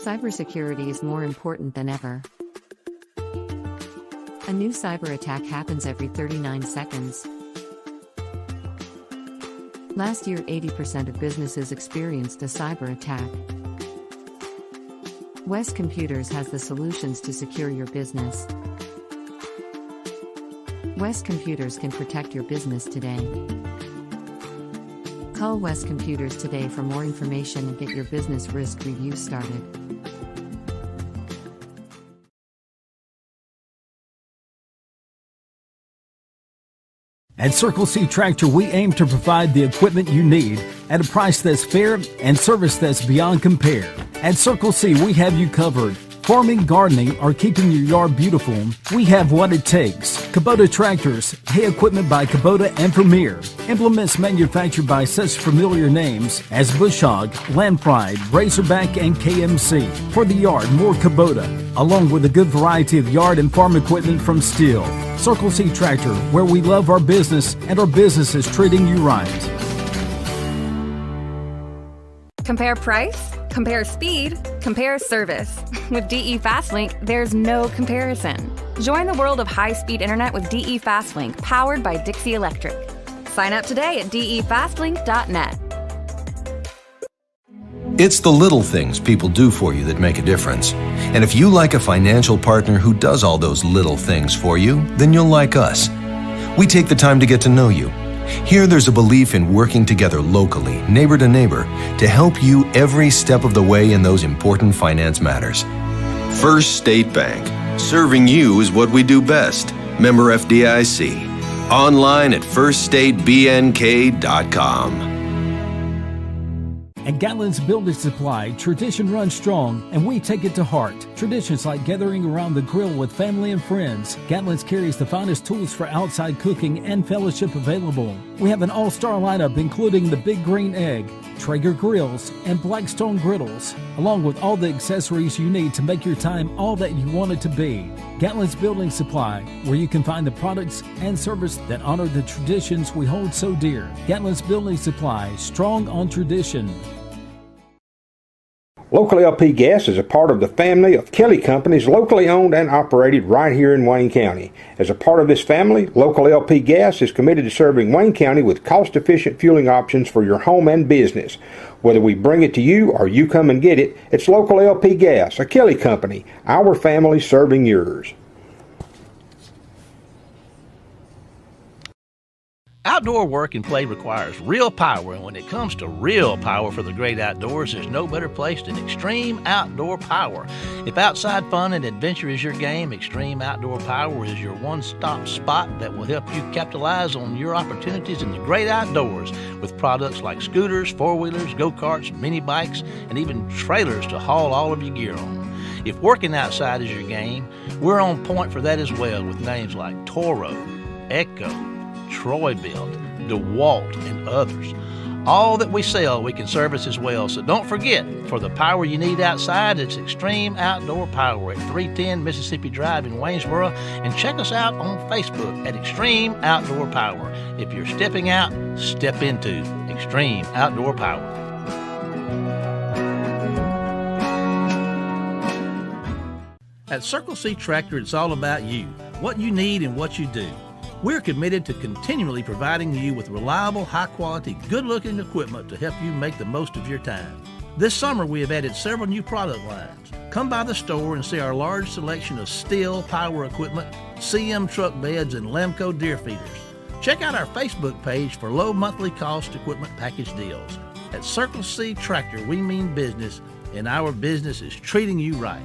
Cybersecurity is more important than ever. A new cyber attack happens every 39 seconds. Last year, 80% of businesses experienced a cyber attack. West Computers has the solutions to secure your business. West Computers can protect your business today. Call West Computers today for more information and get your business risk review started. At Circle C Tractor, we aim to provide the equipment you need at a price that's fair and service that's beyond compare. At Circle C, we have you covered. Farming, gardening, or keeping your yard beautiful, we have what it takes. Kubota Tractors, hay equipment by Kubota and Premier. Implements manufactured by such familiar names as Bush Hog, Land Pride, Razorback, and KMC. For the yard, more Kubota, along with a good variety of yard and farm equipment from Steel. Circle C Tractor, where we love our business and our business is treating you right. Compare price, compare speed, compare service. With DE FastLink, there's no comparison. Join the world of high-speed internet with DE FastLink, powered by Dixie Electric. Sign up today at defastlink.net. It's the little things people do for you that make a difference. And if you like a financial partner who does all those little things for you, then you'll like us. We take the time to get to know you. Here there's a belief in working together locally, neighbor to neighbor, to help you every step of the way in those important finance matters. First State Bank. Serving you is what we do best. Member FDIC. Online at firststatebnk.com. At Gatlin's Building Supply, tradition runs strong, and we take it to heart. Traditions like gathering around the grill with family and friends. Gatlin's carries the finest tools for outside cooking and fellowship available. We have an all-star lineup including the Big Green Egg, Traeger grills, and Blackstone griddles, along with all the accessories you need to make your time all that you want it to be. Gatlin's Building Supply, where you can find the products and service that honor the traditions we hold so dear. Gatlin's Building Supply, strong on tradition. Local LP Gas is a part of the family of Kelly Companies locally owned and operated right here in Wayne County. As a part of this family, Local LP Gas is committed to serving Wayne County with cost-efficient fueling options for your home and business. Whether we bring it to you or you come and get it, it's Local LP Gas, a Kelly Company, our family serving yours. Outdoor work and play requires real power, and when it comes to real power for the great outdoors, there's no better place than Extreme Outdoor Power. If outside fun and adventure is your game, Extreme Outdoor Power is your one-stop spot that will help you capitalize on your opportunities in the great outdoors with products like scooters, four-wheelers, go-karts, mini bikes, and even trailers to haul all of your gear on. If working outside is your game, we're on point for that as well with names like Toro, Echo, Troy-Bilt, DeWalt, and others. All that we sell, we can service as well. So don't forget, for the power you need outside, it's Extreme Outdoor Power at 310 Mississippi Drive in Waynesboro. And check us out on Facebook at Extreme Outdoor Power. If you're stepping out, step into Extreme Outdoor Power. At Circle C Tractor, it's all about you, what you need and what you do. We're committed to continually providing you with reliable, high-quality, good-looking equipment to help you make the most of your time. This summer, we have added several new product lines. Come by the store and see our large selection of Stihl power equipment, CM truck beds, and Lemco deer feeders. Check out our Facebook page for low monthly cost equipment package deals. At Circle C Tractor, we mean business, and our business is treating you right.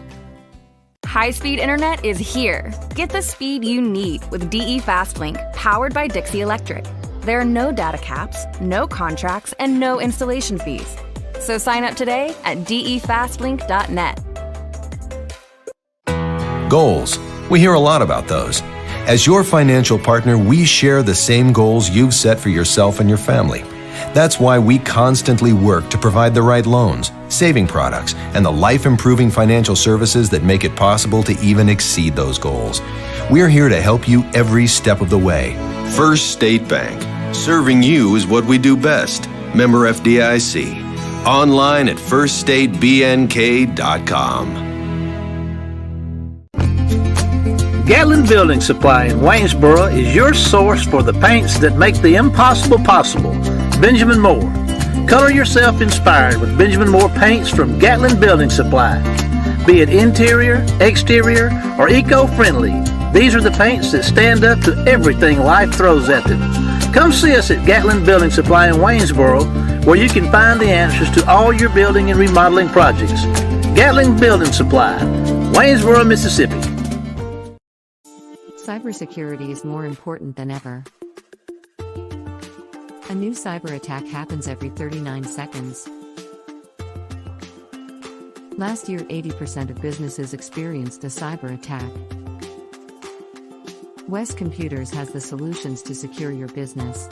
High-speed internet is here. Get the speed you need with DE FastLink, powered by Dixie Electric. There are no data caps, no contracts, and no installation fees. So sign up today at defastlink.net. Goals. We hear a lot about those. As your financial partner, we share the same goals you've set for yourself and your family. That's why we constantly work to provide the right loans, saving products, and the life-improving financial services that make it possible to even exceed those goals. We're here to help you every step of the way. First State Bank. Serving you is what we do best. Member FDIC. Online at firststatebnk.com. Gatlin Building Supply in Waynesboro is your source for the paints that make the impossible possible. Benjamin Moore. Color yourself inspired with Benjamin Moore paints from Gatlin Building Supply. Be it interior, exterior, or eco-friendly, these are the paints that stand up to everything life throws at them. Come see us at Gatlin Building Supply in Waynesboro, where you can find the answers to all your building and remodeling projects. Gatlin Building Supply, Waynesboro, Mississippi. Cybersecurity is more important than ever. A new cyber attack happens every 39 seconds. Last year, 80% of businesses experienced a cyber attack. West Computers has the solutions to secure your business.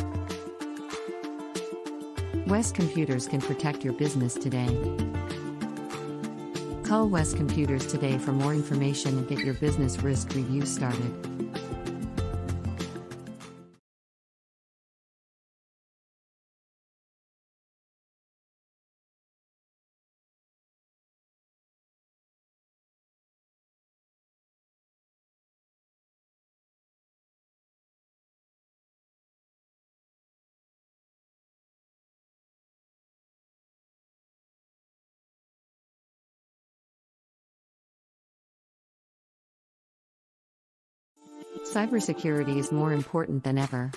West Computers can protect your business today. Call West Computers today for more information and get your business risk review started. Cybersecurity is more important than ever.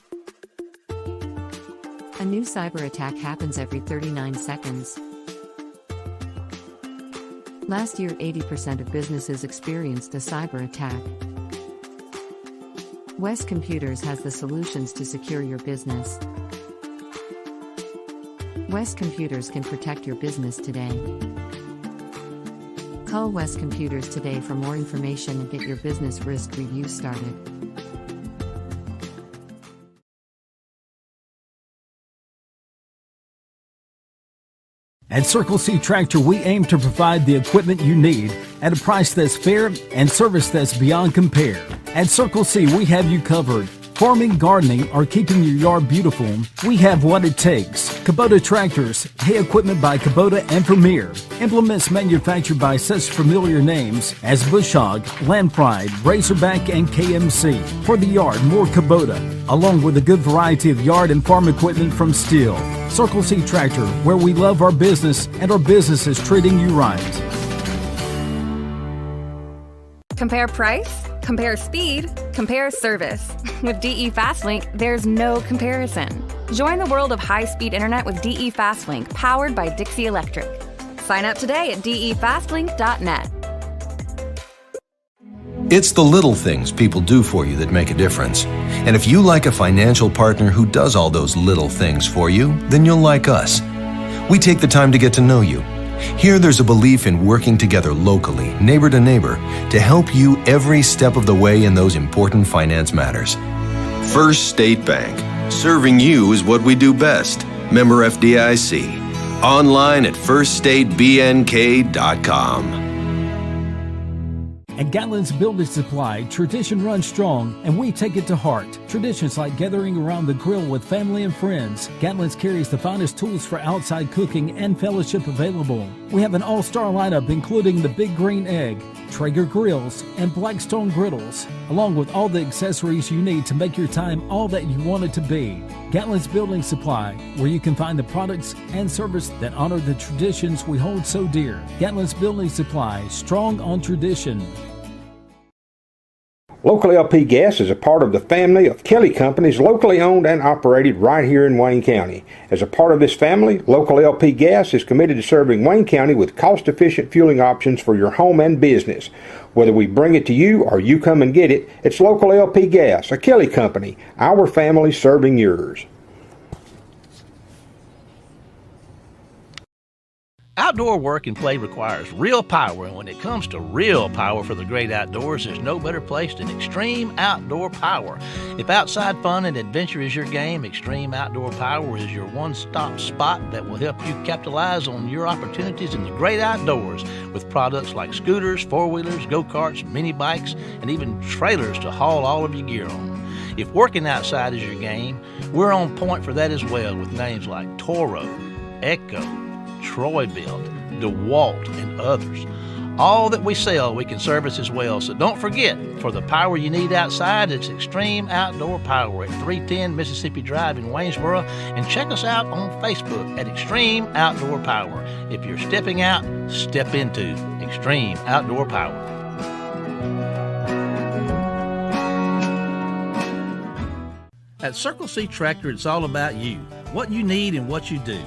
A new cyber attack happens every 39 seconds. Last year, 80% of businesses experienced a cyber attack. West Computers has the solutions to secure your business. West Computers can protect your business today. Call West Computers today for more information and get your business risk review started. At Circle C Tractor, we aim to provide the equipment you need at a price that's fair and service that's beyond compare. At Circle C, we have you covered. Farming, gardening, or keeping your yard beautiful, we have what it takes. Kubota tractors, hay equipment by Kubota and Premier. Implements manufactured by such familiar names as Bush Hog, Land Pride, Razorback, and KMC. For the yard, more Kubota, along with a good variety of yard and farm equipment from Steel. Circle C Tractor, where we love our business and our business is treating you right. Compare price, compare speed, compare service. With DE Fastlink, there's no comparison. Join the world of high-speed internet with DE Fastlink, powered by Dixie Electric. Sign up today at defastlink.net. It's the little things people do for you that make a difference. And if you like a financial partner who does all those little things for you, then you'll like us. We take the time to get to know you. Here there's a belief in working together locally, neighbor to neighbor, to help you every step of the way in those important finance matters. First State Bank. Serving you is what we do best. Member FDIC. Online at firststatebnk.com. At Gatlin's Building Supply, tradition runs strong, and we take it to heart. Traditions like gathering around the grill with family and friends. Gatlin's carries the finest tools for outside cooking and fellowship available. We have an all-star lineup including the Big Green Egg, Traeger grills, and Blackstone griddles, along with all the accessories you need to make your time all that you want it to be. Gatlin's Building Supply, where you can find the products and service that honor the traditions we hold so dear. Gatlin's Building Supply, strong on tradition. Local LP Gas is a part of the family of Kelly companies locally owned and operated right here in Wayne County. As a part of this family, Local LP Gas is committed to serving Wayne County with cost-efficient fueling options for your home and business. Whether we bring it to you or you come and get it, it's Local LP Gas, a Kelly company, our family serving yours. Outdoor work and play requires real power, and when it comes to real power for the great outdoors, there's no better place than Extreme Outdoor Power. If outside fun and adventure is your game, Extreme Outdoor Power is your one-stop spot that will help you capitalize on your opportunities in the great outdoors with products like scooters, four-wheelers, go-karts, mini bikes, and even trailers to haul all of your gear on. If working outside is your game, we're on point for that as well with names like Toro, Echo, Troy-Bilt, DeWalt, and others. All that we sell, we can service as well. So don't forget, for the power you need outside, it's Extreme Outdoor Power at 310 Mississippi Drive in Waynesboro. And check us out on Facebook at Extreme Outdoor Power. If you're stepping out, step into Extreme Outdoor Power. At Circle C Tractor, it's all about you, what you need and what you do.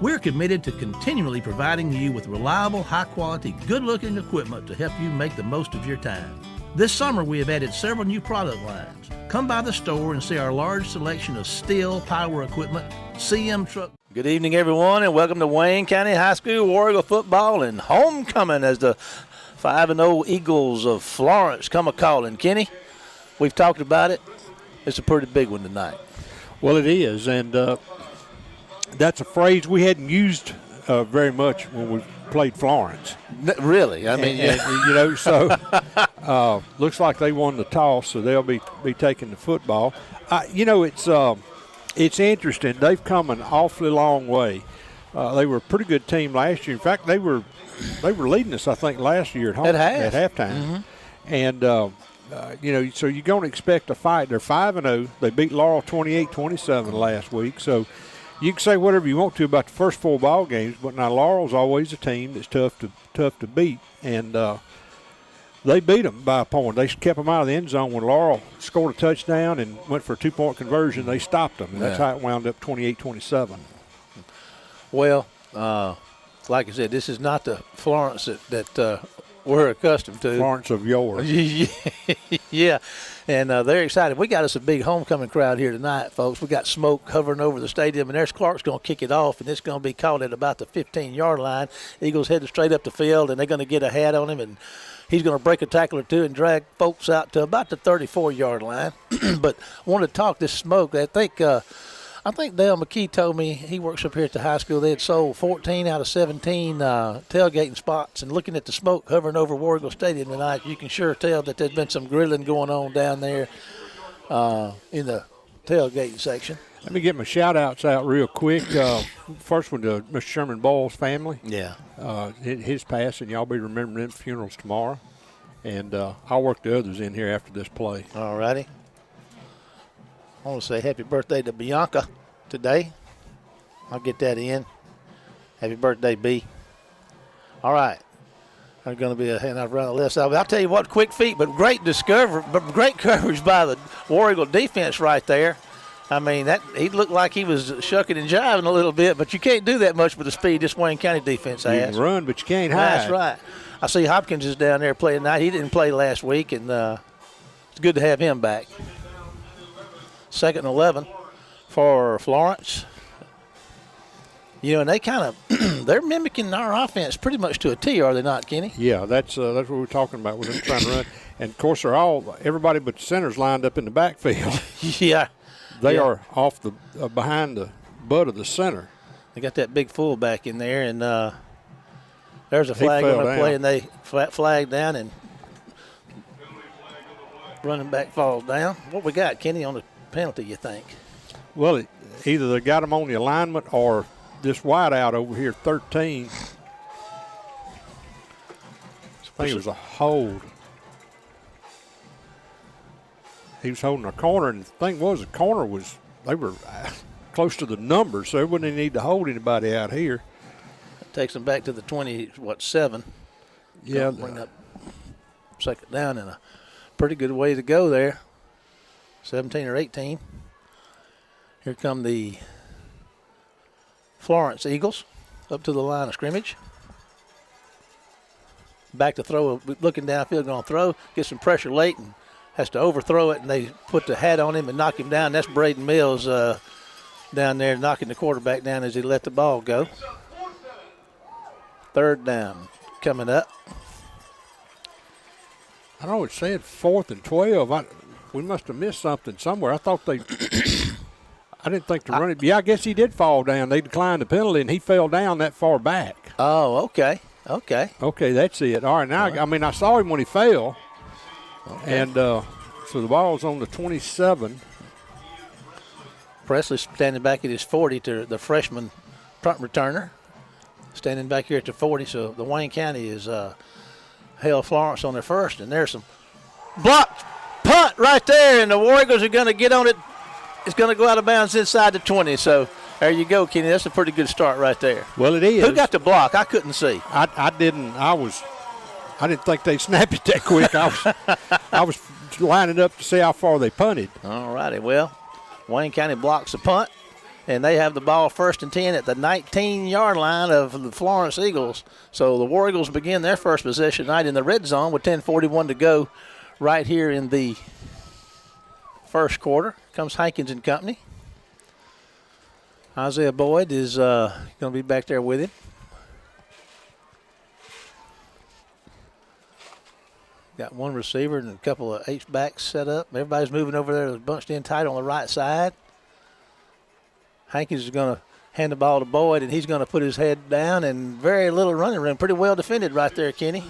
We're committed to continually providing you with reliable, high-quality, good-looking equipment to help you make the most of your time. This summer, we have added several new product lines. Come by the store and see our large selection of steel power equipment, CM truck. Good evening, everyone, and welcome to Wayne County High School War Eagle football and homecoming as the 5-0 Eagles of Florence come a-calling. Kenny, we've talked about it. It's a pretty big one tonight. Well, it is, and that's a phrase we hadn't used very much when we played Florence. Really? I mean, so looks like they won the toss, so they'll be taking the football. It's interesting. They've come an awfully long way. They were a pretty good team last year. In fact, they were leading us, I think, last year at home at halftime. Mm-hmm. And so you're going to expect a fight. They're 5-0. They beat Laurel 28-27 last week. So you can say whatever you want to about the first 4 ball games, but now Laurel's always a team that's tough to beat, and they beat them by a point. They kept them out of the end zone when Laurel scored a touchdown and went for a 2-point conversion. They stopped them, and that's how it wound up 28-27. Well, like I said, this is not the Florence that we're accustomed to. Florence of yore. Yeah, and they're excited. We got us a big homecoming crowd here tonight, folks. We got smoke hovering over the stadium, and there's Clark's going to kick it off, and it's going to be caught at about the 15-yard line. Eagles headed straight up the field, and they're going to get a hat on him, and he's going to break a tackle or two and drag folks out to about the 34-yard line. But I wanted to talk this smoke. I think Dale McKee told me, he works up here at the high school, they had sold 14 out of 17 tailgating spots. And looking at the smoke hovering over War Eagle Stadium tonight, you can sure tell that there's been some grilling going on down there in the tailgating section. Let me get my shout-outs out real quick. First one to Mr. Sherman Boyle's family. Yeah. His passing, y'all be remembering them funerals tomorrow. And I'll work the others in here after this play. All righty. I want to say happy birthday to Bianca today. I'll get that in. Happy birthday, B. All right. There's going to be a handoff around the left side. I'll tell you what, quick feet, but great coverage by the War Eagle defense right there. I mean, he looked like he was shucking and jiving a little bit, but you can't do that much with the speed this Wayne County defense has. You can run, but you can't hide. That's right. I see Hopkins is down there playing tonight. He didn't play last week, and it's good to have him back. 2nd and 11 for Florence. And they kind of they're mimicking our offense pretty much to a T, are they not, Kenny? Yeah, that's what we're talking about with them trying to run. And of course, everybody but the centers lined up in the backfield. Yeah, they are off the behind the butt of the center. They got that big fullback in there, and there's a flag on the play, and they flag down, and running back falls down. What we got, Kenny, on the penalty, you think? Well, either they got him on the alignment or this wide out over here, 13. I think it was a hold. He was holding a corner, and the thing was, they were close to the numbers, so they wouldn't need to hold anybody out here. It takes them back to the 7. Yeah. Bring up 2nd down, and a pretty good way to go there. 17 or 18. Here come the Florence Eagles up to the line of scrimmage. Back to throw, looking downfield, going to throw, get some pressure late, and has to overthrow it, and they put the hat on him and knock him down. That's Braden Mills down there knocking the quarterback down as he let the ball go. 3rd down coming up. I don't know, it said 4th and 12. We must have missed something somewhere. I thought I didn't think to run it. Yeah, I guess he did fall down. They declined the penalty, and he fell down that far back. Oh, okay. Okay, that's it. All right, now, I saw him when he fell. Okay. And so the ball's on the 27. Presley standing back at his 40 to the freshman punt returner. standing back here at the 40. So the Wayne County is held Florence on their first, and there's some blocked punt right there, and the War Eagles are going to get on it. It's going to go out of bounds inside the 20. So there you go, Kenny. That's a pretty good start right there. Well, it is. Who got the block? I couldn't see. I didn't. I didn't think they'd snap it that quick. I was lining up to see how far they punted. All righty. Well, Wayne County blocks the punt, and they have the ball 1st and 10 at the 19-yard line of the Florence Eagles. So the War Eagles begin their first possession tonight in the red zone with 10:41 to go right here in the first quarter. Comes Hankins and company. Isaiah Boyd is going to be back there with him. Got one receiver and a couple of H-backs set up. Everybody's moving over there, bunched in tight on the right side. Hankins is going to hand the ball to Boyd, and he's going to put his head down, and very little running room. Pretty well defended right there, Kenny.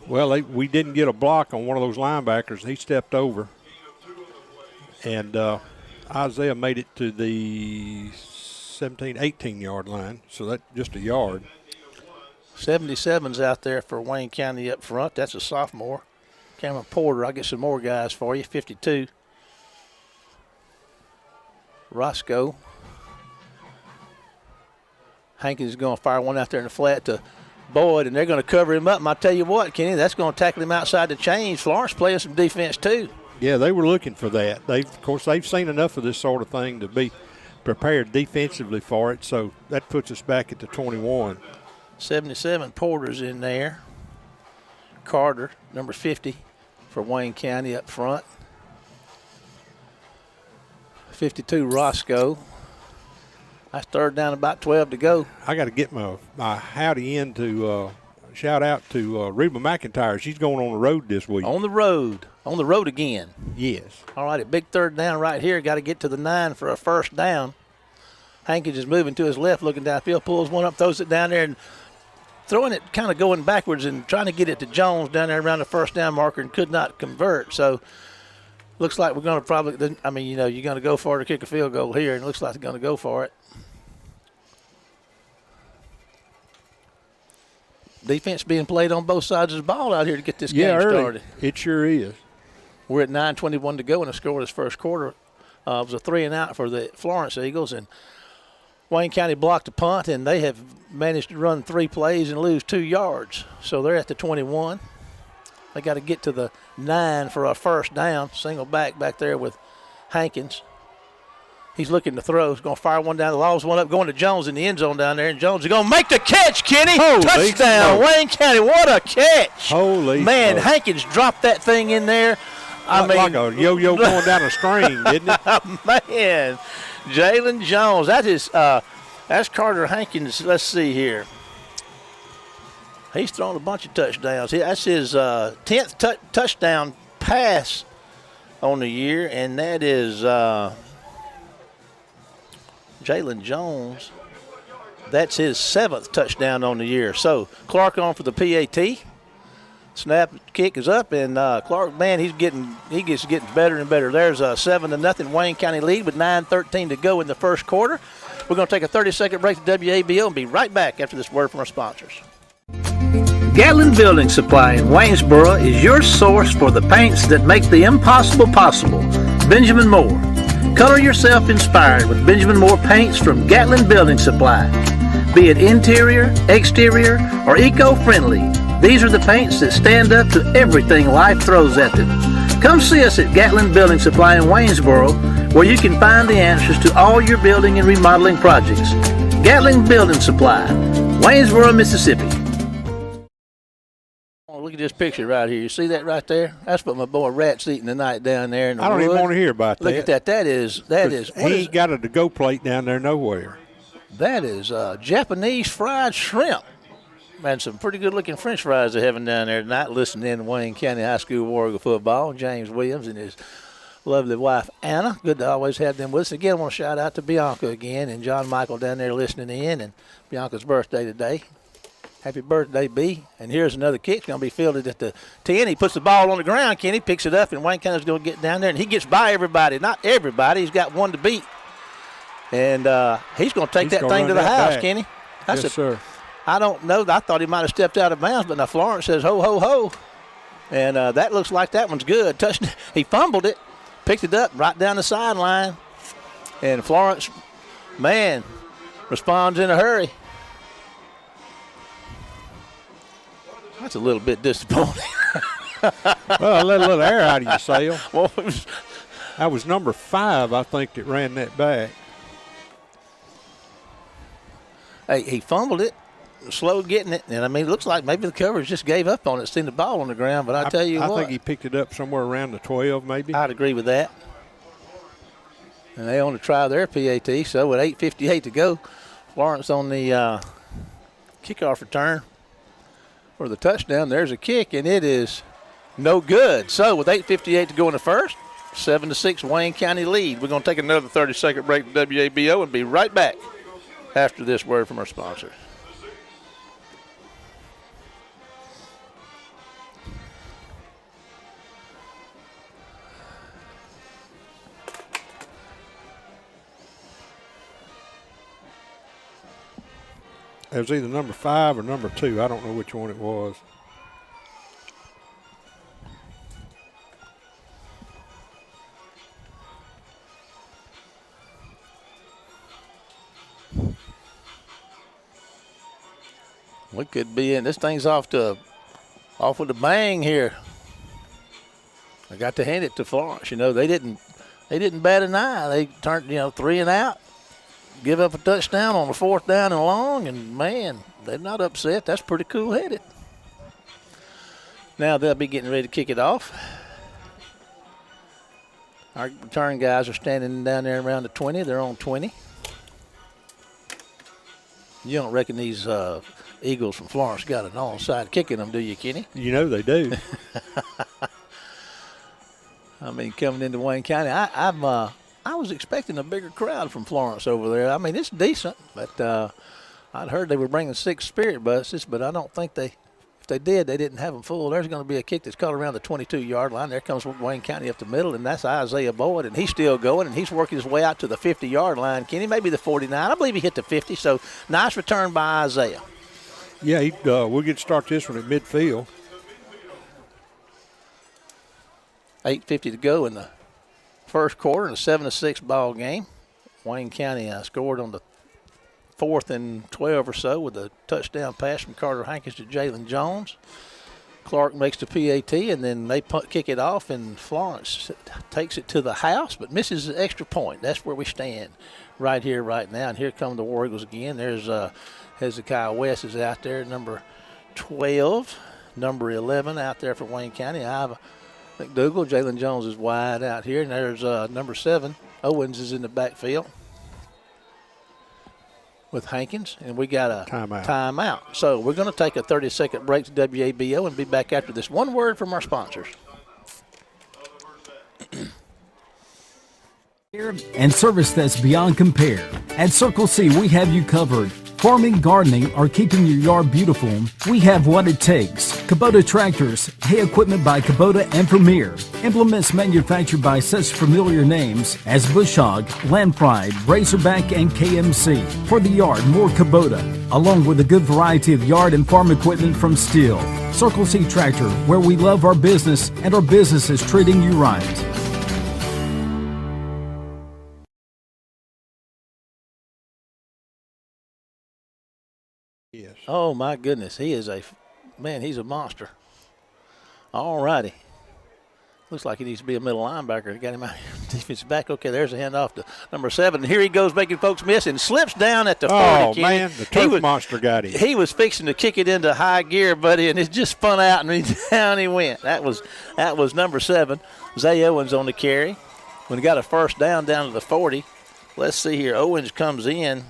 Well, we didn't get a block on one of those linebackers. He stepped over. And Isaiah made it to the 17, 18-yard line, so that's just a yard. 77's out there for Wayne County up front. That's a sophomore. Cameron Porter, I'll get some more guys for you. 52. Roscoe. Hankins is going to fire one out there in the flat to Boyd, and they're going to cover him up. And I'll tell you what, Kenny, that's going to tackle him outside the chains. Florence playing some defense too. Yeah, they were looking for that. Of course, they've seen enough of this sort of thing to be prepared defensively for it, so that puts us back at the 21. 77, Porter's in there. Carter, number 50 for Wayne County up front. 52, Roscoe. That's 3rd down, about 12 to go. I got to get my howdy in to shout out to Reba McIntyre. She's going on the road this week. On the road. On the road again. Yes. All right, a big 3rd down right here. Got to get to the 9 for a 1st down. Hankins is moving to his left, looking downfield, pulls one up, throws it down there, and throwing it kind of going backwards and trying to get it to Jones down there around the 1st down marker and could not convert. So looks like we're going to probably, you're going to go for it to kick a field goal here, and it looks like they're going to go for it. Defense being played on both sides of the ball out here to get this game started. It sure is. We're at 9:21 to go in the scoreless first quarter. It was a 3-and-out for the Florence Eagles, and Wayne County blocked a punt, and they have managed to run 3 plays and lose 2 yards. So they're at the 21. They got to get to the 9 for a 1st down. Single back there with Hankins. He's looking to throw. He's going to fire one down. Lobs one up, going to Jones in the end zone down there. And Jones is going to make the catch, Kenny. Holy touchdown, smoke. Wayne County. What a catch. Holy man, smoke. Hankins dropped that thing in there. Like a yo-yo going down a string, didn't it? Man, Jalen Jones. That's Carter Hankins. Let's see here. He's thrown a bunch of touchdowns. That's his 10th touchdown pass on the year, and that is Jalen Jones. That's his 7th touchdown on the year. So Clark on for the PAT. Snap kick is up, and Clark, man, he's getting better and better. There's a 7-0 Wayne County lead with 9:13 to go in the first quarter. We're going to take a 30-second break to WABO and be right back after this word from our sponsors. Gatlin Building Supply in Waynesboro is your source for the paints that make the impossible possible. Benjamin Moore. Color yourself inspired with Benjamin Moore paints from Gatlin Building Supply. Be it interior, exterior, or eco-friendly, these are the paints that stand up to everything life throws at them. Come see us at Gatlin Building Supply in Waynesboro, where you can find the answers to all your building and remodeling projects. Gatlin Building Supply, Waynesboro, Mississippi. Look at this picture right here. You see that right there? That's what my boy Rat's eating tonight down there in the I don't wood. even want to hear about that. Look at that. That is. He ain't got a to-go plate down there nowhere. That is Japanese fried shrimp. Man, some pretty good-looking French fries they're having down there tonight. Listening in to Wayne County High School War Eagle football. James Williams and his lovely wife Anna. Good to always have them with us. Again, I want to shout out to Bianca again and John Michael down there listening in. And Bianca's birthday today. Happy birthday, B. And here's another kick. It's going to be fielded at the 10. He puts the ball on the ground, Kenny, picks it up, and Wayne County's going to get down there. And he gets by everybody. Not everybody. He's got one to beat. And he's going to take that thing to the house, back. Kenny. Yes, sir. I don't know. I thought he might have stepped out of bounds, but now Florence says, ho, ho, ho. And that looks like that one's good. Touched. He fumbled it, picked it up right down the sideline. And Florence, man, responds in a hurry. That's a little bit disappointing. Well, I let a little air out of your sail. Well, that was number 5, I think, that ran that back. Hey, he fumbled it, slow getting it, and I mean, it looks like maybe the coverage just gave up on it, seen the ball on the ground, but I tell you what. I think he picked it up somewhere around the 12, maybe. I'd agree with that. And they only try their PAT, so with 8:58 to go, Florence on the kickoff return for the touchdown. There's a kick, and it is no good. So with 8:58 to go in the first, 7-6 Wayne County lead. We're going to take another 30-second break to WABO and be right back after this word from our sponsors. It was either number 5 or number 2. I don't know which one it was. We could be in. This thing's off with a bang here. I got to hand it to Florence. You know, they didn't bat an eye. They turned, 3 and out. Give up a touchdown on the 4th down and long, and, man, they're not upset. That's pretty cool-headed. Now they'll be getting ready to kick it off. Our return guys are standing down there around the 20. They're on 20. You don't reckon these Eagles from Florence got an onside kick in them, do you, Kenny? You know they do. I mean, coming into Wayne County, I was expecting a bigger crowd from Florence over there. I mean, it's decent, but I'd heard they were bringing 6 spirit buses, but I don't think if they did, they didn't have them full. There's going to be a kick that's caught around the 22-yard line. There comes Wayne County up the middle, and that's Isaiah Boyd, and he's still going, and he's working his way out to the 50-yard line, Kenny, maybe the 49. I believe he hit the 50, so nice return by Isaiah. Yeah, we'll get to start this one at midfield. 8:50 to go in the first quarter in a 7-6 ball game. Wayne County scored on the 4th and 12 or so with a touchdown pass from Carter Hankins to Jalen Jones. Clark makes the PAT, and then they kick it off, and Florence takes it to the house but misses the extra point. That's where we stand right here, right now. And here come the War Eagles again. There's Hezekiah West is out there, number 12, number 11 out there for Wayne County. Iva McDougal, Jalen Jones is wide out here, and there's number 7, Owens is in the backfield with Hankins, and we got a timeout. So we're going to take a 30-second break to WABO and be back after this. One word from our sponsors. And service that's beyond compare. At Circle C, we have you covered. Farming, gardening, or keeping your yard beautiful, we have what it takes. Kubota tractors, hay equipment by Kubota and Premier. Implements manufactured by such familiar names as Bush Hog, Land Pride, Razorback, and KMC. For the yard, more Kubota, along with a good variety of yard and farm equipment from Steel. Circle C Tractor, where we love our business and our business is treating you right. Yes. Oh, my goodness. He's a monster. All righty. Looks like he needs to be a middle linebacker. He got him out here. Defensive back. Okay, there's a handoff to number 7. And here he goes making folks miss and slips down at the 40. Oh, man, the turf monster got him. He was fixing to kick it into high gear, buddy, and it just spun out, and down he went. That was number 7. Zay Owens on the carry. When he got a first down to the 40, let's see here. Owens comes in,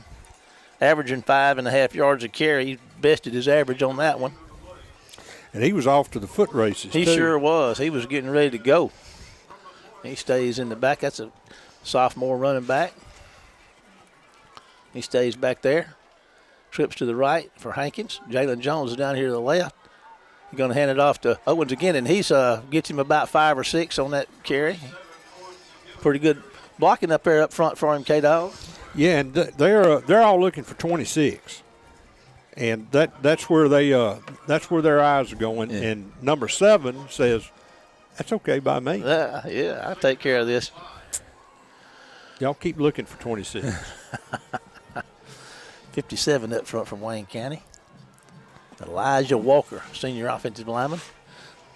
averaging 5.5 yards a carry. He bested his average on that one. And he was off to the foot races, He sure was. He was getting ready to go. He stays in the back. That's a sophomore running back. He stays back there. Trips to the right for Hankins. Jalen Jones is down here to the left. He's going to hand it off to Owens again, and he's gets him about 5 or 6 on that carry. Pretty good blocking up there up front for him, K-Dog. Yeah, and they're all looking for 26. And that's where their eyes are going. Yeah. And number 7 says, that's okay by me. Yeah, I'll take care of this. Y'all keep looking for 26. 57 up front from Wayne County. Elijah Walker, senior offensive lineman.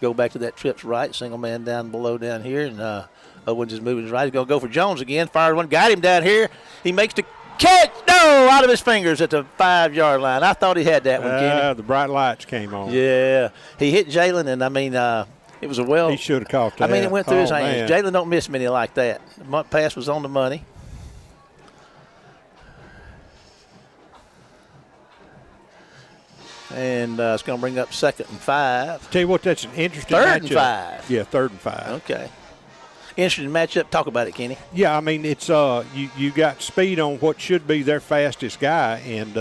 Go back to that trips right, single man down below down here, and Owens is moving his right. He's going to go for Jones again. Fired one, got him down here. He makes the catch. No, out of his fingers at the 5-yard line. I thought he had that one, Kenny. The bright lights came on. Yeah. He hit Jalen, and, I mean, it was a he should have caught that. I mean, it went through his hands. Jalen don't miss many like that. The pass was on the money. And it's going to bring up 2nd and 5. Tell you what, that's an interesting matchup. 3rd and 5. Yeah, 3rd and 5. Okay. Interesting matchup. Talk about it, Kenny. Yeah, I mean, it's you got speed on what should be their fastest guy, and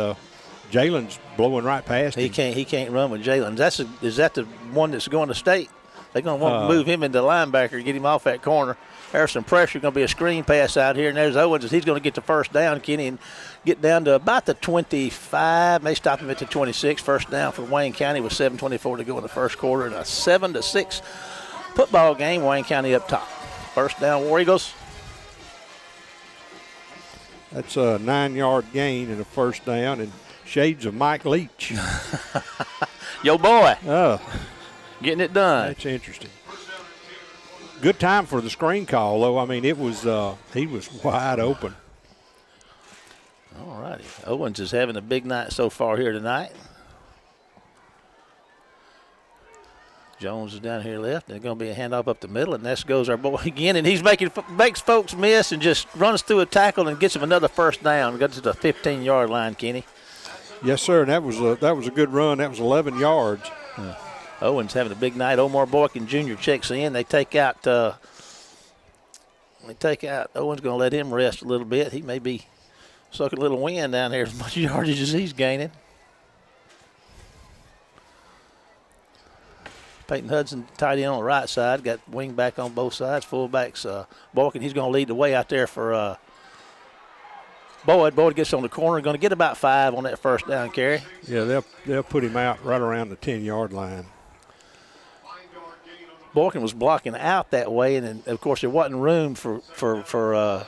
Jalen's blowing right past him. He can't run with Jalen. Is that the one that's going to state? They're going to want to move him into linebacker, get him off that corner. There's some pressure. Going to be a screen pass out here, and there's Owens. He's going to get the first down, Kenny, and get down to about the 25. May stop him at the 26. First down for Wayne County with 7:24 to go in the first quarter, and a 7-6 football game. Wayne County up top. First down, War Eagles. That's a 9-yard gain and a first down, and shades of Mike Leach. Yo, boy. Oh, getting it done. That's interesting. Good time for the screen call, though. I mean, it was he was wide open. All righty. Owens is having a big night so far here tonight. Jones is down here left. There's going to be a handoff up the middle, and this goes our boy again. And he's makes folks miss and just runs through a tackle and gets him another first down. Goes to the 15-yard line, Kenny. Yes, sir. And that was a good run. That was 11 yards. Owens having a big night. Omar Boykin Jr. checks in. They take out. Owens going to let him rest a little bit. He may be sucking a little wind down there as much yardage as he's gaining. Peyton Hudson tight end on the right side. Got wing back on both sides. Fullbacks. Boykin, he's going to lead the way out there for Boyd. Boyd gets on the corner. Going to get about 5 on that first down carry. Yeah, they'll put him out right around the 10-yard line. Boykin was blocking out that way, and then, of course, there wasn't room for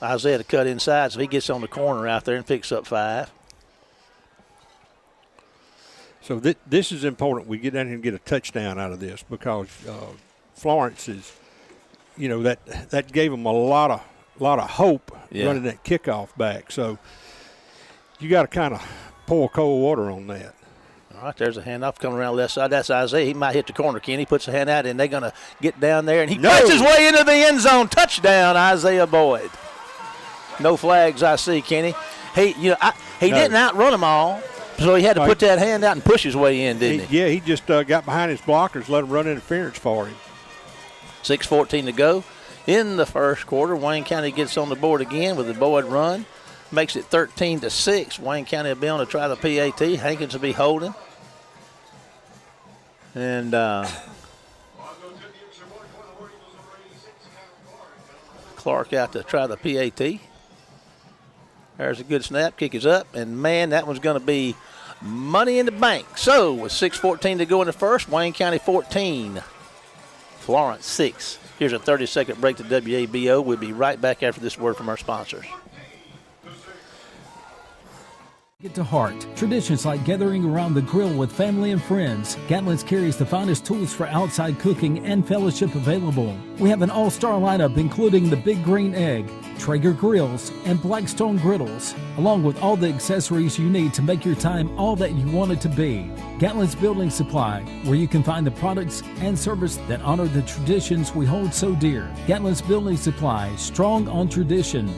Isaiah to cut inside, so he gets on the corner out there and picks up 5. So this is important. We get down here and get a touchdown out of this because Florence is, that gave them a lot of hope running that kickoff back. So you got to kind of pour cold water on that. All right, there's a handoff coming around left side. That's Isaiah. He might hit the corner. Kenny puts a hand out, and they're going to get down there, and he puts his way into the end zone. Touchdown, Isaiah Boyd. No flags I see, Kenny. He didn't outrun them all. So he had to put that hand out and push his way in, didn't he? Yeah, he just got behind his blockers, let him run interference for him. 6:14 to go in the first quarter. Wayne County gets on the board again with the Boyd run. Makes it 13-6. Wayne County will be on to try the PAT. Hankins will be holding. And Clark out to try the PAT. There's a good snap. Kick is up. And, man, that one's going to be money in the bank. So, with 6:14 to go in the first, Wayne County 14, Florence 6. Here's a 30-second break to WABO. We'll be right back after this word from our sponsors. Get to heart. Traditions like gathering around the grill with family and friends. Gatlin's carries the finest tools for outside cooking and fellowship available. We have an all-star lineup including the Big Green Egg, Traeger grills, and Blackstone griddles, along with all the accessories you need to make your time all that you want it to be. Gatlin's Building Supply, where you can find the products and service that honor the traditions we hold so dear. Gatlin's Building Supply, strong on tradition.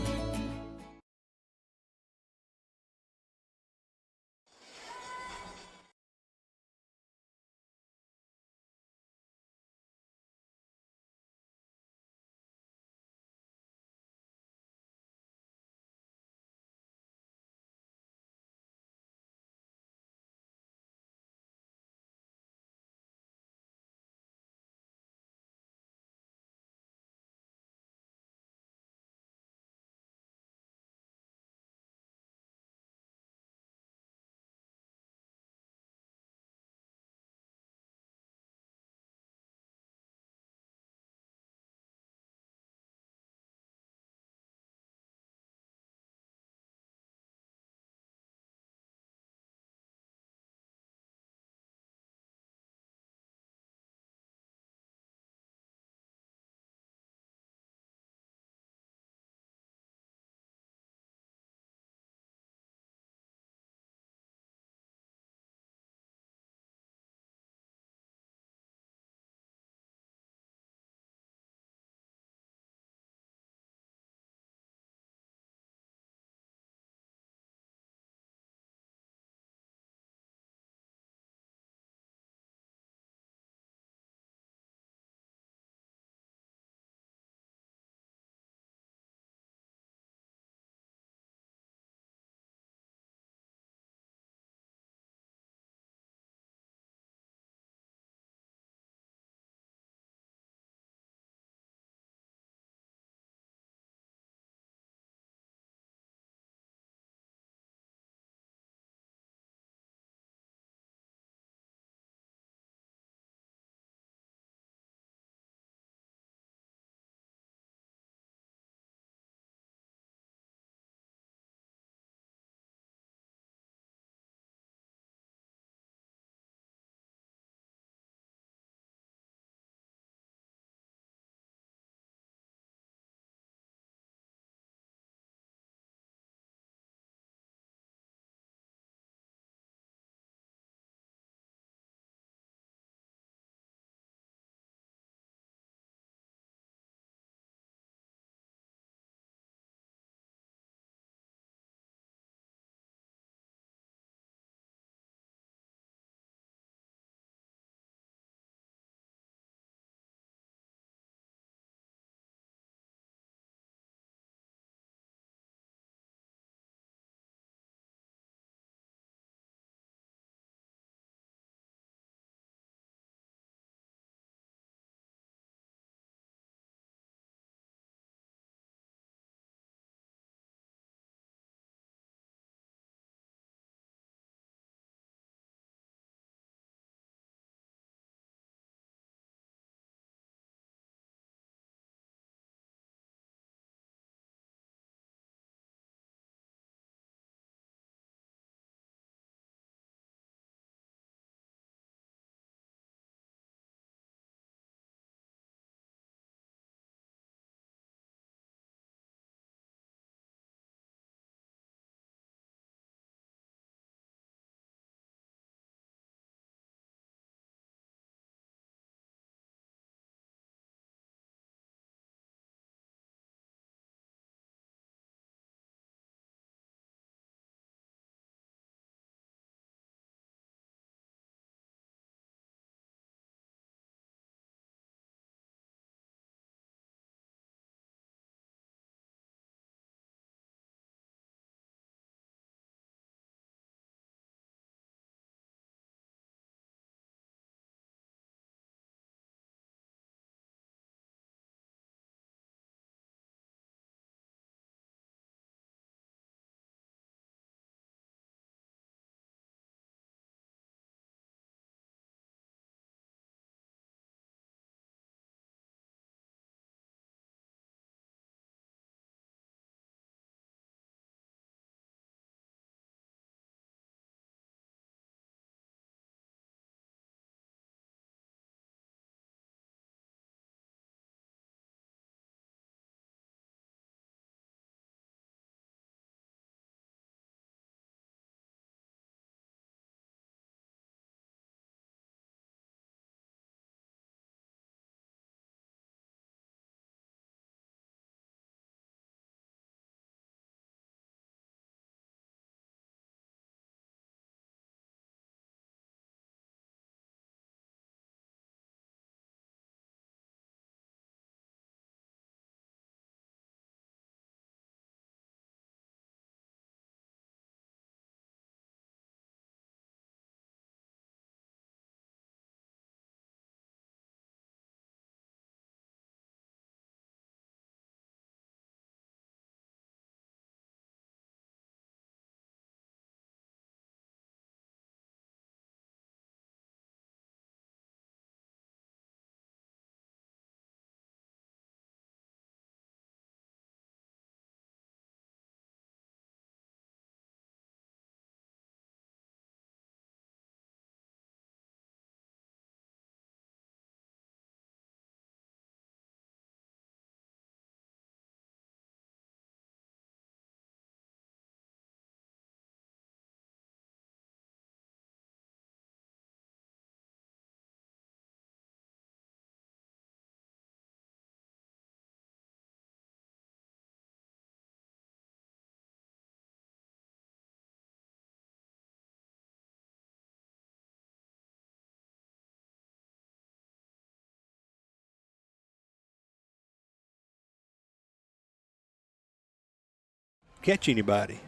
catch anybody.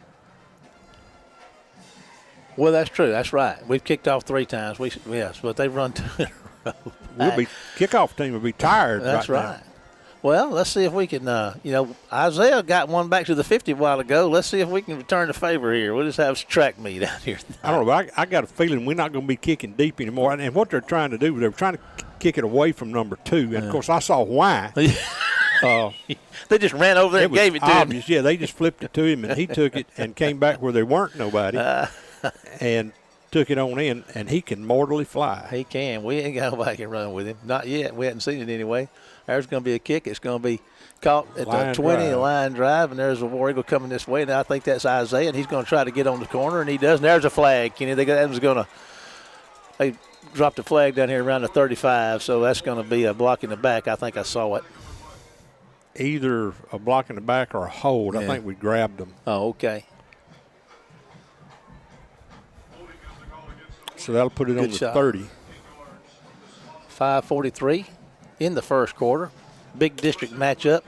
Well, that's true. That's right. We've kicked off 3 times. Yes, but they've run 2 in a row. Kickoff team will be tired. That's right. Now. Well, let's see if we can, Isaiah got one back to the 50 a while ago. Let's see if we can return the favor here. We'll just have track meet out here. I don't know, but I got a feeling we're not going to be kicking deep anymore. And what they're trying to do, they're trying to kick it away from number 2. And, of course, I saw why. They just ran over there and gave it to him. Yeah, they just flipped it to him, and he took it and came back where there weren't nobody and took it on in, and he can mortally fly. He can. We ain't got nobody can run with him. Not yet. We hadn't seen it anyway. There's going to be a kick. It's going to be caught at the 20, line drive, and there's a War Eagle coming this way. Now I think that's Isaiah, and he's going to try to get on the corner, and he does. And there's a flag, Kenny. They dropped the flag down here around the 35, so that's going to be a block in the back. I think I saw it. Either a block in the back or a hold. Yeah. I think we grabbed them. Oh, okay. So that'll put it on the 30. 5:43 in the first quarter. Big district matchup.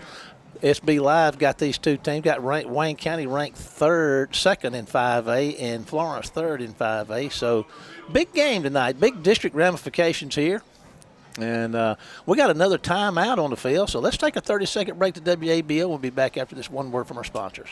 SB Live got these 2 teams. Got Wayne County ranked second in 5A, and Florence third in 5A. So big game tonight. Big district ramifications here. And we got another timeout on the field. So let's take a 30-second break to WABL. We'll be back after this one word from our sponsors.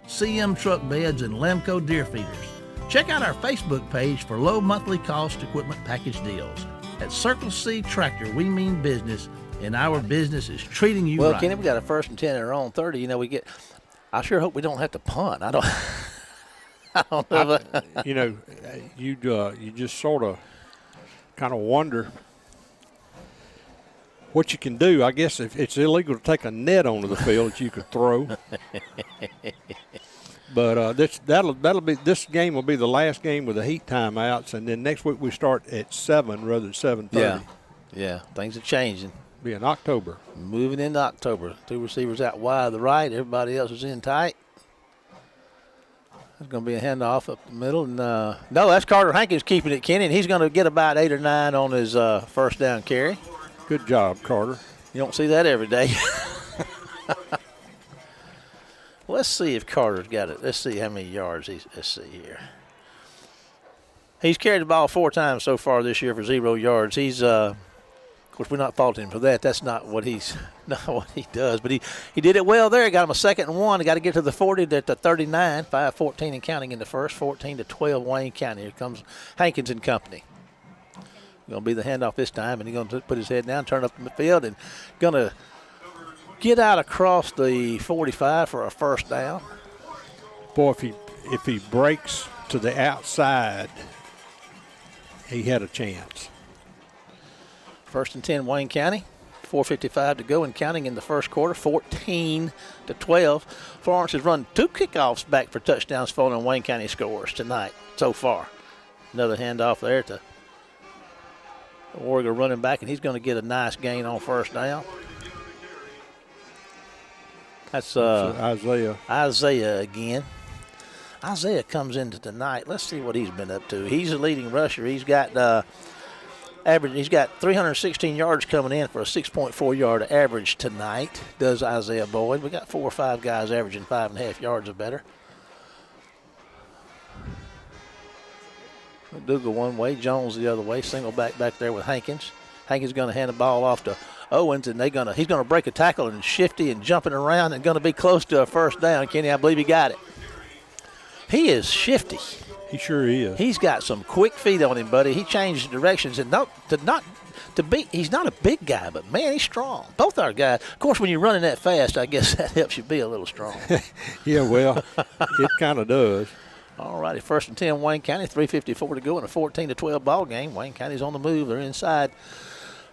CM Truck Beds and Lemco Deer Feeders. Check out our Facebook page for low monthly cost equipment package deals. At Circle C Tractor, we mean business, and our business is treating you right. Well, Kenny, we got a 1st and 10 in our own 30. I sure hope we don't have to punt. I don't know. You just sort of kind of wonder what you can do. I guess if it's illegal to take a net onto the field that you could throw. But this game will be the last game with the heat timeouts, and then next week we start at 7 rather than 7:30. Yeah, things are changing. Be in October. Moving into October. 2 receivers out wide to the right. Everybody else is in tight. There's going to be a handoff up the middle. And, no, that's Carter Hankins keeping it, Kenny, and he's going to get about 8 or 9 on his first down carry. Good job, Carter. You don't see that every day. Let's see if Carter's got it. Let's see how many yards let's see here. He's carried the ball 4 times so far this year for 0 yards. He's, of course, we're not faulting him for that. That's not what he does. But he did it well there. Got him a 2nd and 1. He got to get to the 40 to 39. 5:14 and counting in the first. 14-12 Wayne County. Here comes Hankins and company. Going to be the handoff this time, and he's going to put his head down, turn up the field, and going to get out across the 45 for a first down. Boy, if he breaks to the outside, he had a chance. 1st and 10 Wayne County. 4:55 to go and counting in the first quarter. 14-12. Florence has run 2 kickoffs back for touchdowns following Wayne County scores tonight so far. Another handoff there to Oregon running back, and he's going to get a nice gain on first down. That's Isaiah. Isaiah again. Isaiah comes into tonight. Let's see what he's been up to. He's a leading rusher. He's got average. He's got 316 yards coming in for a 6.4 yard average tonight. Does Isaiah Boyd? We got 4 or 5 guys averaging 5.5 yards or better. Dougal one way, Jones the other way. Single back there with Hankins. Hankins going to hand the ball off to Owens, and he's going to break a tackle and shifty and jumping around and going to be close to a first down. Kenny, I believe he got it. He is shifty. He sure is. He's got some quick feet on him, buddy. He changed directions and he's not a big guy, but man, he's strong. Both our guys. Of course, when you're running that fast, I guess that helps you be a little strong. Yeah, well, it kind of does. All righty, 1st and 10 Wayne County, 3:54 to go in a 14-12 ball game. Wayne County's on the move. They're inside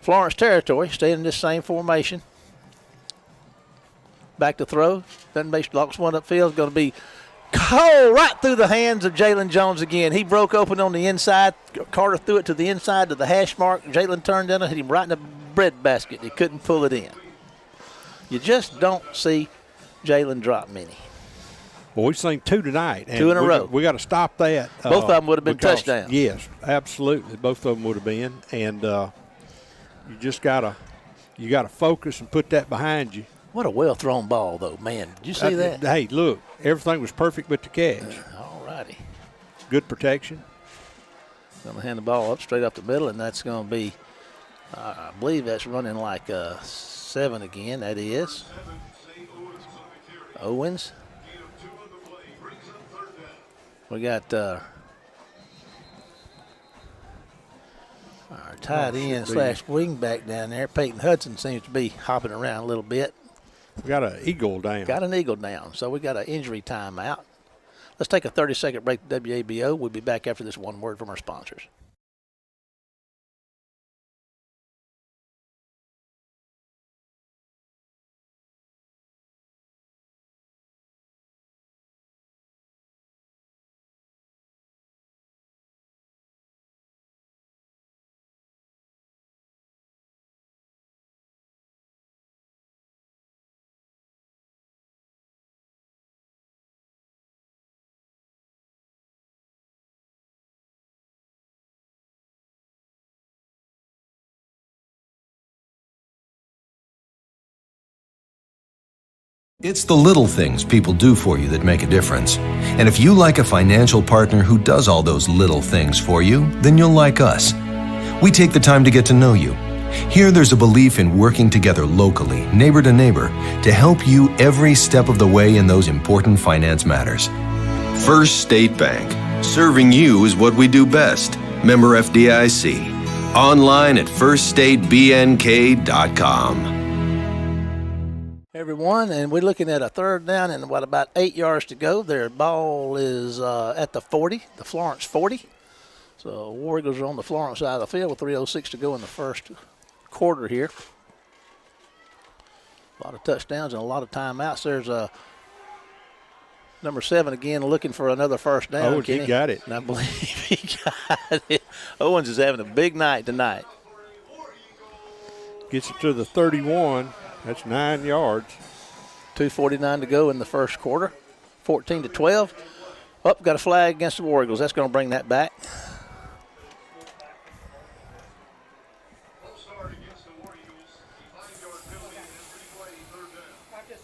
Florence territory, staying in this same formation. Back to throw. Doesn't base blocks one upfield. Going to be Oh, right through the hands of Jalen Jones again. He broke open on the inside. Carter threw it to the inside to the hash mark. Jalen turned down and hit him right in the bread basket. He couldn't pull it in. You just don't see Jalen drop many. Well, we've seen 2 tonight. And two in a row. We got to stop that. Both of them would have been touchdowns. Yes, absolutely. Both of them would have been. And you just got to focus and put that behind you. What a well-thrown ball, though, man. Did you see that? Hey, look, everything was perfect but the catch. All righty. Good protection. Going to hand the ball up straight up the middle, and that's going to be, I believe that's running like 7 again. That is Owens. We got our tight end / wingback down there. Peyton Hudson seems to be hopping around a little bit. We got an eagle down. Got an eagle down. So we got an injury timeout. Let's take a 30-second break to WABO. We'll be back after this one word from our sponsors. It's the little things people do for you that make a difference. And if you like a financial partner who does all those little things for you, then you'll like us. We take the time to get to know you. Here there's a belief in working together locally, neighbor to neighbor, to help you every step of the way in those important finance matters. First State Bank. Serving you is what we do best. Member FDIC. Online at firststatebnk.com. Everyone, and we're looking at a 3rd down and about 8 yards to go. Their ball is at the 40, the Florence 40. So War Eagles are on the Florence side of the field with 3:06 to go in the first quarter here. A lot of touchdowns and a lot of timeouts. There's number 7 again looking for another first down. Oh, he got it. And I believe he got it. Owens is having a big night tonight. Gets it to the 31. That's 9 yards. 2:49 to go in the first quarter. 14-12. Up, got a flag against the War Eagles. That's going to bring that back.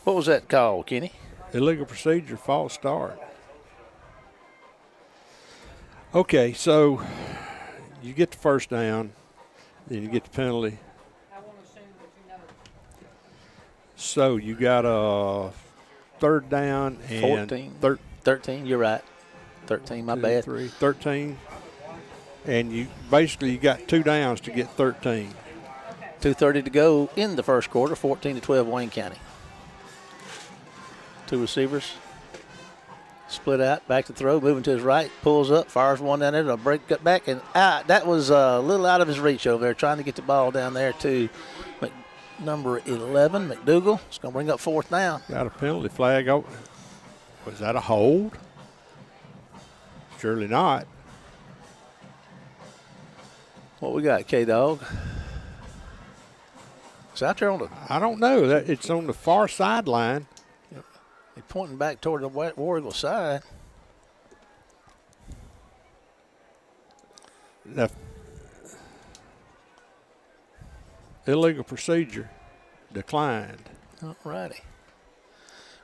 What was that call, Kenny? Illegal procedure, false start. Okay, so you get the first down, then you get the penalty. So you got a 3rd down and 13. You're right. 13. My bad. 13. And you got 2 downs to get 13. 2:30 to go in the first quarter. 14-12 Wayne County. 2 receivers. Split out, back to throw, moving to his right, pulls up, fires one down there, and a break cut back, and that was a little out of his reach over there, trying to get the ball down there to number 11, McDougal. It's going to bring up 4th down. Got a penalty flag. Oh, was that a hold? Surely not. What we got, K-Dog? It's out there on the... I don't know. It's on the far sideline. They're pointing back toward the War Eagle side. The illegal procedure declined. All righty.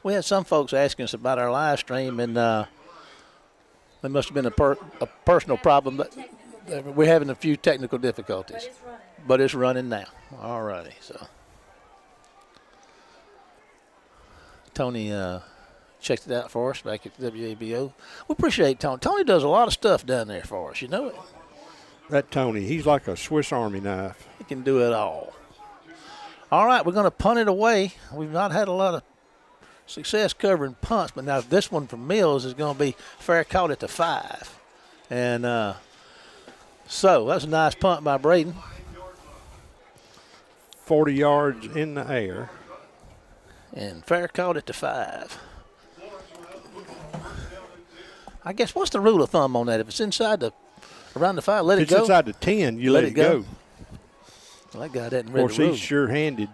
We had some folks asking us about our live stream, and there must have been a personal problem. But we're having a few technical difficulties. But it's running now. All righty. So Tony checked it out for us back at WABO. We appreciate Tony. Tony does a lot of stuff down there for us. You know it. That Tony, he's like a Swiss Army knife. He can do it all. All right, we're going to punt it away. We've not had a lot of success covering punts, but now this one from Mills is going to be fair caught at the 5. And so that's a nice punt by Braden. 40 yards in the air. And fair caught at the 5. I guess what's the rule of thumb on that? If it's inside around the 5, let it go. If it's inside the 10, you let it go. Well, that guy didn't read the rule. Of course, he's sure-handed.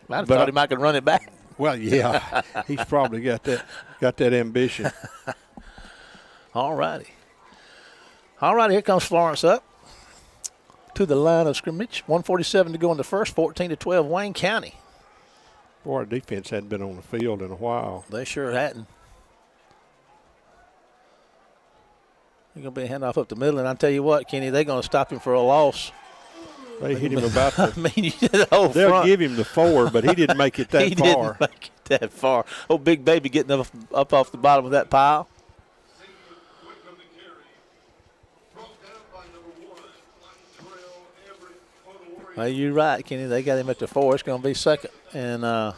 Might have thought he might could run it back. Well, yeah, he's probably got that ambition. All righty, here comes Florence up to the line of scrimmage. 1:47 to go in the first, 14-12 Wayne County. Boy, our defense hadn't been on the field in a while. They sure hadn't. They're going to be a handoff up the middle, and I tell you what, Kenny, they're going to stop him for a loss. They hit him about the – I mean, the whole they'll front. give him the 4, but he didn't make it that far. He didn't make it that far. Oh, big baby getting up off the bottom of that pile. Well, you're right, Kenny. They got him at the 4. It's going to be second. And, well,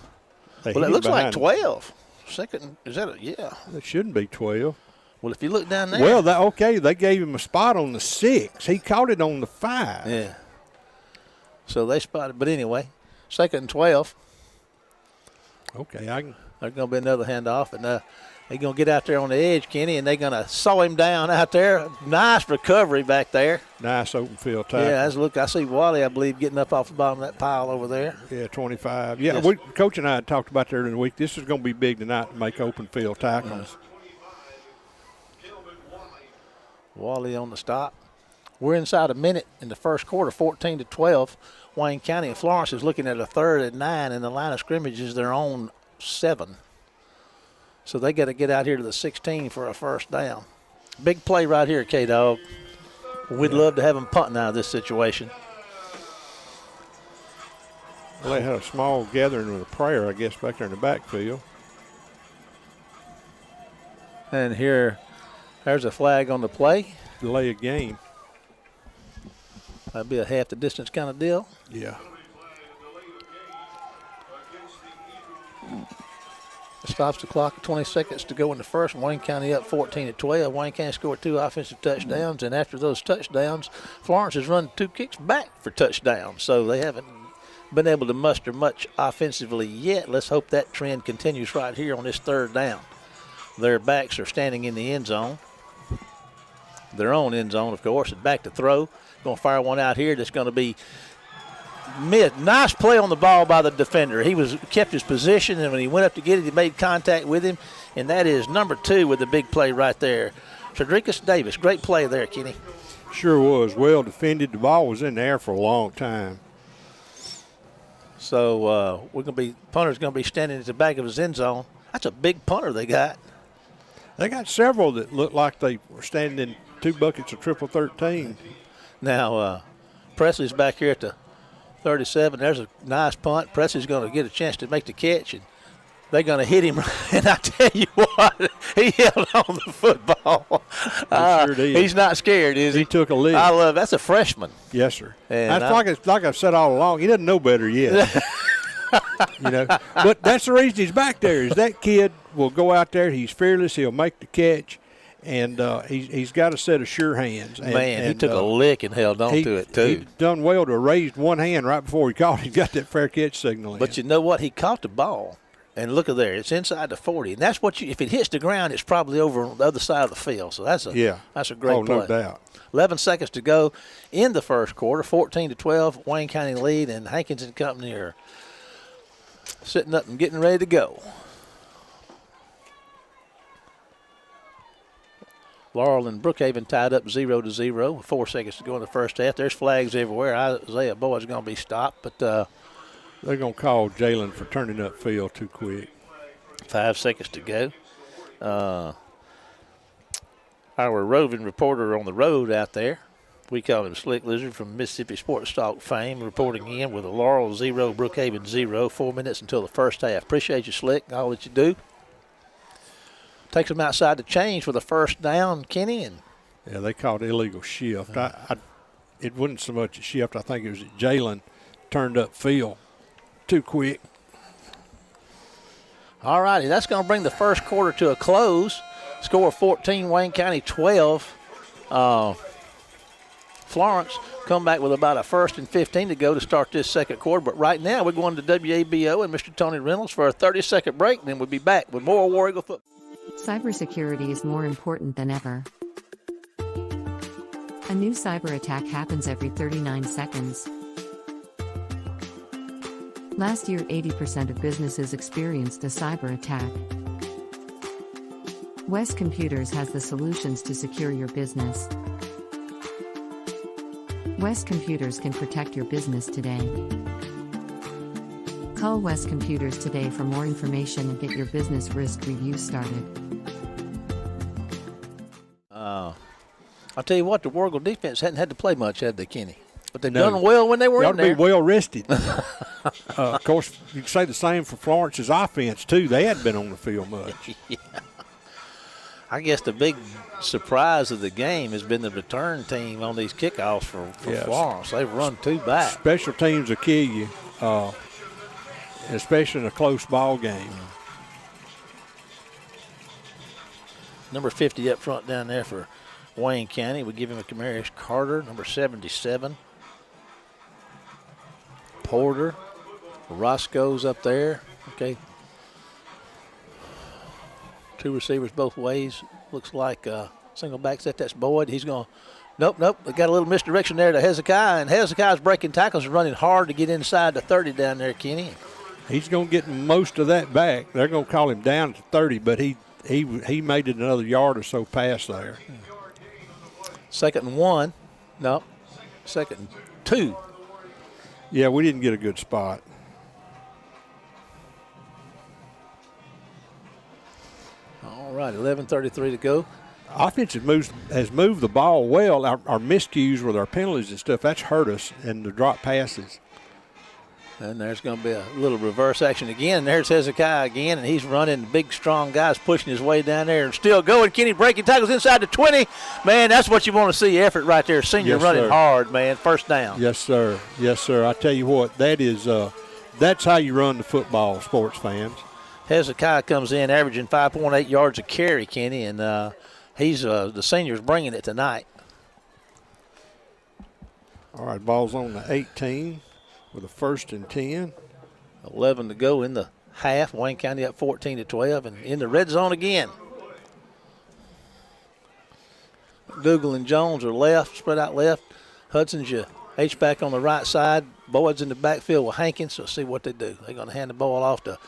it looks like 12. Second, is that yeah. It shouldn't be 12. Well, if you look down there. Well, they gave him a spot on the 6. He caught it on the 5. Yeah. So they spotted. But anyway, second and 12. Okay, There's going to be another handoff. And they're going to get out there on the edge, Kenny, and they're going to saw him down out there. Nice recovery back there. Nice open field tackle. Yeah, I see Wally, I believe, getting up off the bottom of that pile over there. Yeah, 25. Yeah, yes. Coach and I had talked about that earlier in the week. This is going to be big tonight to make open field tackles. Wally on the stop. We're inside a minute in the first quarter, 14-12. Wayne County and Florence is looking at a 3rd and 9, and the line of scrimmage is their own 7. So they got to get out here to the 16 for a first down. Big play right here, K-Dog. We'd love to have them punting out of this situation. Well, they had a small gathering with a prayer, I guess, back there in the backfield. And there's a flag on the play. Delay a game. That'd be a half the distance kind of deal. Yeah. Stops the clock, 20 seconds to go in the first. Wayne County up 14-12. Wayne County scored 2 offensive touchdowns, and after those touchdowns, Florence has run 2 kicks back for touchdowns. So they haven't been able to muster much offensively yet. Let's hope that trend continues right here on this 3rd down. Their backs are standing in the end zone. Their own end zone, of course, and back to throw. Going to fire one out here that's going to be mid. Nice play on the ball by the defender. He kept his position, and when he went up to get it, he made contact with him, and that is number 2 with the big play right there. Shadricus Davis, great play there, Kenny. Sure was. Well defended. The ball was in the air for a long time. So punter's going to be standing at the back of his end zone. That's a big punter they got. They got several that looked like they were standing in 2 buckets of triple 13. Now, Presley's back here at the 37. There's a nice punt. Presley's going to get a chance to make the catch, and they're going to hit him. And I tell you what, he held on the football. Sure did. He's not scared, is he? He took a lead. I love that's a freshman. Yes, sir. And that's like I've said all along. He doesn't know better yet. But that's the reason he's back there is that kid will go out there. He's fearless. He'll make the catch. And he's got a set of sure hands. And he took a lick and held on to it, too. He done well to have raised one hand right before he caught it. He got that fair catch signal in. But you know what? He caught the ball. And look at there. It's inside the 40. And that's what if it hits the ground, it's probably over on the other side of the field. So that's a great play. No doubt. 11 seconds to go in the first quarter. 14-12, Wayne County lead. And Hankins and company are sitting up and getting ready to go. Laurel and Brookhaven tied up 0-0 with 4 seconds to go in the first half. There's flags everywhere. Isaiah Boyd's going to be stopped, but they're going to call Jalen for turning up field too quick. 5 seconds to go. Our roving reporter on the road out there, we call him Slick Lizard from Mississippi Sports Talk fame, reporting in with a Laurel 0, Brookhaven 0, 4 minutes until the first half. Appreciate you, Slick, all that you do. Takes them outside the change for the first down, Kenny. And yeah, they called illegal shift. It wasn't so much a shift. I think it was that Jalen turned up field too quick. All righty, that's going to bring the first quarter to a close. Score 14, Wayne County 12. Florence come back with about a 1st and 15 to go to start this second quarter. But right now we're going to WABO and Mr. Tony Reynolds for a 30-second break. Then we'll be back with more War Eagle football. Cybersecurity is more important than ever. A new cyber attack happens every 39 seconds. Last year, 80% of businesses experienced a cyber attack. West Computers has the solutions to secure your business. West Computers can protect your business today. Call West Computers today for more information and get your business risk review started. I'll tell you what, the Wargle defense hadn't had to play much, had they, Kenny? But they've done well when they were in there. They ought to be well rested. Of course, you can say the same for Florence's offense, too. They hadn't been on the field much. Yeah. I guess the big surprise of the game has been the return team on these kickoffs for Florence. They've run 2 back. Special teams will kill you, especially in a close ball game. Number 50 up front down there for Wayne County. We give him a Camarius Carter, number 77. Porter. Roscoe's up there. Okay. 2 receivers both ways. Looks like single back set. That's Boyd. He's going to. Nope. They got a little misdirection there to Hezekiah, and Hezekiah's breaking tackles and running hard to get inside the 30 down there, Kenny. He's going to get most of that back. They're going to call him down to 30, but he made it another yard or so past there. 2nd and 1. No. 2nd and 2. Yeah, we didn't get a good spot. All right, 11:33 to go. Offense has moved the ball well. Our miscues with our penalties and stuff, that's hurt us, and the drop passes. And there's going to be a little reverse action again. There's Hezekiah again, and he's running. Big, strong guys pushing his way down there and still going. Kenny breaking tackles inside the 20. Man, that's what you want to see, effort right there. Senior running hard, man. First down. Yes, sir. Yes, sir. I tell you what, that's how you run the football, sports fans. Hezekiah comes in averaging 5.8 yards a carry, Kenny, and he's the senior's bringing it tonight. All right, ball's on the 18. With a 1st and 10. 11 to go in the half. Wayne County up 14-12 and in the red zone again. Dougal and Jones are left, spread out left. Hudson's your H-back on the right side. Boyd's in the backfield with Hankins, so see what they do. They're going to hand the ball off to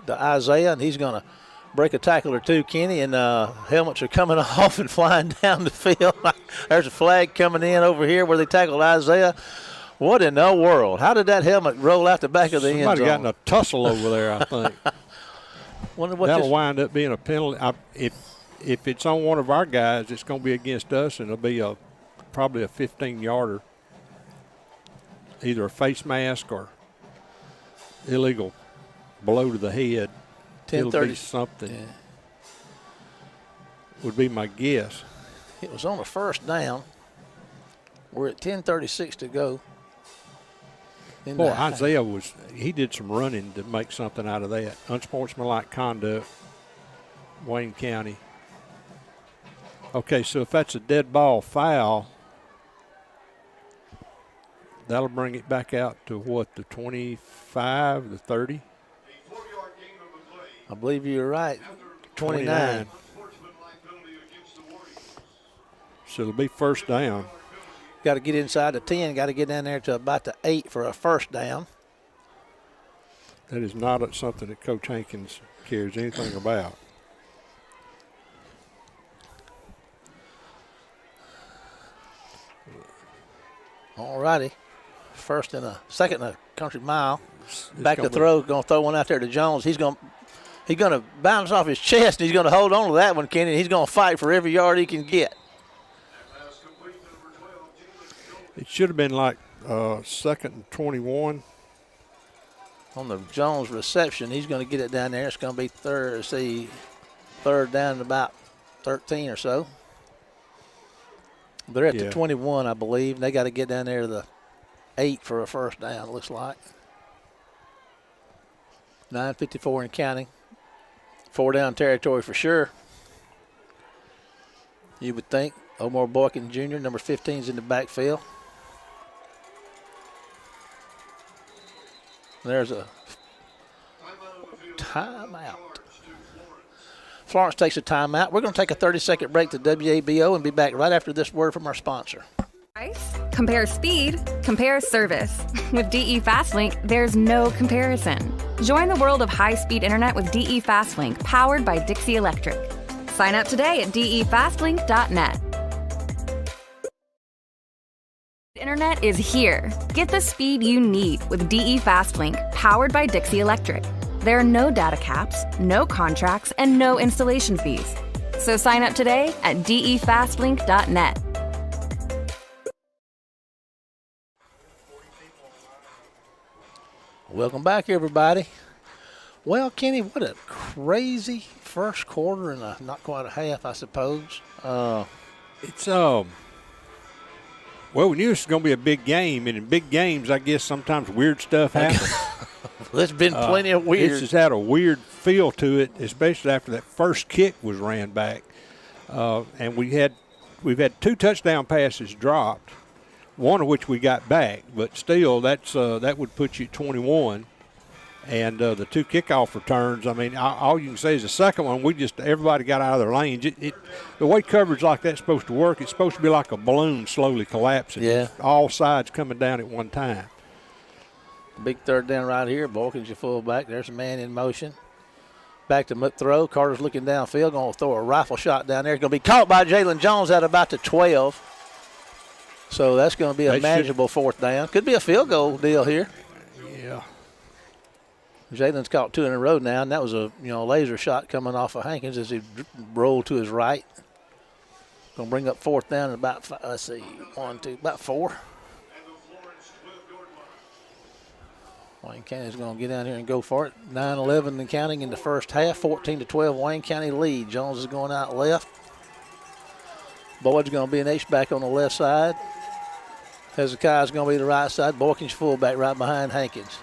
Isaiah, and he's going to break a tackle or two, Kenny, and helmets are coming off and flying down the field. There's a flag coming in over here where they tackled Isaiah. What in the world? How did that helmet roll out the back of the end zone? Somebody got in a tussle over there, I think. That'll wind up being a penalty. If it's on one of our guys, it's going to be against us, and it'll be probably a 15-yarder. Either a face mask or illegal blow to the head. 10:30. It'll be something. Yeah. Would be my guess. It was on a 1st down. We're at 10:36 to go. Boy, Isaiah he did some running to make something out of that. Unsportsmanlike conduct, Wayne County. Okay, so if that's a dead ball foul, that'll bring it back out to what, the 25, the 30? I believe you're right. 29. So it'll be 1st down. Got to get inside the 10. Got to get down there to about the 8 for a 1st down. That is not something that Coach Hankins cares anything about. All righty. 1st and a 2nd and a country mile. Back to throw. Going to throw one out there to Jones. He's going to bounce off his chest, and he's going to hold on to that one, Kenny. He's going to fight for every yard he can get. It should have been like 2nd and 21. On the Jones reception, he's going to get it down there. It's going to be 3rd down and about 13 or so. They're at the 21, I believe, and they got to get down there to the 8 for a 1st down, it looks like. 9:54 and counting. 4-down territory for sure. You would think. Omar Boykin Jr., number 15, is in the backfield. There's a timeout. Florence takes a timeout. We're going to take a 30-second break to WABO and be back right after this word from our sponsor. Price, compare speed, compare service. With DE Fastlink, there's no comparison. Join the world of high-speed internet with DE Fastlink, powered by Dixie Electric. Sign up today at defastlink.net. Internet is here. Get the speed you need with DE Fastlink, powered by Dixie Electric. There are no data caps, no contracts, and no installation fees. So sign up today at defastlink.net. Welcome back, everybody. Well, Kenny, what a crazy first quarter and not quite a half, I suppose. Well, we knew this was going to be a big game, and in big games, I guess sometimes weird stuff happens. There's been plenty of weird. This has had a weird feel to it, especially after that first kick was ran back. And we've had 2 touchdown passes dropped, one of which we got back, but still that would put you at 21. And the 2 kickoff returns, I mean, all you can say is the second one, everybody got out of their lanes. The way coverage like that's supposed to work, it's supposed to be like a balloon slowly collapsing. Yeah. All sides coming down at one time. Big third down right here. Balkins, your fullback. There's a man in motion. Back to throw. Carter's looking downfield, going to throw a rifle shot down there. It's going to be caught by Jalen Jones at about the 12. So that's going to be a manageable fourth down. Could be a field goal deal here. Yeah. Jalen's caught 2 in a row now, and that was a laser shot coming off of Hankins as he rolled to his right. Going to bring up fourth down in about, about 4. Wayne County's going to get down here and go for it. 9-11 and counting in the first half. 14-12 Wayne County lead. Jones is going out left. Boyd's going to be an H-back on the left side. Hezekiah's going to be the right side. Boykins fullback right behind Hankins.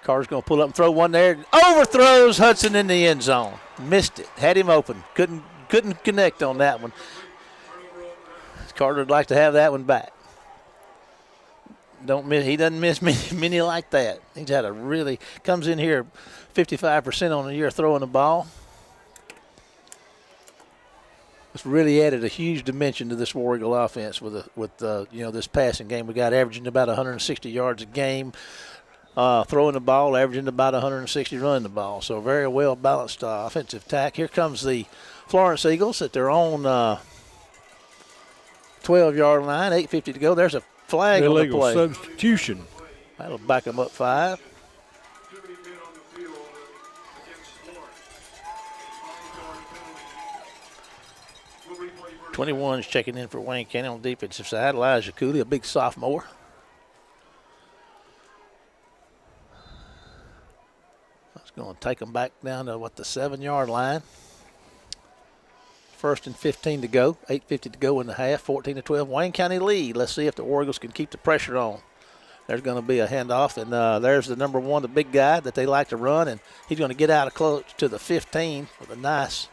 Carter's going to pull up and throw one there. Overthrows Hudson in the end zone. Missed it. Had him open. Couldn't connect on that one. Carter would like to have that one back. He doesn't miss many like that. He's had comes in here 55% on the year throwing the ball. It's really added a huge dimension to this War Eagle offense with this passing game. We got averaging about 160 yards a game. Throwing the ball, averaging about 160 running the ball. So very well balanced offensive attack. Here comes the Florence Eagles at their own 12-yard line, 8:50 to go. There's a flag on the play. Illegal substitution. That'll back them up 5. '21's checking in for Wayne County on the defensive side. Elijah Cooley, a big sophomore. Going to take them back down to the 7-yard line. 1st and 15 to go. 8:50 to go in the half. 14-12 Wayne County lead. Let's see if the War Eagles can keep the pressure on. There's going to be a handoff, and there's the number 1, the big guy that they like to run, and he's going to get out close to the 15 with a nice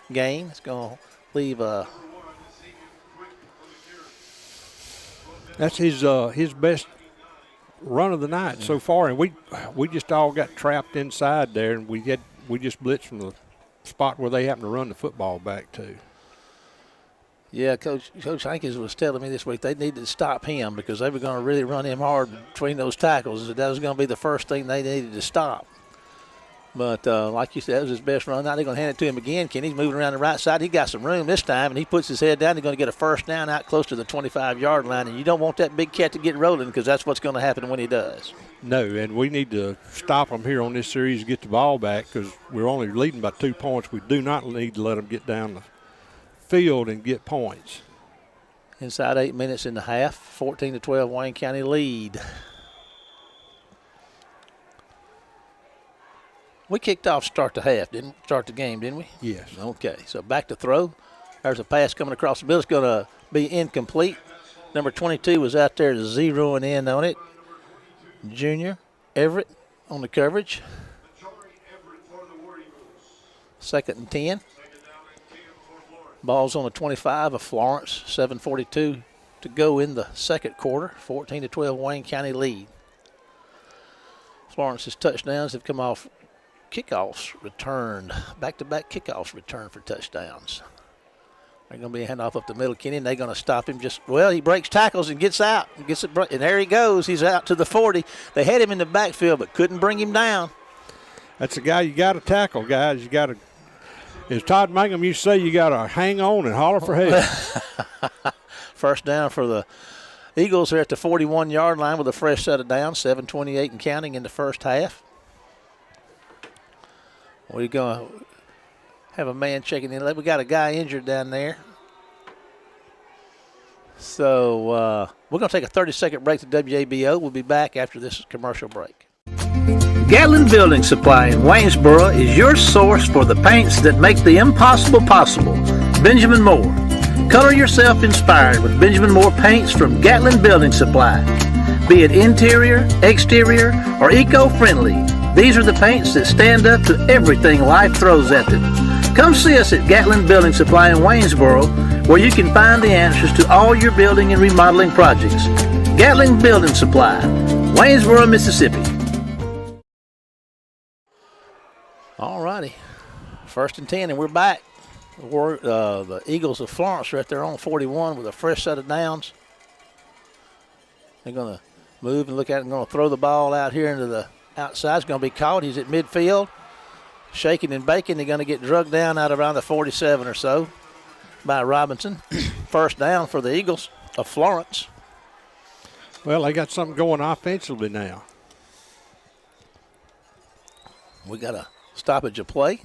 gain. It's going to leave That's his best run of the night so far, and we just all got trapped inside there, and we just blitzed from the spot where they happened to run the football back to. Yeah, Coach Hankins was telling me this week they needed to stop him because they were going to really run him hard between those tackles. That was going to be the first thing they needed to stop. But like you said, that was his best run. Now they're going to hand it to him again. Kenny's moving around the right side. He got some room this time, and he puts his head down. He's going to get a first down out close to the 25-yard line, and you don't want that big cat to get rolling because that's what's going to happen when he does. No, and we need to stop them here on this series, get the ball back because we're only leading by 2 points. We do not need to let them get down the field and get points. Inside 8 minutes in the half, 14-12 Wayne County lead. We kicked off start the game, didn't we? Yes. Okay, so back to throw. There's a pass coming across the middle. It's going to be incomplete. Number 22 was out there zeroing in on it. Junior Everett on the coverage. 2nd and 10. Ball's on the 25 of Florence. 7:42 to go in the second quarter. 14-12 Wayne County lead. Florence's touchdowns have come off kickoffs returned, back-to-back kickoffs returned for touchdowns. They're going to be a handoff up the middle, Kenny, and they're going to stop him. He breaks tackles and gets out. And there he goes. He's out to the 40. They had him in the backfield but couldn't bring him down. That's a guy you got to tackle, guys. You got to, as Todd Mangum used to say, you got to hang on and holler for help. First down for the Eagles. They're at the 41-yard line with a fresh set of downs, 7:28 and counting in the first half. We're going to have a man checking in. We got a guy injured down there. So we're going to take a 30-second break to WABO. We'll be back after this commercial break. Gatlin Building Supply in Waynesboro is your source for the paints that make the impossible possible. Benjamin Moore. Color yourself inspired with Benjamin Moore paints from Gatlin Building Supply. Be it interior, exterior, or eco-friendly, these are the paints that stand up to everything life throws at them. Come see us at Gatlin Building Supply in Waynesboro, where you can find the answers to all your building and remodeling projects. Gatlin Building Supply, Waynesboro, Mississippi. All righty. 1st and 10, and we're back. The Eagles of Florence are at their own 41 with a fresh set of downs. They're going to move and look at it and going to throw the ball out here into the outside. It's going to be caught. He's at midfield. Shaking and baking. They're going to get drugged down out around the 47 or so by Robinson. First down for the Eagles of Florence. Well, they got something going offensively now. We got a stoppage of play.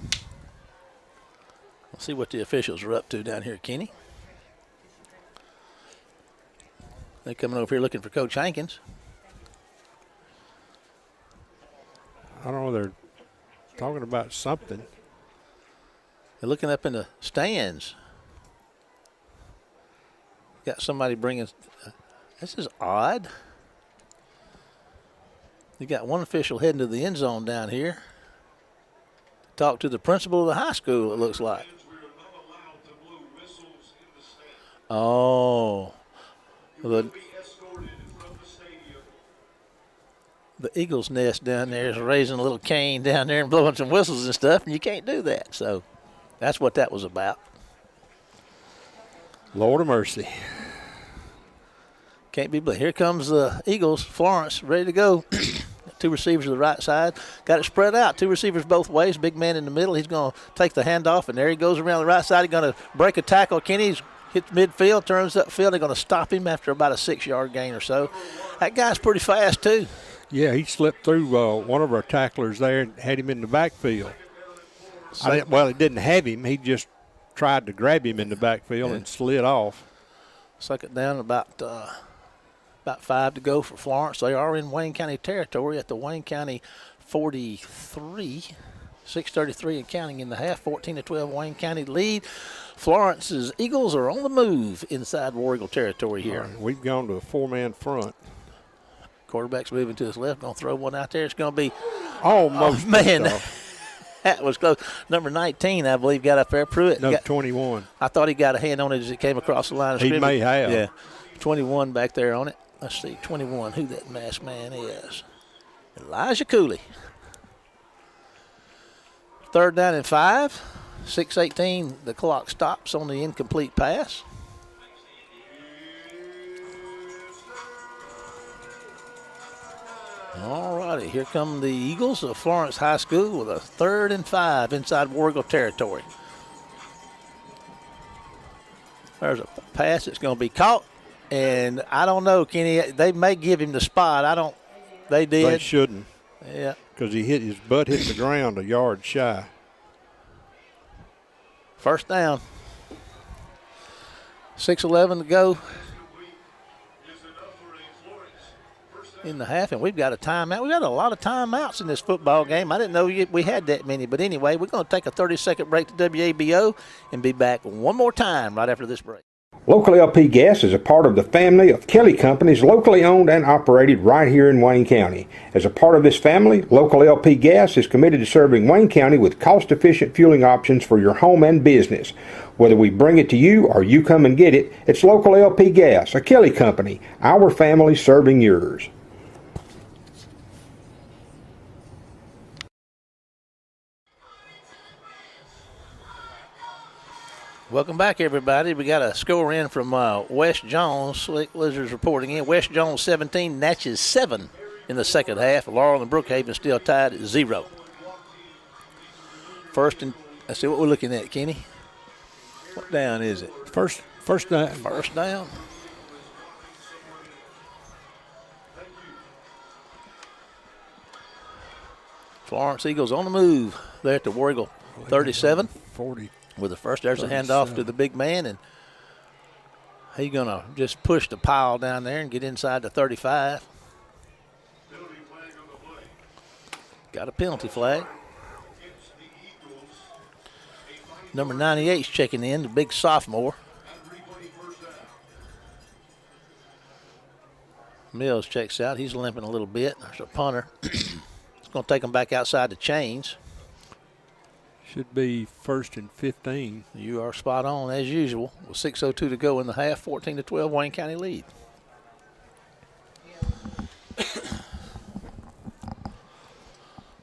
Let's see what the officials are up to down here, Kenny. They're coming over here looking for Coach Hankins. I don't know. They're talking about something. They're looking up in the stands. Got somebody bringing. This is odd. You got one official heading to the end zone down here. Talk to the principal of the high school, it looks like. Oh. The Eagles' nest down there is raising a little cane down there and blowing some whistles and stuff, and you can't do that. So that's what that was about. Lord of mercy. Can't be believed. Here comes the Eagles, Florence, ready to go. Two receivers to the right side. Got it spread out. Two receivers both ways. Big man in the middle. He's going to take the handoff, and there he goes around the right side. He's going to break a tackle. Kenny's hits midfield, turns upfield. They're going to stop him after about a 6-yard gain or so. That guy's pretty fast, too. Yeah, he slipped through one of our tacklers there and had him in the backfield. Well, he didn't have him. He just tried to grab him in the backfield and slid off. Second down, about 5 to go for Florence. They are in Wayne County territory at the Wayne County 43. 6:33 and counting in the half. 14-12 Wayne County lead. Florence's Eagles are on the move inside War Eagle territory here. Right, we've gone to a 4-man front. Quarterback's moving to his left. Going to throw one out there. It's going to be almost. Oh, man, that was close. Number 19, I believe, got up there. Pruitt. No, 21. I thought he got a hand on it as it came across the line of scrimmage. He may have. Yeah, 21 back there on it. Let's see, 21, who that masked man is. Elijah Cooley. 3rd down and 5. 6:18, the clock stops on the incomplete pass. All righty, here come the Eagles of Florence High School with a 3rd and 5 inside War Eagle territory. There's a pass that's going to be caught. And I don't know, Kenny, they may give him the spot. They did. They shouldn't. Yeah. Because his butt hit the ground a yard shy. First down. 6:11 to go in the half, and we've got a timeout. We've got a lot of timeouts in this football game. I didn't know we had that many. But anyway, we're going to take a 30-second break to WABO and be back one more time right after this break. Local LP Gas is a part of the family of Kelly Companies, locally owned and operated right here in Wayne County. As a part of this family, Local LP Gas is committed to serving Wayne County with cost-efficient fueling options for your home and business. Whether we bring it to you or you come and get it, it's Local LP Gas, a Kelly Company, our family serving yours. Welcome back, everybody. We got a score in from West Jones. Slick Lizards reporting in. West Jones 17, Natchez 7 in the second half. Laurel and Brookhaven still tied at 0. First and let's see what we're looking at, Kenny. What down is it? First down. First down. Florence Eagles on the move there at the War Eagle 37. 40. With the first, there's a handoff to the big man, and he's going to just push the pile down there and get inside the 35. Got a penalty flag. Number 98 is checking in, the big sophomore. Mills checks out. He's limping a little bit. There's a punter. It's going to take him back outside the chains. Should be 1st and 15. You are spot on as usual. With 6:02 to go in the half, 14-12 Wayne County lead.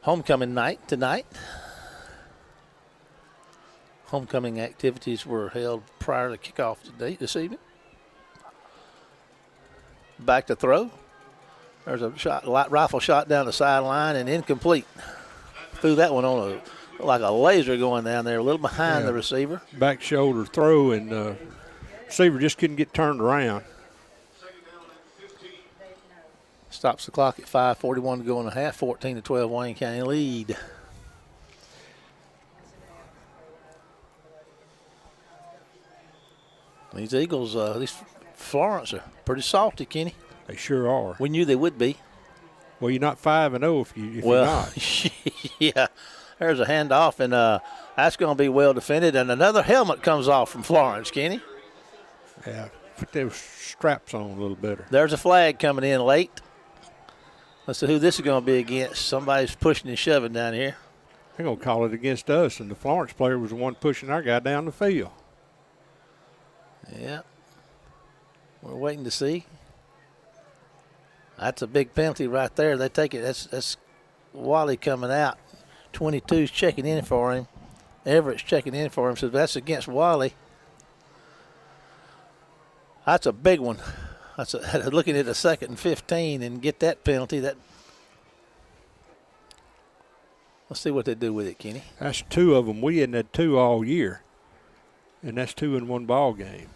Homecoming night tonight. Homecoming activities were held prior to kickoff this evening. Back to throw. There's a shot, light rifle shot down the sideline and incomplete. Threw that one on like a laser going down there, a little behind the receiver. Back shoulder throw, and receiver just couldn't get turned around. Stops the clock at 5:41 to go in the half, 14-12 Wayne County lead. These Eagles, these Florence are pretty salty, Kenny. They sure are. We knew they would be. Well, you're not 5-0 if you're not. Yeah. There's a handoff, and that's going to be well defended. And another helmet comes off from Florence, Kenny. Yeah, put those straps on a little better. There's a flag coming in late. Let's see who this is going to be against. Somebody's pushing and shoving down here. They're going to call it against us, and the Florence player was the one pushing our guy down the field. Yeah. We're waiting to see. That's a big penalty right there. They take it. That's Wally coming out. 22's checking in for him. Everett's checking in for him, so that's against Wally. That's a big one. That's looking at a 2nd and 15 and get that penalty. Let's see what they do with it, Kenny. That's 2 of them. We hadn't had 2 all year, and that's 2 in one ball game.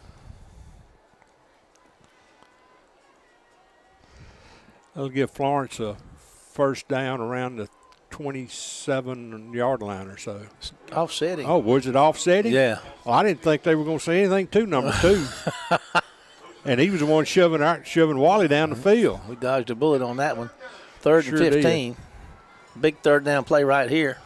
That'll give Florence a first down around the 27-yard line or so. Offsetting. Oh, was it offsetting? Yeah. Well, I didn't think they were going to say anything to number 2. And he was the one shoving Wally down the field. We dodged a bullet on that one. 3rd and 15. Did. Big third down play right here.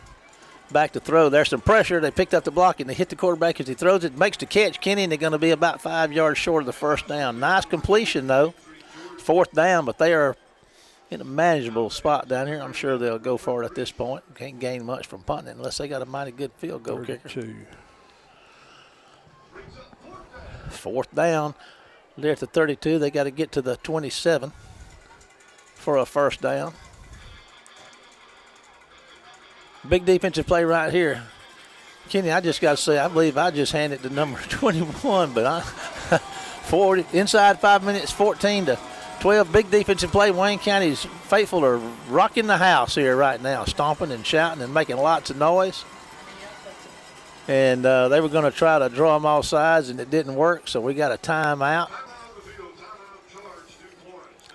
Back to throw. There's some pressure. They picked up the block, and they hit the quarterback as he throws it. Makes the catch, Kenny, and they're going to be about 5 yards short of the first down. Nice completion, though. 4th down, but they are in a manageable spot down here. I'm sure they'll go for it at this point. Can't gain much from punting unless they got a mighty good field goal kicker. 4th down. They're at the 32. They got to get to the 27 for a first down. Big defensive play right here. Kenny, I just got to say, I believe I just handed the number 21, but 40 inside 5 minutes, 14-12. Big defensive play. Wayne County's faithful are rocking the house here right now, stomping and shouting and making lots of noise. And they were going to try to draw them all sides, and it didn't work, so we got a timeout.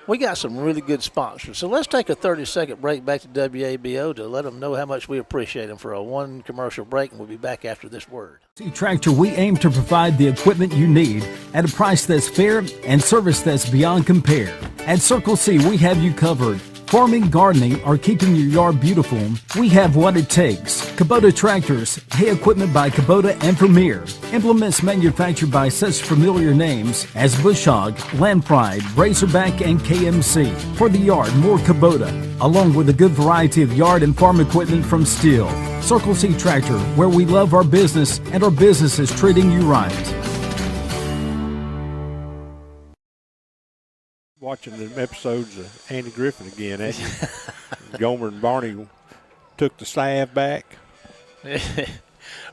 We got some really good sponsors. So let's take a 30-second break back to WABO to let them know how much we appreciate them for a one commercial break, and we'll be back after this word. Tractor, we aim to provide the equipment you need at a price that's fair and service that's beyond compare. At Circle C, we have you covered. Farming, gardening, or keeping your yard beautiful, we have what it takes. Kubota tractors, hay equipment by Kubota and Premier. Implements manufactured by such familiar names as Bush Hog, Land Pride, Razorback, and KMC. For the yard, more Kubota, along with a good variety of yard and farm equipment from Steel. Circle C Tractor, where we love our business and our business is treating you right. Watching the episodes of Andy Griffin again, ain't you? Gomer and Barney took the salve back.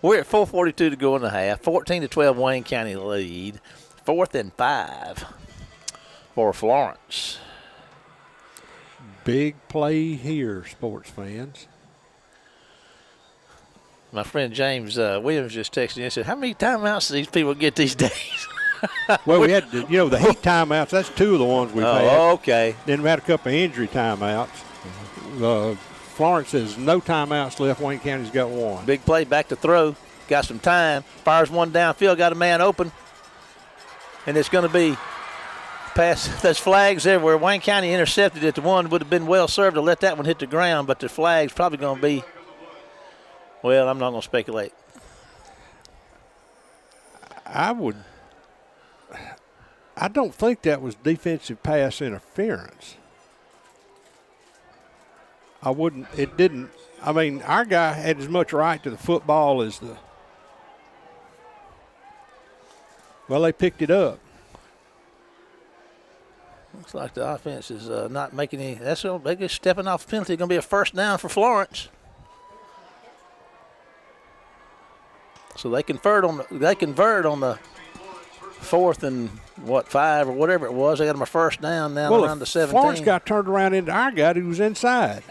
We're at 4:42 to go in the half. 14-12 Wayne County lead. 4th and 5 for Florence. Big play here, sports fans. My friend James Williams just texted me and said, how many timeouts do these people get these days? Well, we had, the heat timeouts. That's 2 of the ones we've had. Oh, okay. Then we had a couple of injury timeouts. Florence has no timeouts left. Wayne County's got 1. Big play, back to throw. Got some time. Fires one downfield, got a man open. And it's going to be pass. There's flags everywhere. Wayne County intercepted it. The one would have been well served to let that one hit the ground, but the flag's probably going to be, well, I'm not going to speculate. I don't think that was defensive pass interference. It didn't. I mean, our guy had as much right to the football as the. Well, they picked it up. Looks like the offense is not making any. That's they're just stepping off penalty. Going to be a first down for Florence. So they convert on the 4th and 5 or whatever it was. They got them a first down now around the 17. Florence got turned around into our guy who was inside.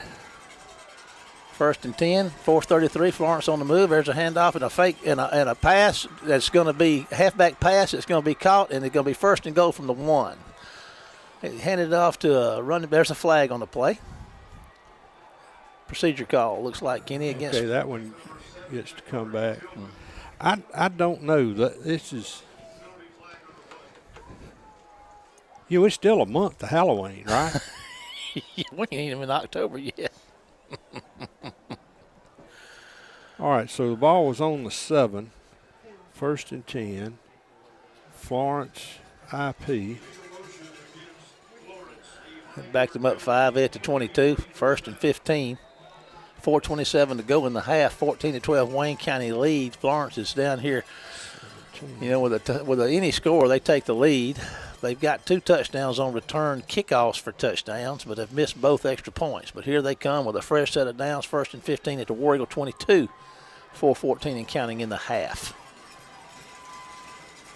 1st and 10, 4:33. Florence on the move. There's a handoff and a fake and a pass that's going to be halfback pass. It's going to be caught and it's going to be 1st and goal from the 1. Handed it off to a run. There's a flag on the play. Procedure call. Looks like Kenny against. Okay, that one gets to come back. I don't know. This is. It's still a month to Halloween, right? We ain't even in October yet. All right, so the ball was on the 7. 1st and 10. Florence IP. Backed them up 5 at the 22. 1st and 15. 4:27 to go in the half. 14-12 Wayne County lead. Florence is down here. With any score, they take the lead. They've got 2 touchdowns on return kickoffs for touchdowns, but have missed both extra points. But here they come with a fresh set of downs. 1st and 15 at the War Eagle 22. 4:14 and counting in the half.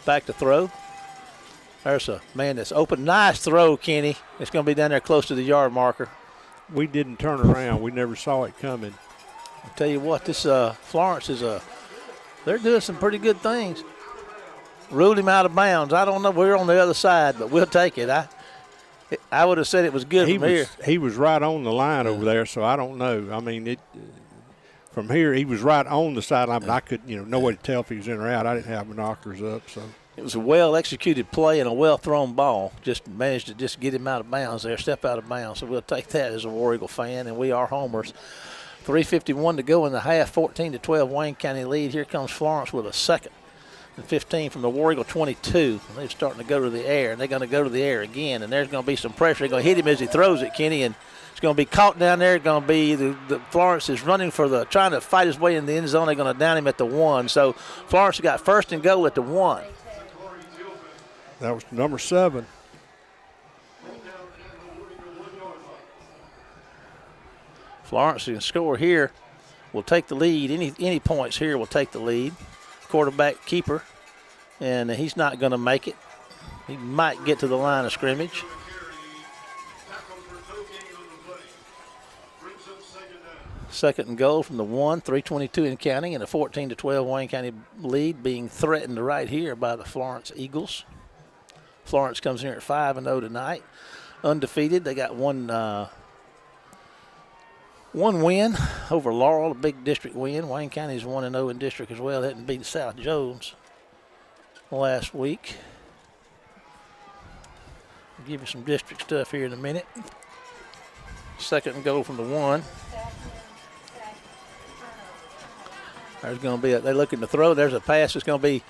Back to throw. There's a man that's open. Nice throw, Kenny. It's going to be down there close to the yard marker. We didn't turn around. We never saw it coming. I'll tell you what, this Florence is they're doing some pretty good things. Ruled him out of bounds. I don't know. We're on the other side, but we'll take it. I would have said it was good from here. He was right on the line over there, so I don't know. I mean, from here, he was right on the sideline, but I couldn't, no way to tell if he was in or out. I didn't have binoculars up, so. It was a well-executed play and a well-thrown ball. Just managed to just get him out of bounds there, step out of bounds. So we'll take that as a War Eagle fan, and we are homers. 3:51 to go in the half, 14-12 Wayne County lead. Here comes Florence with a 2nd and 15 from the War Eagle 22. And they're starting to go to the air, and they're going to go to the air again. And there's going to be some pressure. They're going to hit him as he throws it, Kenny, and it's going to be caught down there. It's going to be the Florence is running trying to fight his way in the end zone. They're going to down him at the 1. So Florence got 1st and goal at the 1. That was number 7. Florence can score here. Will take the lead. Any points here will take the lead. Quarterback keeper, and he's not going to make it. He might get to the line of scrimmage. Second and goal from the 1, 3:22 in counting, and a 14-12 Wayne County lead being threatened right here by the Florence Eagles. Florence comes in here at 5-0 tonight, undefeated. They got one win over Laurel, a big district win. Wayne County's 1-0 in district as well. They hadn't beat South Jones last week. I'll give you some district stuff here in a minute. Second and goal from the 1. There's going to be they're looking to throw. There's a pass that's going to be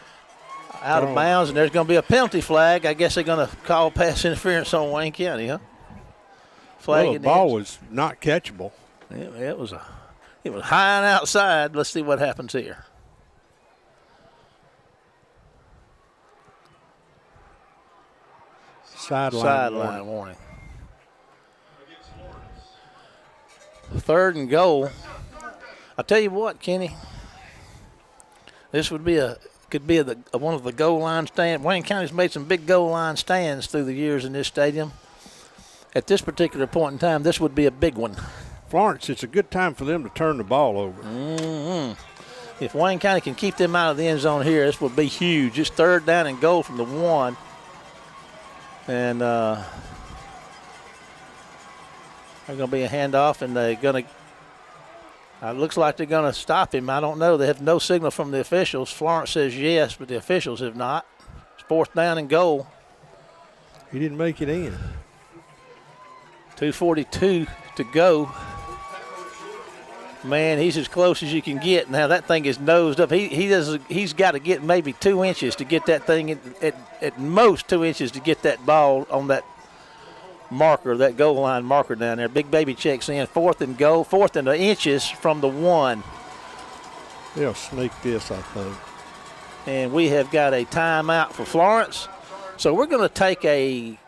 out of bounds, and there's going to be a penalty flag. I guess they're going to call pass interference on Wayne County, huh? Flag. Well, the ball was not catchable. It was high and outside. Let's see what happens here. Sideline warning. 3rd and goal. I'll tell you what, Kenny. This would be one of the goal line stands. Wayne County's made some big goal line stands through the years in this stadium. At this particular point in time, this would be a big one. Florence, it's a good time for them to turn the ball over. If Wayne County can keep them out of the end zone here, this would be huge. It's 3rd down and goal from the 1. And there's going to be a handoff, and they're going to looks like they're going to stop him. I don't know. They have no signal from the officials. Florence says yes, but the officials have not. It's 4th down and goal. He didn't make it in. 2:42 to go. Man, he's as close as you can get. Now that thing is nosed up. He's got to get maybe 2 inches to get that thing at most 2 inches to get that ball on that marker, that goal line marker down there. Big Baby checks in. 4th and goal. 4th and inches from the 1. They'll sneak this, I think. And we have got a timeout for Florence. So we're going to take a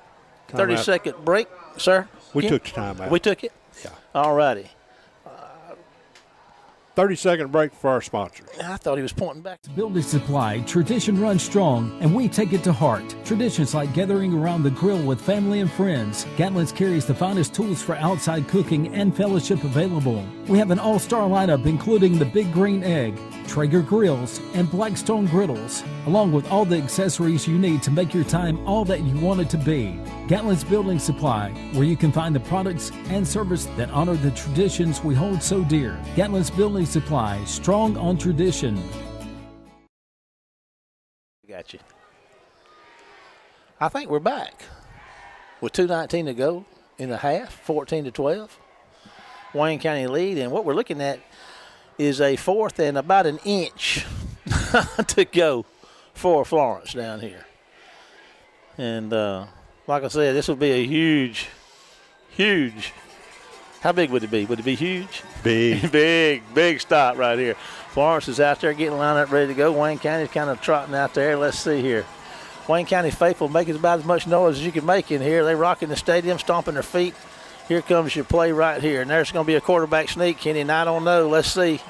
30-second break, sir. We took the timeout. We took it? Yeah. All righty. 30-second break for our sponsors. I thought he was pointing back. Building Supply, tradition runs strong, and we take it to heart. Traditions like gathering around the grill with family and friends. Gatlin's carries the finest tools for outside cooking and fellowship available. We have an all-star lineup including the Big Green Egg, Traeger grills, and Blackstone griddles, along with all the accessories you need to make your time all that you want it to be. Gatlin's Building Supply, where you can find the products and service that honor the traditions we hold so dear. Gatlin's Building Supply, strong on tradition. Got you. I think we're back with 2:19 to go in the half, 14-12. Wayne County lead, and what we're looking at is a 4th and about an inch to go for Florence down here. And like I said, this will be a huge. How big would it be? Would it be huge? Big. big stop right here. Florence is out there getting lined up, ready to go. Wayne County's kind of trotting out there. Let's see here. Wayne County faithful making about as much noise as you can make in here. They're rocking the stadium, stomping their feet. Here comes your play right here. And there's going to be a quarterback sneak, Kenny, and I don't know. Let's see.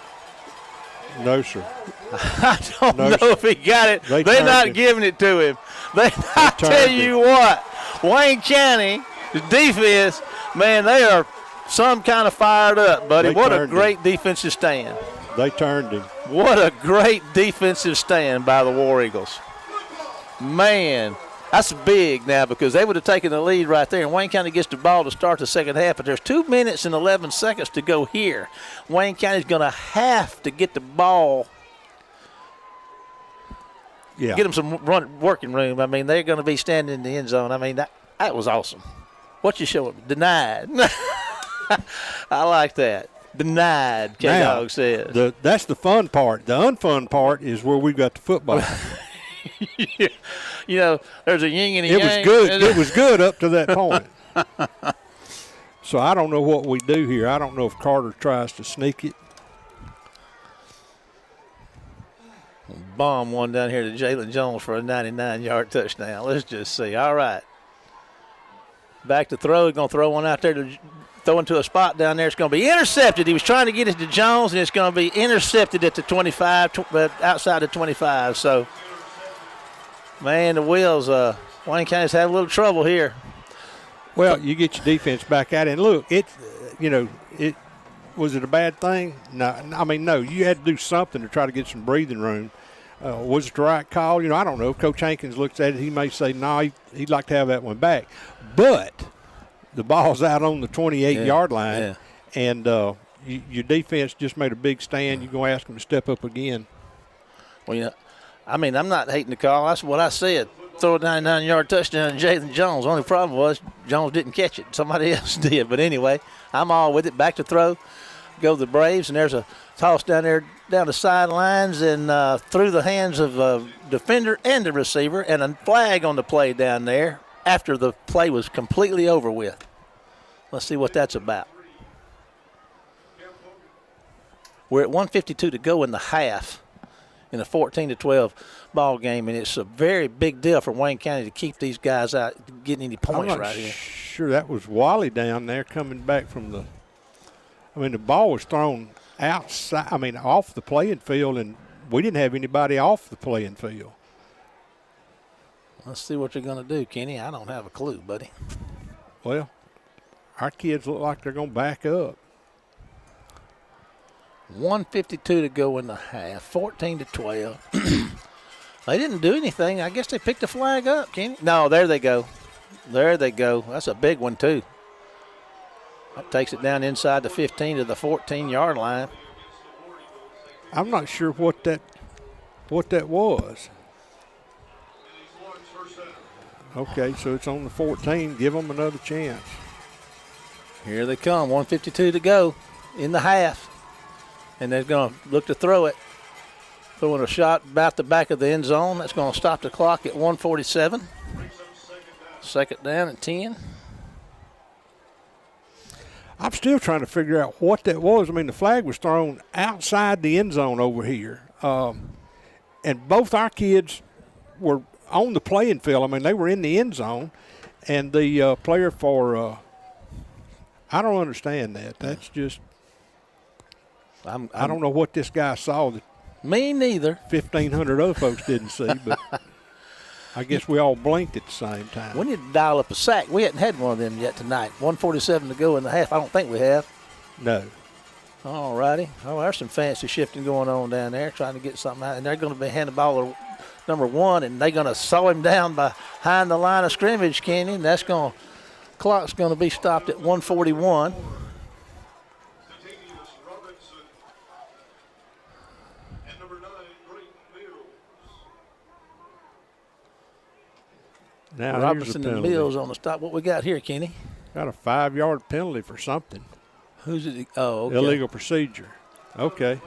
No, sir. I don't know if he got it. They're not giving it to him. I tell you what, Wayne County, the defense, man, they are some kind of fired up, buddy. What a great defensive stand. They turned him. What a great defensive stand by the War Eagles. Man, that's big now because they would have taken the lead right there. And Wayne County gets the ball to start the second half, but there's 2 minutes and 11 seconds to go here. Wayne County's going to have to get the ball. Yeah. Get them some working room. I mean, they're going to be standing in the end zone. I mean, that was awesome. What you showing? Denied. I like that. Denied, K-Dog says. That's the fun part. The unfun part is where we got the football. Yeah. You know, there's a yin and a yang. It was good. It was good up to that point. So I don't know what we do here. I don't know if Carter tries to sneak it. Bomb one down here to Jalen Jones for a 99-yard touchdown. Let's just see. All right. Back to throw. He's going to throw one out there to throw into a spot down there. It's going to be intercepted. He was trying to get it to Jones, and it's going to be intercepted at the 25, outside the 25. So, man, the wheels, Wayne County's had a little trouble here. Well, you get your defense back at it. And look, was it a bad thing? No. I mean, no. You had to do something to try to get some breathing room. Was it the right call? You know, I don't know. If Coach Hankins looks at it, he may say, no, he'd like to have that one back. But the ball's out on the 28-yard line, and your defense just made a big stand. You're going to ask them to step up again. Well, you know, I mean, I'm not hating the call. That's what I said. Throw a 99-yard touchdown to Jalen Jones. The only problem was Jones didn't catch it. Somebody else did. But anyway, I'm all with it. Back to throw. Go the Braves, and there's a toss down there down the sidelines and through the hands of the defender and the receiver, and a flag on the play down there after the play was completely over with. Let's see what that's about. We're at 1:52 to go in the half in a 14-12 ball game, and it's a very big deal for Wayne County to keep these guys out getting any points right here. Sure, that was Wally down there coming back from the – I mean, the ball was thrown outside, off the playing field, and we didn't have anybody off the playing field. Let's see what they're going to do, Kenny. I don't have a clue, buddy. Well, our kids look like they're going to back up. 1:52 to go in the half, 14-12. They didn't do anything. I guess they picked the flag up, Kenny. No, there they go. There they go. That's a big one, too. That takes it down inside the 15 to the 14-yard line. I'm not sure what that was. Okay, so it's on the 14. Give them another chance. Here they come. 1:52 to go in the half. And they're going to look to throw it. Throwing a shot about the back of the end zone. That's going to stop the clock at 1:47. Second down and 10. I'm still trying to figure out what that was. I mean, the flag was thrown outside the end zone over here. And both our kids were on the playing field. I mean, they were in the end zone. And the player for I don't understand that. That's just I don't know what this guy saw that me neither. 1,500 other folks didn't see, but I guess we all blinked at the same time. We need to dial up a sack. We hadn't had one of them yet tonight. 1:47 to go in the half. I don't think we have. No. All righty. Oh, there's some fancy shifting going on down there, trying to get something out. And they're going to be handing the ball to number 1, and they're going to saw him down behind the line of scrimmage, Kenny. And that's going to – clock's going to be stopped at 1:41. Now Robertson and Mills on the stop. What we got here, Kenny? Got a 5-yard penalty for something. Who's it? Oh, okay. Illegal procedure. Okay.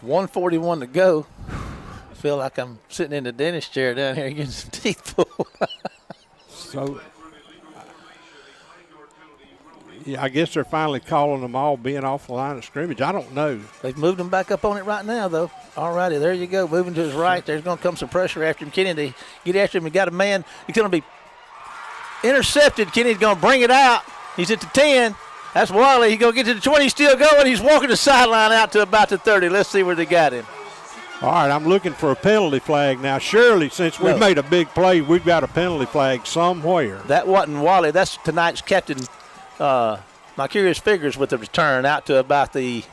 1:41 to go. I feel like I'm sitting in the dentist chair down here getting some teeth pulled. So, yeah, I guess they're finally calling them all being off the line of scrimmage. I don't know. They've moved them back up on it right now, though. All righty, there you go. Moving to his right. There's going to come some pressure after him. Kenny, they get after him. He got a man. He's going to be intercepted. Kenny's going to bring it out. He's at the 10. That's Wally. He's going to get to the 20. He's still going. He's walking the sideline out to about the 30. Let's see where they got him. All right, I'm looking for a penalty flag now. Surely, since we made a big play, we've got a penalty flag somewhere. That wasn't Wally. That's tonight's captain, my curious figures, with the return out to about the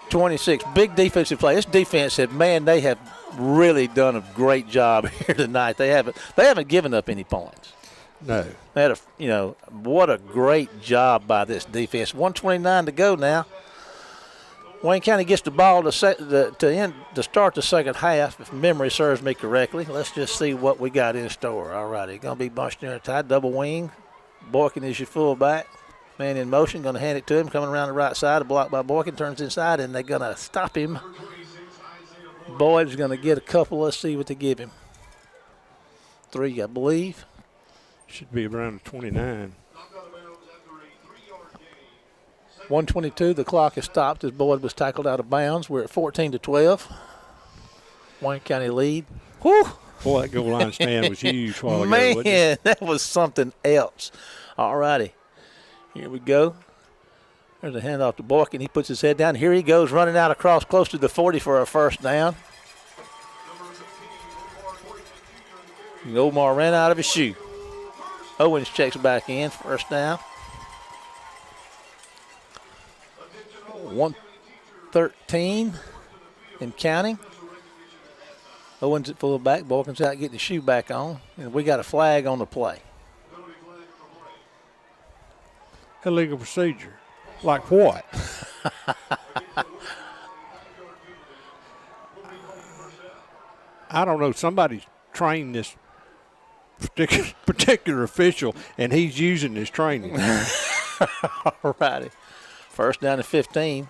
26. Big defensive play. This defense said, man, they have really done a great job here tonight. They haven't given up any points. No. They had what a great job by this defense. 1:29 to go now. Wayne County gets the ball to start the second half, if memory serves me correctly. Let's just see what we got in store. All right, it's going to be bunched near a tight double wing. Boykin is your fullback. Man in motion, going to hand it to him, coming around the right side. A block by Boykin, turns inside, and they're going to stop him. Boyd's going to get a couple. Let's see what they give him. 3, I believe. Should be around 29. 1:22, the clock is stopped as Boyd was tackled out of bounds. We're at 14-12. Wayne County lead. Whew. Boy, that goal line stand was huge while ago. Man, that was something else. All righty. Here we go. There's a handoff to Boykin. He puts his head down. Here he goes, running out across close to the 40 for a first down. And Omar ran out of his shoe. Owens checks back in, first down. 1:13 and counting. Owens at fullback. Boykin's out getting the shoe back on. And we got a flag on the play. Illegal procedure. Like what? I don't know. Somebody's trained this particular official, and he's using his training. All righty. First down to 15.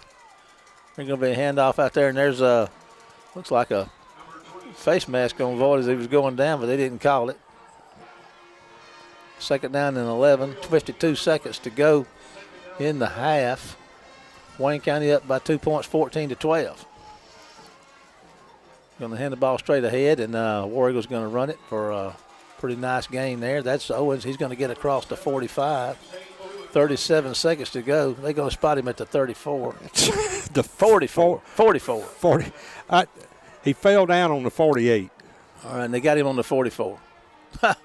There's going to be a handoff out there, and there's looks like a face mask on Void as he was going down, but they didn't call it. Second down and 11, 52 seconds to go in the half. Wayne County up by 2 points, 14-12. Going to hand the ball straight ahead, and War Eagle's going to run it for a pretty nice gain there. That's Owens. He's going to get across the 45. 37 seconds to go. They're going to spot him at the 34. The 44. 44. 40. He fell down on the 48. All right, and they got him on the 44. All right,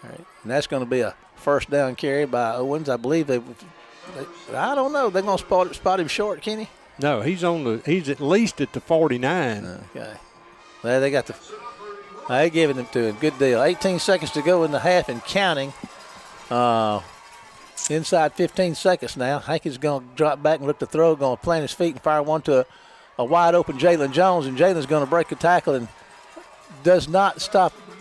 and that's going to be a first down carry by Owens. I believe I don't know. They're going to spot him short, Kenny? No, he's at least at the 49. Okay. Well, they giving it to him. Good deal. 18 seconds to go in the half and counting. Inside 15 seconds now. Hankey's going to drop back and look to throw, going to plant his feet and fire one to a wide open Jalen Jones, and Jalen's going to break a tackle and does not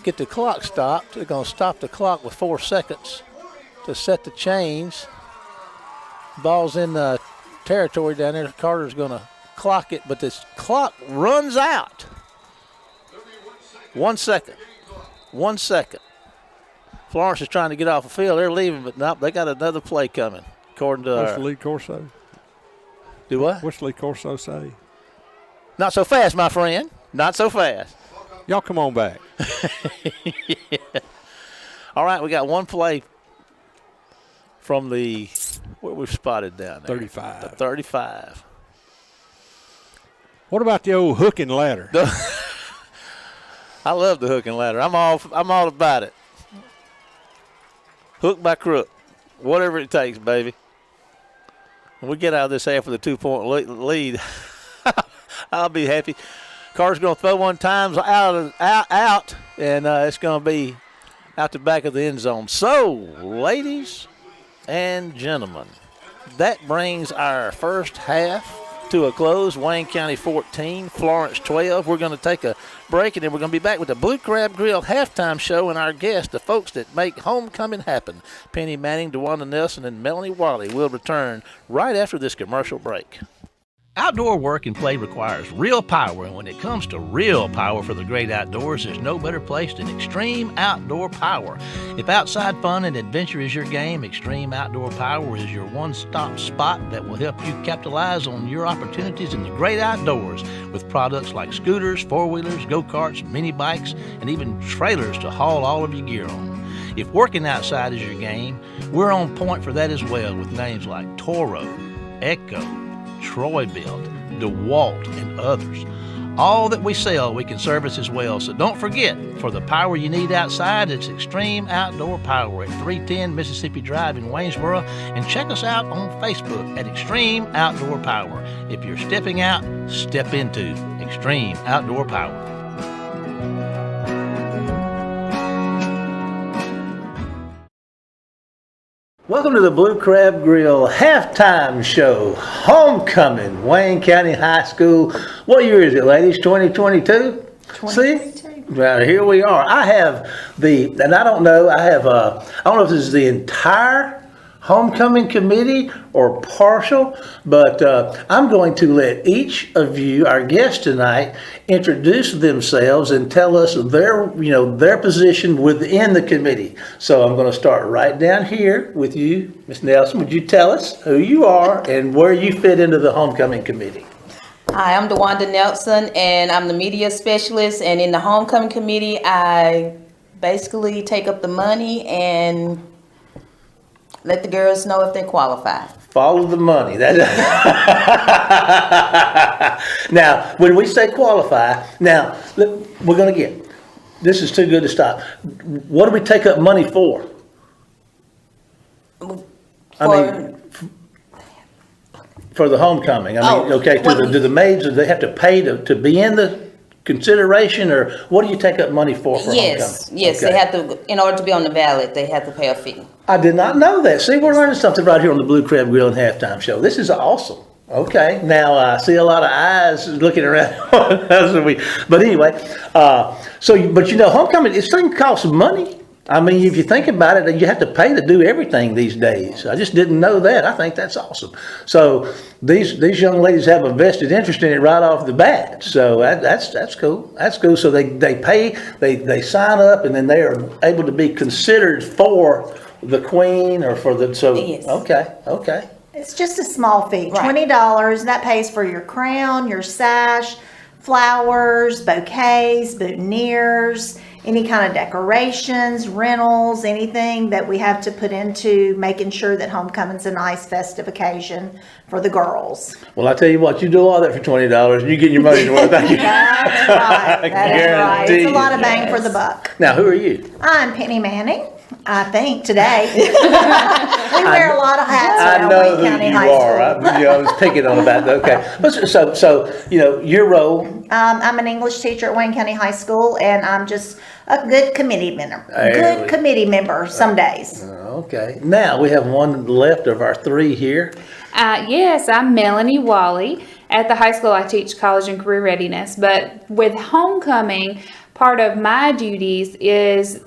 get the clock stopped. They're going to stop the clock with 4 seconds to set the chains. Ball's in the territory down there. Carter's going to clock it, but this clock runs out. 1 second. 1 second. Florence is trying to get off the field. They're leaving, but nope, they got another play coming. According to what's Lee Corso? Do what? What's Lee Corso say? Not so fast, my friend. Not so fast. Y'all come on back. Yeah. All right, we got one play from what we've spotted down there. 35. The 35. What about the old hook and ladder? I love the hook and ladder. I'm all about it. Hook by crook. Whatever it takes, baby. When we get out of this half with a 2-point lead, I'll be happy. Carter's going to throw one time out, and it's going to be out the back of the end zone. So, ladies and gentlemen, that brings our first half to a close. Wayne County 14, Florence 12. We're going to take a break, and then we're going to be back with the Blue Crab Grill halftime show and our guests, the folks that make homecoming happen. Penny Manning, DeWanda Nelson, and Melanie Wiley will return right after this commercial break. Outdoor work and play requires real power, and when it comes to real power for the great outdoors, there's no better place than Extreme Outdoor Power. If outside fun and adventure is your game, Extreme Outdoor Power is your one-stop spot that will help you capitalize on your opportunities in the great outdoors with products like scooters, four-wheelers, go-karts, mini bikes, and even trailers to haul all of your gear on. If working outside is your game, we're on point for that as well with names like Toro, Echo, Troy-Bilt, DeWalt, and others. All that we sell, we can service as well. So don't forget, for the power you need outside, it's Extreme Outdoor Power at 310 Mississippi Drive in Waynesboro. And check us out on Facebook at Extreme Outdoor Power. If you're stepping out, step into Extreme Outdoor Power. Welcome to the Blue Crab Grill halftime show. Homecoming, Wayne County High School. What year is it, ladies? 2022? 2022. See? Well, here we are. I have and I don't know if this is the entire homecoming committee or partial, but I'm going to let each of you, our guests tonight, introduce themselves and tell us their position within the committee. So I'm going to start right down here with you, Ms. Nelson. Would you tell us who you are and where you fit into the homecoming committee? Hi, I'm DeWanda Nelson, and I'm the media specialist. And in the homecoming committee, I basically take up the money and let the girls know if they qualify. Follow the money. Now, when we say qualify, now we're going to get, this is too good to stop. What do we take up money for? For the homecoming. Do the maids, do they have to pay to be in the consideration, or what do you take up money for homecoming? Yes, okay. They have to, in order to be on the ballot, they have to pay a fee. I did not know that. See, we're learning something right here on the Blue Crab Grill and Halftime Show. This is awesome. Okay, now I see a lot of eyes looking around. But anyway, homecoming, this thing costs money. I mean, if you think about it, you have to pay to do everything these days. I just didn't know that. I think that's awesome. So these young ladies have a vested interest in it right off the bat. So that's cool. That's cool. So they pay, they sign up, and then they are able to be considered for the queen or for the Yes. Okay. It's just a small fee, right. $20. And that pays for your crown, your sash, flowers, bouquets, boutonnieres. any kind of decorations, rentals, anything that we have to put into making sure that homecoming's a nice festive occasion for the girls. Well, I tell you what, you do all that for $20 and you get your money's worth. That's right. That's right. It's a lot of bang for the buck. Now, who are you? I'm Penny Manning. I think today. We wear a lot of hats around Wayne County High School. I was picking on about that. Okay. So your role? I'm an English teacher at Wayne County High School, and I'm just a good committee member. Some days. Okay. Now we have one left of our three here. Yes, I'm Melanie Wally. At the high school, I teach college and career readiness. But with homecoming, part of my duties is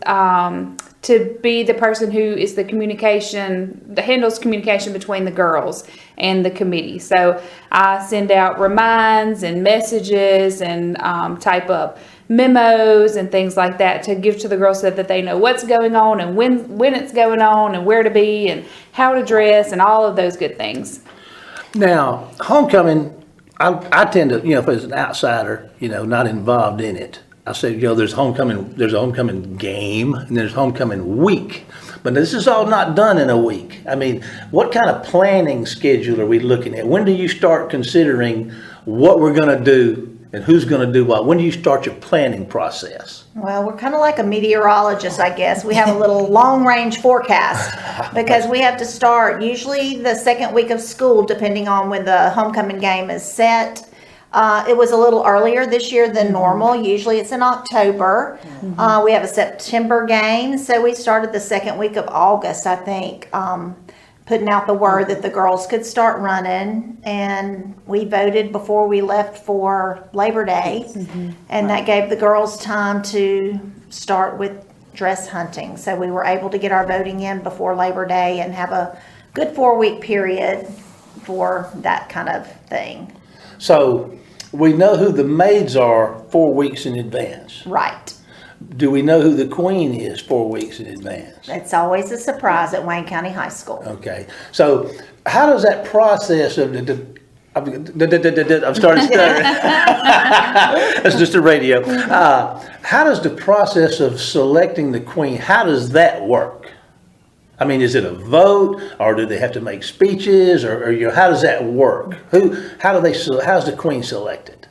to be the person who is the communication, that handles communication between the girls and the committee. So I send out reminds and messages and type up memos and things like that to give to the girls so that they know what's going on and when it's going on and where to be and how to dress and all of those good things. Now, homecoming, I tend to, if as an outsider, not involved in it, I say, there's a homecoming game and there's homecoming week. But this is all not done in a week. I mean, what kind of planning schedule are we looking at? When do you start considering what we're going to do and who's going to do what? When do you start your planning process? Well, we're kind of like a meteorologist, I guess. We have a little long-range forecast because we have to start usually the second week of school, depending on when the homecoming game is set. It was a little earlier this year than normal. Usually it's in October. We have a September game, so we started the second week of August, I think, putting out the word that the girls could start running, and we voted before we left for Labor Day, and that gave the girls time to start with dress hunting. So we were able to get our voting in before Labor Day and have a good 4-week period for that kind of thing. So we know who the maids are 4 weeks in advance. Right. Do we know who the queen is 4 weeks in advance? It's always a surprise at Wayne County High School. Okay. So how does that process of I'm starting stuttering. That's just a radio. How does the process of selecting the queen, how does that work? I mean, is it a vote, or do they have to make speeches, or how does that work? How's the queen selected?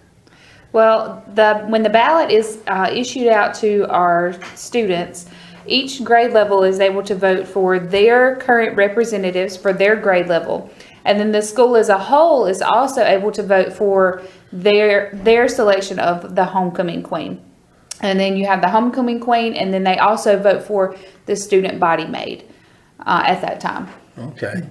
Well, when the ballot is issued out to our students, each grade level is able to vote for their current representatives for their grade level. And then the school as a whole is also able to vote for their selection of the homecoming queen. And then you have the homecoming queen, and then they also vote for the student body maid at that time. Okay.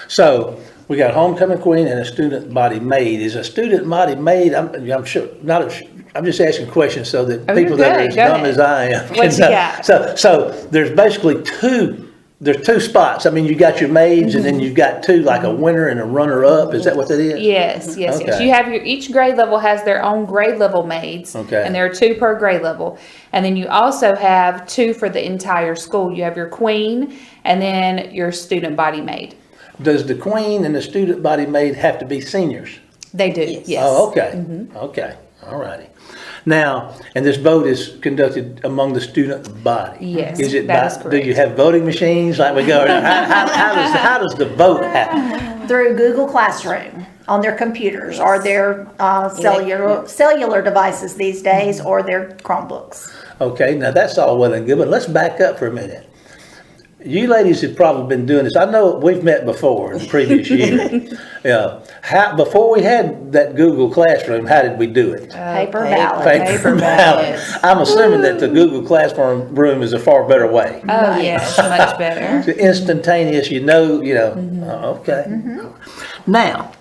So we got homecoming queen and a student body maid. Is a student body maid? I'm sure not. I'm just asking questions so that people that are as dumb as I am can know. So there's basically two. There's two spots. I mean, you got your maids, and then you've got two, like a winner and a runner-up. Is that what that is? Yes. You have each grade level has their own grade level maids, and there are 2 per grade level. And then you also have 2 for the entire school. You have your queen, and then your student body maid. Does the queen and the student body maid have to be seniors? They do. Yes. Oh, okay. Okay. All righty. Now, and this vote is conducted among the student body. Yes, is it that is correct. Do you have voting machines like we go? How does the vote happen? Through Google Classroom on their computers or their cellular devices these days, or their Chromebooks. Okay, now that's all well and good, but let's back up for a minute. You ladies have probably been doing this. I know we've met before in the previous year. Before we had that Google Classroom, how did we do it? Paper ballot. Paper ballot. I'm assuming that the Google Classroom room is a far better way. Oh, yes, much better. It's instantaneous, okay. Now,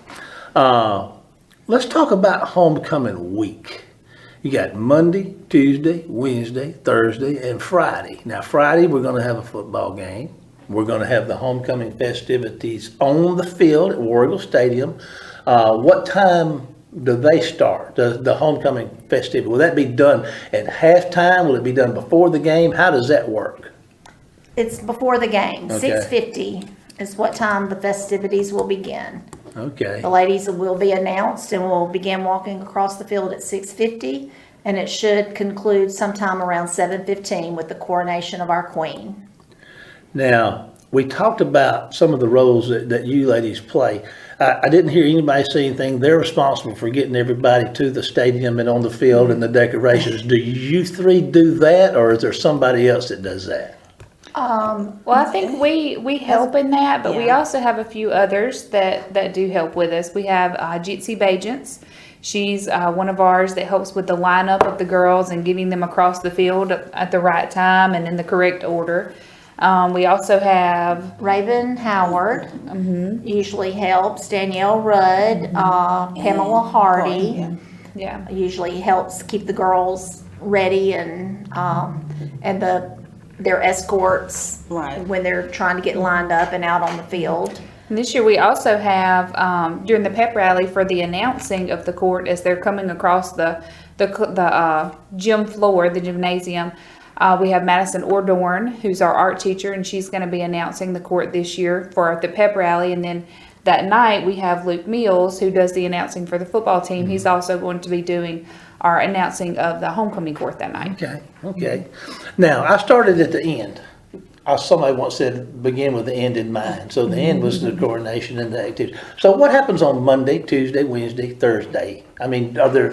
let's talk about homecoming week. You got Monday, Tuesday, Wednesday, Thursday, and Friday. Now, Friday, we're going to have a football game. We're going to have the homecoming festivities on the field at War Eagle Stadium. What time do they start, the homecoming festivity? Will that be done at halftime? Will it be done before the game? How does that work? It's before the game. Okay. 6:50 is what time the festivities will begin. Okay. The ladies will be announced and will begin walking across the field at 6:50, and it should conclude sometime around 7:15 with the coronation of our queen. Now, we talked about some of the roles that you ladies play. I didn't hear anybody say anything. They're responsible for getting everybody to the stadium and on the field and the decorations. Do you three do that, or is there somebody else that does that? Well, I think we help in that, but we also have a few others that do help with us. We have Jitsi Bajents. She's one of ours that helps with the lineup of the girls and getting them across the field at the right time and in the correct order. We also have Raven Howard, usually helps. Danielle Rudd, Pamela Hardy, usually helps keep the girls ready and their escorts when they're trying to get lined up and out on the field. And this year we also have during the pep rally for the announcing of the court as they're coming across the gym floor, the gymnasium. We have Madison Ordorn, who's our art teacher, and she's going to be announcing the court this year for the pep rally. And then that night we have Luke Mills, who does the announcing for the football team. He's also going to be doing our announcing of the homecoming court that night. Okay. Now, I started at the end. Somebody once said begin with the end in mind. So the end was the coronation and the activity. So what happens on Monday, Tuesday, Wednesday, Thursday? I mean, are there,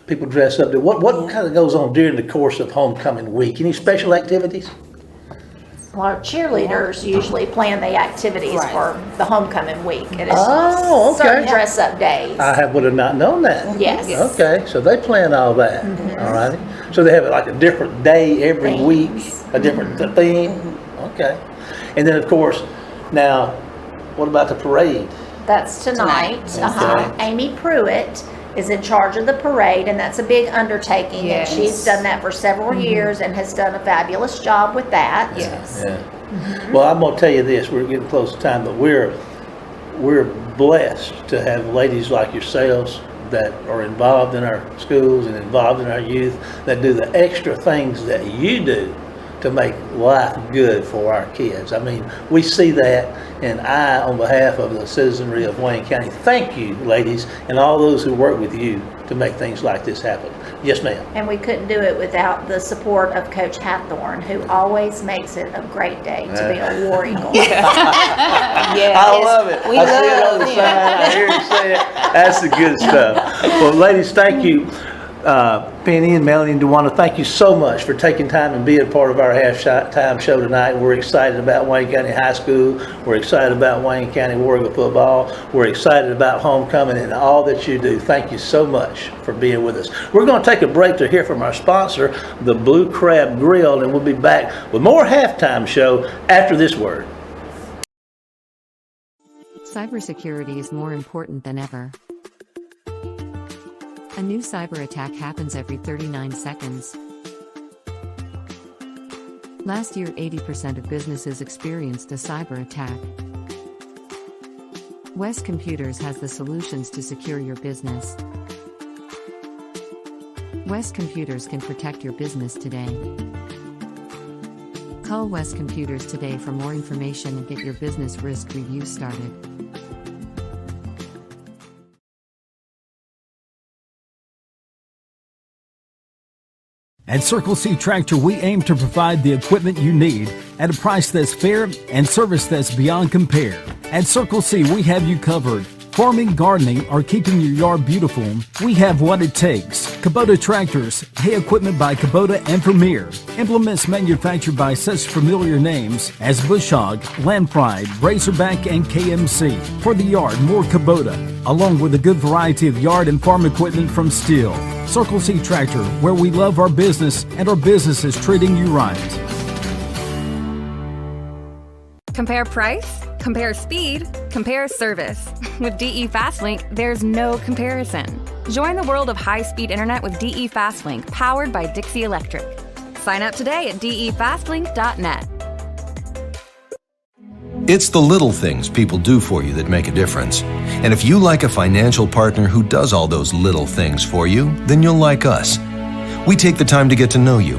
people dress up? What kind of goes on during the course of homecoming week? Any special activities? Well, our cheerleaders usually plan the activities for the homecoming week. It is certain dress-up days. I would have not known that. Yes. Okay, so they plan all that. All righty. So they have like a different day every week, a different theme. Okay. And then, of course, now, what about the parade? That's tonight. Amy Pruitt is in charge of the parade, and that's a big undertaking. And she's done that for several years and has done a fabulous job with that. Yes. Well, I'm going to tell you this. We're getting close to time, but we're blessed to have ladies like yourselves that are involved in our schools and involved in our youth that do the extra things that you do to make life good for our kids. I mean, we see that, and I, on behalf of the citizenry of Wayne County, thank you, ladies, and all those who work with you to make things like this happen. Yes, ma'am. And we couldn't do it without the support of Coach Hathorn, who always makes it a great day to be a War Eagle. I love it. I see it on the sign. I hear you say it. That's the good stuff. Well, ladies, thank you. Penny and Melanie and DeWanda, thank you so much for taking time and being a part of our halftime show tonight. We're excited about Wayne County High School. We're excited about Wayne County War Eagle football. We're excited about homecoming and all that you do. Thank you so much for being with us. We're going to take a break to hear from our sponsor, the Blue Crab Grill, and we'll be back with more halftime show after this word. Cybersecurity is more important than ever. A new cyber attack happens every 39 seconds. Last year, 80% of businesses experienced a cyber attack. West Computers has the solutions to secure your business. West Computers can protect your business today. Call West Computers today for more information and get your business risk review started. At Circle C Tractor, we aim to provide the equipment you need at a price that's fair and service that's beyond compare. At Circle C, we have you covered. Farming, gardening, or keeping your yard beautiful, we have what it takes. Kubota tractors, hay equipment by Kubota and Premier. Implements manufactured by such familiar names as Bush Hog, Land Pride, Razorback, and KMC. For the yard, more Kubota, along with a good variety of yard and farm equipment from Steel. Circle C Tractor, where we love our business and our business is treating you right. Compare price, compare speed, compare service. With DE Fastlink, there's no comparison. Join the world of high-speed internet with DE Fastlink, powered by Dixie Electric. Sign up today at defastlink.net. It's the little things people do for you that make a difference. And if you like a financial partner who does all those little things for you, then you'll like us. We take the time to get to know you.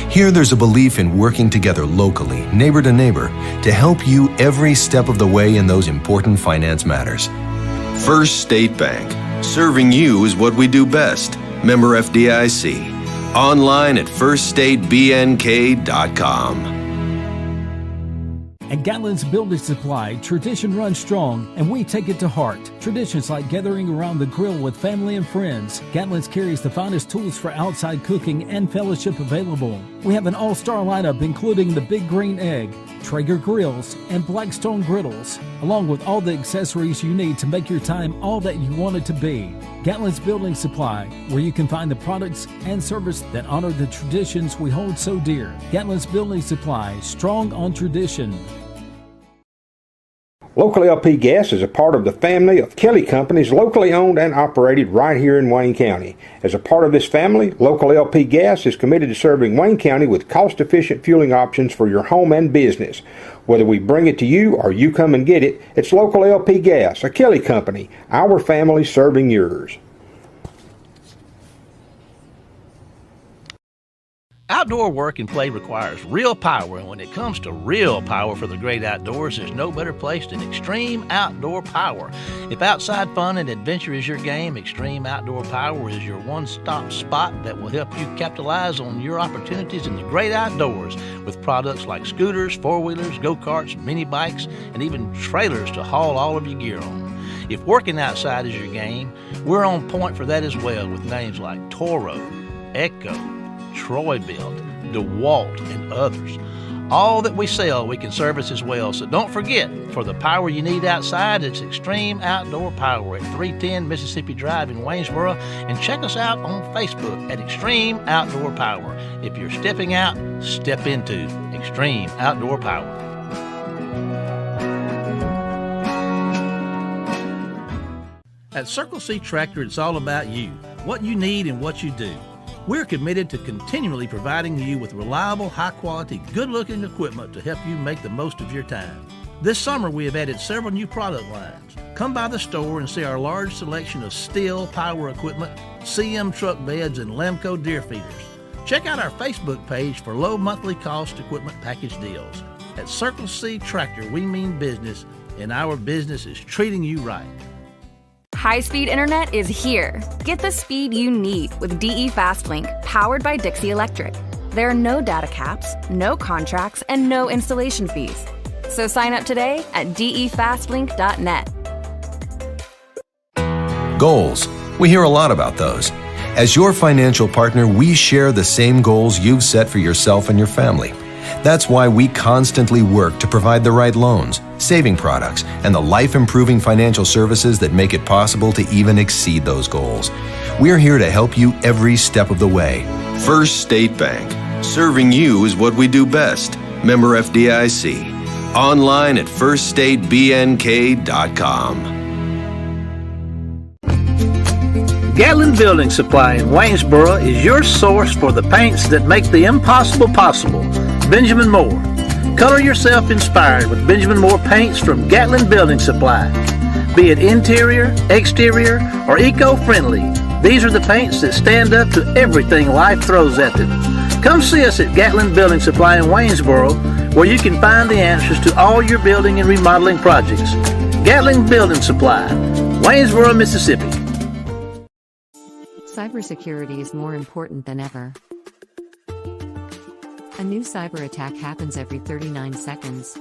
Here there's a belief in working together locally, neighbor to neighbor, to help you every step of the way in those important finance matters. First State Bank. Serving you is what we do best. Member FDIC. Online at firststatebnk.com. At Gatlin's Building Supply, tradition runs strong, and we take it to heart. Traditions like gathering around the grill with family and friends. Gatlin's carries the finest tools for outside cooking and fellowship available. We have an all-star lineup including the Big Green Egg, Traeger grills, and Blackstone griddles, along with all the accessories you need to make your time all that you want it to be. Gatlin's Building Supply, where you can find the products and service that honor the traditions we hold so dear. Gatlin's Building Supply, strong on tradition. Local LP Gas is a part of the family of Kelly companies locally owned and operated right here in Wayne County. As a part of this family, Local LP Gas is committed to serving Wayne County with cost-efficient fueling options for your home and business. Whether we bring it to you or you come and get it, it's Local LP Gas, a Kelly company, our family serving yours. Outdoor work and play requires real power, and when it comes to real power for the great outdoors, there's no better place than Extreme Outdoor Power. If outside fun and adventure is your game, Extreme Outdoor Power is your one-stop spot that will help you capitalize on your opportunities in the great outdoors with products like scooters, four-wheelers, go-karts, mini bikes, and even trailers to haul all of your gear on. If working outside is your game, we're on point for that as well with names like Toro, Echo, Troy-Bilt, DeWalt, and others. All that we sell, we can service as well. So don't forget, for the power you need outside, it's Extreme Outdoor Power at 310 Mississippi Drive in Waynesboro. And check us out on Facebook at Extreme Outdoor Power. If you're stepping out, step into Extreme Outdoor Power. At Circle C Tractor, it's all about you, what you need and what you do. We're committed to continually providing you with reliable, high-quality, good-looking equipment to help you make the most of your time. This summer, we have added several new product lines. Come by the store and see our large selection of Stihl power equipment, CM truck beds, and Lemco deer feeders. Check out our Facebook page for low monthly cost equipment package deals. At Circle C Tractor, we mean business, and our business is treating you right. High-speed internet is here. Get the speed you need with DE Fastlink, powered by Dixie Electric. There are no data caps, no contracts, and no installation fees. So sign up today at defastlink.net. Goals. We hear a lot about those. As your financial partner, we share the same goals you've set for yourself and your family. That's why we constantly work to provide the right loans, saving products, and the life-improving financial services that make it possible to even exceed those goals. We're here to help you every step of the way. First State Bank. Serving you is what we do best. Member FDIC. Online at firststatebnk.com. Gatlin Building Supply in Waynesboro is your source for the paints that make the impossible possible. Benjamin Moore. Color yourself inspired with Benjamin Moore paints from Gatlin Building Supply. Be it interior, exterior, or eco-friendly, these are the paints that stand up to everything life throws at them. Come see us at Gatlin Building Supply in Waynesboro, where you can find the answers to all your building and remodeling projects. Gatlin Building Supply, Waynesboro, Mississippi. Cybersecurity is more important than ever. A new cyber attack happens every 39 seconds.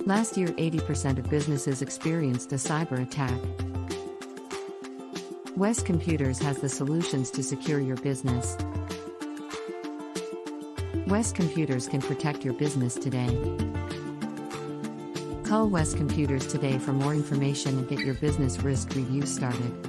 Last year, 80% of businesses experienced a cyber attack. West Computers has the solutions to secure your business. West Computers can protect your business today. Call West Computers today for more information and get your business risk review started.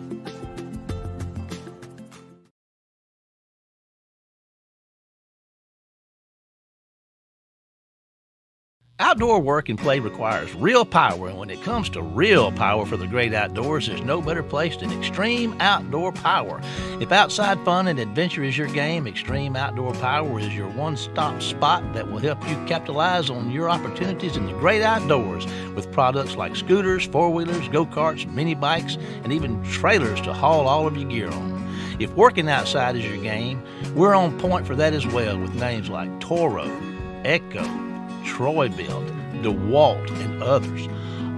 Outdoor work and play requires real power, and when it comes to real power for the great outdoors, there's no better place than Extreme Outdoor Power. If outside fun and adventure is your game, Extreme Outdoor Power is your one-stop spot that will help you capitalize on your opportunities in the great outdoors with products like scooters, four-wheelers, go-karts, mini bikes, and even trailers to haul all of your gear on. If working outside is your game, we're on point for that as well with names like Toro, Echo, Troy-Bilt, DeWalt, and others.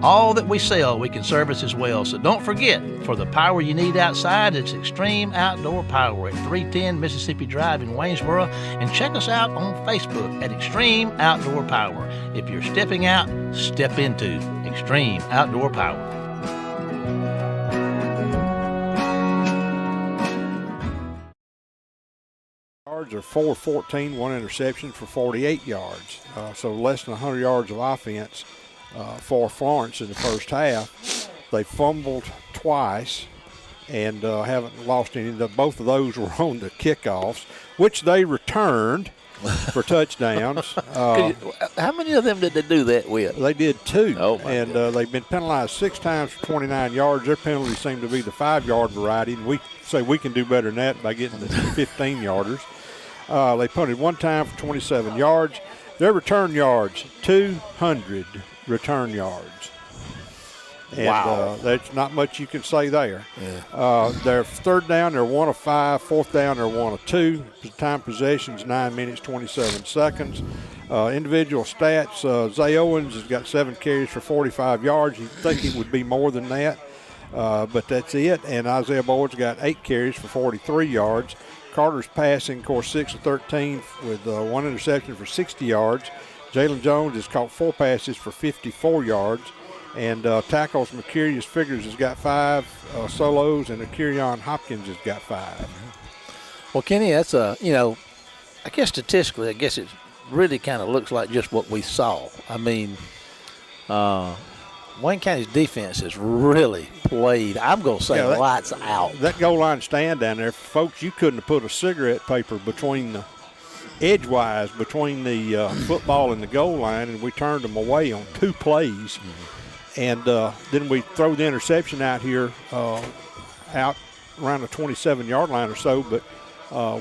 All that we sell, we can service as well. So don't forget, for the power you need outside, it's Extreme Outdoor Power at 310 Mississippi Drive in Waynesboro. And check us out on Facebook at Extreme Outdoor Power. If you're stepping out, step into Extreme Outdoor Power. Yards are 414, one interception for 48 yards. So less than 100 yards of offense for Florence in the first half. They fumbled twice and haven't lost any. Both of those were on the kickoffs, which they returned for touchdowns. How many of them did they do that with? They did 2. Oh, my and they've been penalized 6 times for 29 yards. Their penalties seem to be the 5-yard variety, and we say we can do better than that by getting the 15-yarders. They punted 1 time for 27 yards. Their return yards, 200 return yards. And wow. That's not much you can say there. Yeah. Their third down, they're 1 of 5. Fourth down, they're 1 of 2. The time possession's 9 minutes, 27 seconds. Individual stats, Zay Owens has got 7 carries for 45 yards. You'd think it would be more than that, but that's it. And Isaiah Boyd's got 8 carries for 43 yards. Carter's passing, of course, 6 of 13 with 1 interception for 60 yards. Jalen Jones has caught 4 passes for 54 yards. And tackles, Mercurius Figures has got 5 solos, and Akirion Hopkins has got 5. Well, Kenny, that's I guess statistically, it really kind of looks like just what we saw. I mean, Wayne County's defense has really played, I'm going to say, lights out. That goal line stand down there, folks, you couldn't have put a cigarette paper between the edgewise between the football and the goal line, and we turned them away on 2 plays. Mm-hmm. And then we throw the interception out here out around the 27-yard line or so, but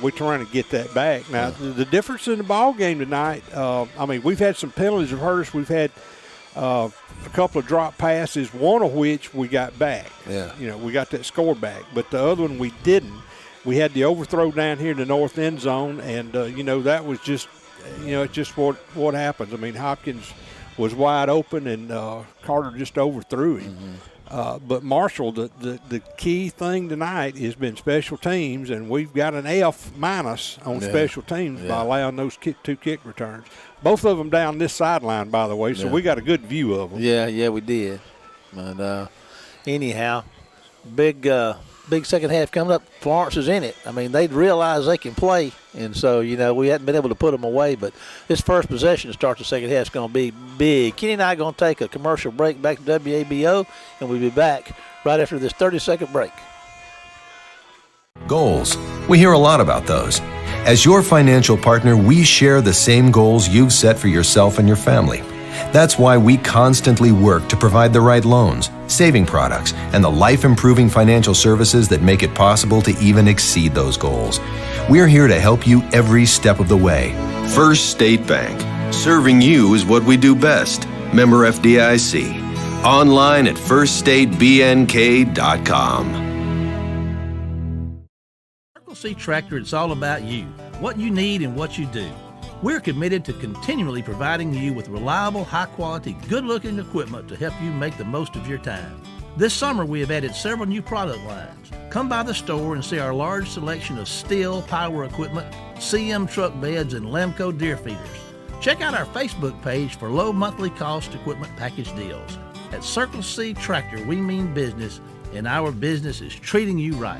we're trying to get that back. Now, the difference in the ball game tonight, we've had some penalties of hurt us. We've had a couple of drop passes, one of which we got back. Yeah. We got that score back, but the other one we didn't. We had the overthrow down here in the north end zone, and, that was just, it's just what happens. I mean, Hopkins was wide open, and Carter just overthrew him. Mm-hmm. But Marshall, the key thing tonight has been special teams, and we've got an F- on special teams by allowing those 2 kick returns. Both of them down this sideline, by the way, so we got a good view of them. Yeah, we did. But anyhow, big second half coming up. Florence is in it. I mean, they'd realize they can play, and so, we hadn't been able to put them away. But this first possession to start the second half is going to be big. Kenny and I are going to take a commercial break back to WABO, and we'll be back right after this 30-second break. Goals. We hear a lot about those. As your financial partner, we share the same goals you've set for yourself and your family. That's why we constantly work to provide the right loans, saving products, and the life-improving financial services that make it possible to even exceed those goals. We're here to help you every step of the way. First State Bank. Serving you is what we do best. Member FDIC. Online at firststatebnk.com. Circle C Tractor, it's all about you, what you need and what you do. We're committed to continually providing you with reliable, high-quality, good-looking equipment to help you make the most of your time. This summer, we have added several new product lines. Come by the store and see our large selection of Stihl power equipment, CM truck beds, and Lemco deer feeders. Check out our Facebook page for low monthly cost equipment package deals. At Circle C Tractor, we mean business, and our business is treating you right.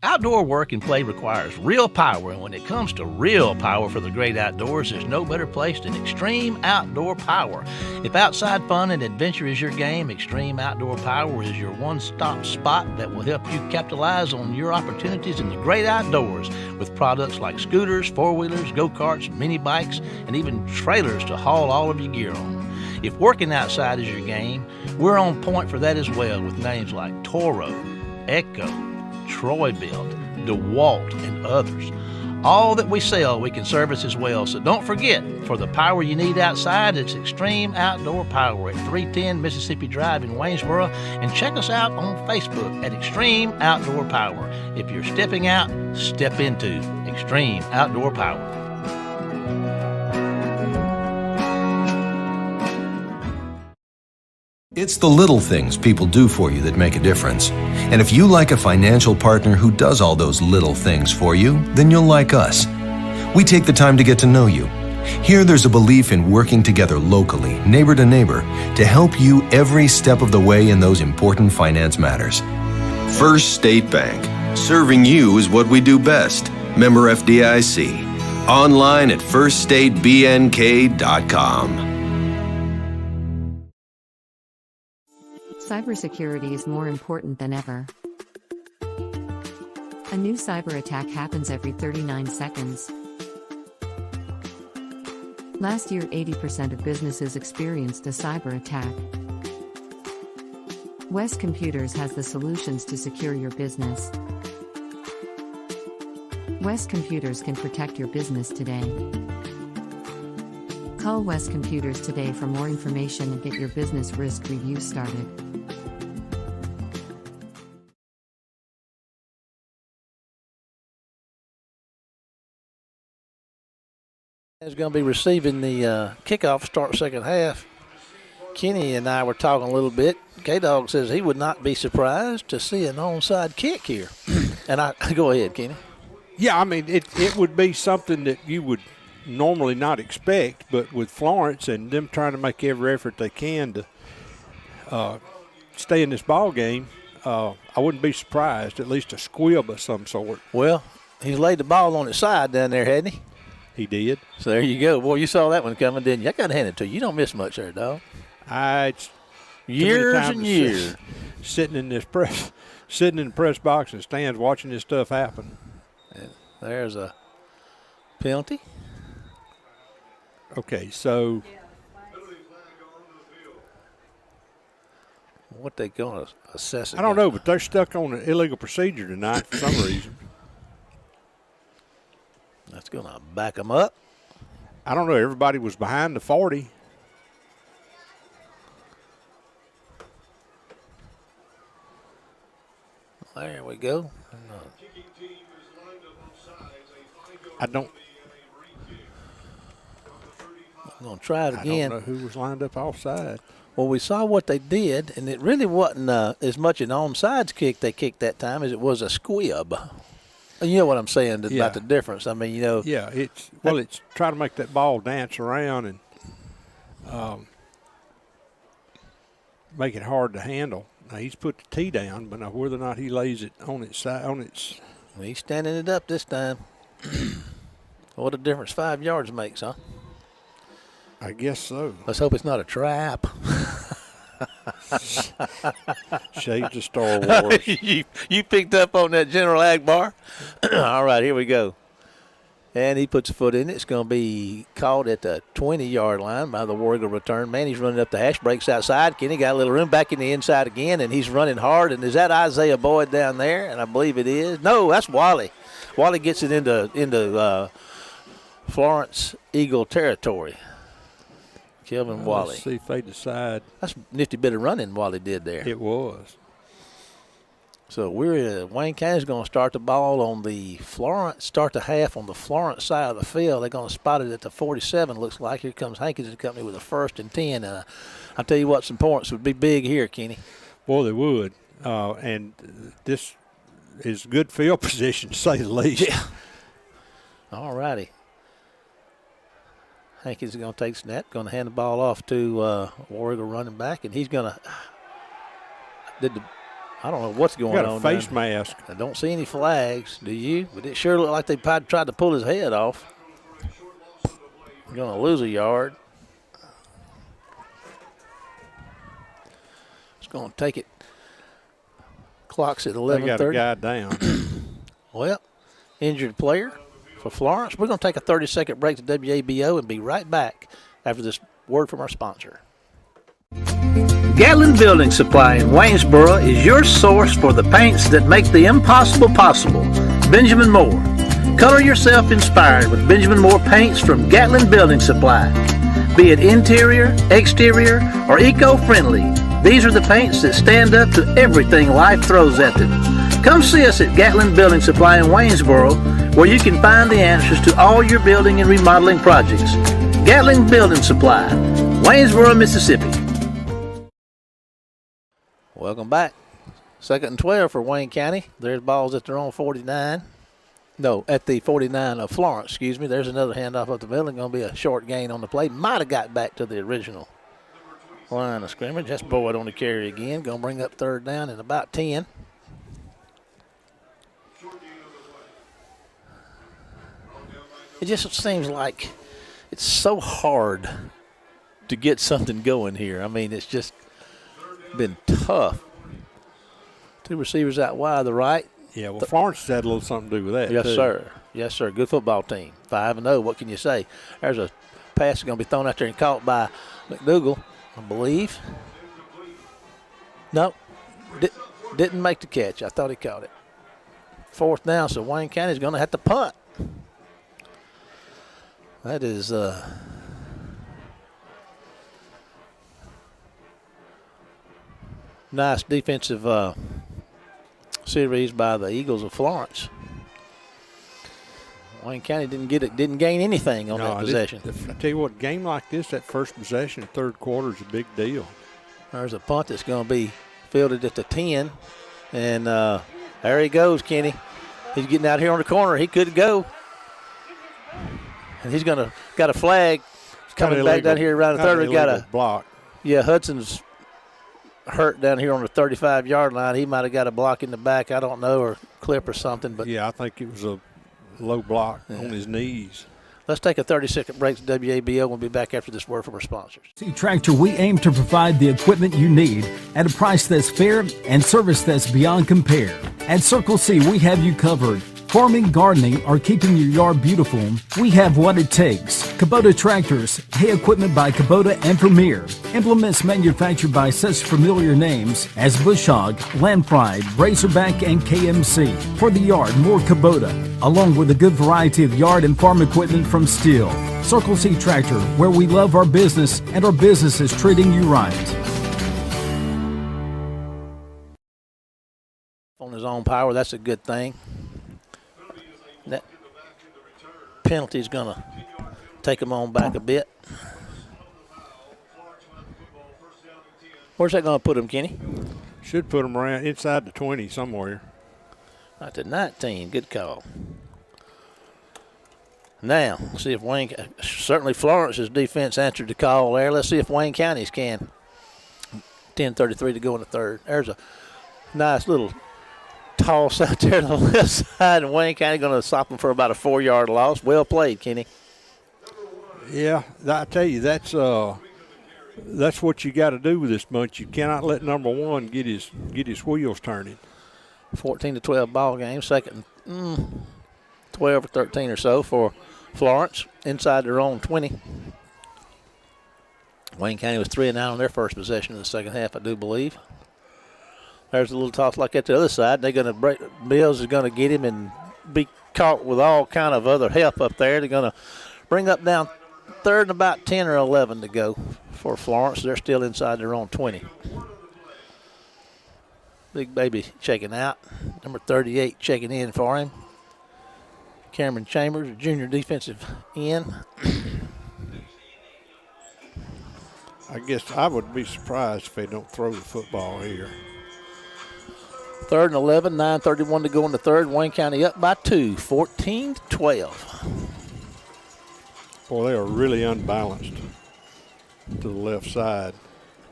Outdoor work and play requires real power, and when it comes to real power for the great outdoors, there's no better place than Extreme Outdoor Power. If outside fun and adventure is your game, Extreme Outdoor Power is your one-stop spot that will help you capitalize on your opportunities in the great outdoors with products like scooters, four-wheelers, go-karts, mini bikes, and even trailers to haul all of your gear on. If working outside is your game, we're on point for that as well with names like Toro, Echo, Troy-Built, DeWalt, and others. All that we sell, we can service as well. So don't forget, for the power you need outside, it's Extreme Outdoor Power at 310 Mississippi Drive in Waynesboro. And check us out on Facebook at Extreme Outdoor Power. If you're stepping out, step into Extreme Outdoor Power. It's the little things people do for you that make a difference. And if you like a financial partner who does all those little things for you, then you'll like us. We take the time to get to know you. Here there's a belief in working together locally, neighbor to neighbor, to help you every step of the way in those important finance matters. First State Bank. Serving you is what we do best. Member FDIC. Online at firststatebnk.com. Cybersecurity is more important than ever. A new cyber attack happens every 39 seconds. Last year, 80% of businesses experienced a cyber attack. West Computers has the solutions to secure your business. West Computers can protect your business today. Call West Computers today for more information and get your business risk review started. Is going to be receiving the kickoff start second half. Kenny and I were talking a little bit. K-Dog says he would not be surprised to see an onside kick here. And I go ahead, Kenny. Yeah, I mean, it would be something that you would normally not expect, but with Florence and them trying to make every effort they can to stay in this ball game, I wouldn't be surprised, at least a squib of some sort. Well, he's laid the ball on its side down there, hadn't he? He did. So there you go. Boy, you saw that one coming, didn't you? I got to hand it to you. You don't miss much there, dog. Years and years. Sitting in the press box and stands watching this stuff happen. And there's a penalty. Okay, so what they going to assess? I don't know, but they're stuck on an illegal procedure tonight for some reason. That's going to back them up. I don't know. Everybody was behind the 40. There we go. I'm going to try it again. I don't know who was lined up offside. Well, we saw what they did, and it really wasn't as much an onside kick they kicked that time as it was a squib. You know what I'm saying about the difference. I mean, you know. Yeah, it's try to make that ball dance around and make it hard to handle. Now, he's put the tee down, but now whether or not he lays it on its side, he's standing it up this time. What a difference 5 yards makes, huh? I guess so. Let's hope it's not a trap. Shades of Star Wars. you picked up on that General Agbar. All right, here we go. And he puts a foot in it. It's going to be caught at the 20-yard line by the War Eagle return man. He's running up the hash, breaks outside. Kenny got a little room back in the inside again, and he's running hard. And is that Isaiah Boyd down there? And I believe it is. No, that's Wally. Wally gets it into Florence Eagle territory. Kelvin Wally. Let's see if they decide. That's a nifty bit of running Wally did there. It was. So Wayne County's going to start the ball on the Florence, start the half on the Florence side of the field. They're going to spot it at the 47, looks like. Here comes Hankins and Company with a 1st and 10. I'll tell you what, some points would be big here, Kenny. Boy, they would. And this is good field position, to say the least. Yeah. All righty. Hankins is going to take snap, going to hand the ball off to War Eagle running back, and he's going to I don't know what's going on. Got a face mask. I don't see any flags, do you? But it sure looked like they tried to pull his head off. Going to lose a yard. It's going to take it. Clock's at 11:30. They got a guy down. Well, injured player for Florence. We're going to take a 30-second break to WABO and be right back after this word from our sponsor. Gatlin Building Supply in Waynesboro is your source for the paints that make the impossible possible. Benjamin Moore. Color yourself inspired with Benjamin Moore paints from Gatlin Building Supply. Be it interior, exterior, or eco-friendly, these are the paints that stand up to everything life throws at them. Come see us at Gatlin Building Supply in Waynesboro, where you can find the answers to all your building and remodeling projects. Gatlin Building Supply, Waynesboro, Mississippi. Welcome back. 2nd and 12 for Wayne County. There's balls at their own 49. No, at the 49 of Florence, excuse me. There's another handoff up the middle. Going to be a short gain on the play. Might have got back to the original line of scrimmage. That's Boyd on the carry again. Going to bring up 3rd down and about 10. It just seems like it's so hard to get something going here. I mean, it's just been tough. 2 receivers out wide, the right. Yeah, well, Florence had a little something to do with that. Yes, too. sir. Yes, sir. Good football team. 5-0. What can you say? There's a pass that's going to be thrown out there and caught by McDougal, I believe. Nope. Didn't make the catch. I thought he caught it. 4th down, so Wayne County's going to have to punt. That is nice defensive series by the Eagles of Florence. Wayne County didn't gain anything on that possession. I tell you what, game like this, that first possession, 3rd quarter is a big deal. There's a punt that's going to be fielded at the 10, and there he goes, Kenny. He's getting out here on the corner. He could go, and he's got a flag coming back down here around the 3rd. We got a block. Yeah, Hudson's hurt down here on the 35-yard line. He might have got a block in the back, I don't know, or clip or something. But yeah, I think it was a low block on his knees. Let's take a 30-second break to WABO. We'll be back after this word from our sponsors. Tractor, we aim to provide the equipment you need at a price that's fair and service that's beyond compare. At Circle C, we have you covered. Farming, gardening, or keeping your yard beautiful, we have what it takes. Kubota Tractors, hay equipment by Kubota and Premier. Implements manufactured by such familiar names as Bush Hog, Land Pride, Razorback, and KMC. For the yard, more Kubota, along with a good variety of yard and farm equipment from Steel. Circle C Tractor, where we love our business and our business is treating you right. On his own power, that's a good thing. That penalty is going to take him on back a bit. Where's that going to put him, Kenny? Should put him around inside the 20 somewhere. Not to 19. Good call. Now, see if Wayne, certainly Florence's defense answered the call there. Let's see if Wayne County's can. 10:33 to go in the 3rd. There's a nice little toss out there to the left side, and Wayne County going to stop them for about a 4-yard loss. Well played, Kenny. Yeah, I tell you, that's what you got to do with this bunch. You cannot let number 1 get his wheels turning. 14-12 ball game, 2nd and 12 or 13 or so for Florence inside their own 20. Wayne County was 3-9 on their first possession in the second half, I do believe. There's a little toss like that to the other side. They're going to break. Mills is going to get him and be caught with all kind of other help up there. They're going to bring up down 3rd and about 10 or 11 to go for Florence. They're still inside their own 20. Big Baby checking out. Number 38 checking in for him. Cameron Chambers, junior defensive end. I guess I would be surprised if they don't throw the football here. 3rd and 11, 9:31 to go in the 3rd. Wayne County up by 2, 14-12. Boy, they are really unbalanced to the left side.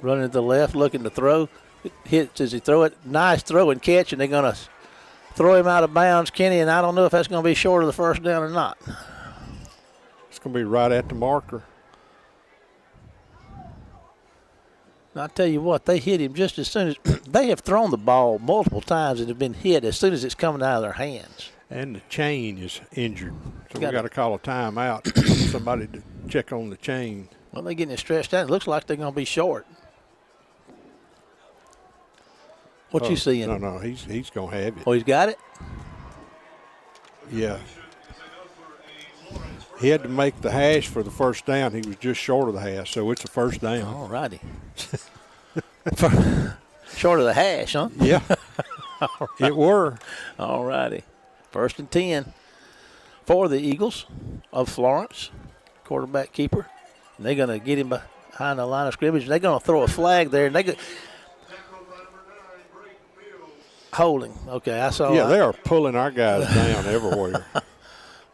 Running to the left, looking to throw. Hits as he throw it. Nice throw and catch, and they're going to throw him out of bounds, Kenny, and I don't know if that's going to be short of the 1st down or not. It's going to be right at the marker. I tell you what, they hit him just as soon as they have thrown the ball multiple times and have been hit as soon as it's coming out of their hands. And the chain is injured, so we got to call a timeout. Somebody to check on the chain. Well, they're getting it stretched out. It looks like they're going to be short. What you seeing? No, he's going to have it. Oh, he's got it? Yeah. He had to make the hash for the 1st down. He was just short of the hash, so it's a 1st down. All righty. Short of the hash, huh? Yeah. Right. It were. All righty. 1st and 10 for the Eagles of Florence, quarterback keeper. And they're going to get him behind the line of scrimmage. They're going to throw a flag there. And Holding. Okay, I saw. Yeah, they are pulling our guys down everywhere.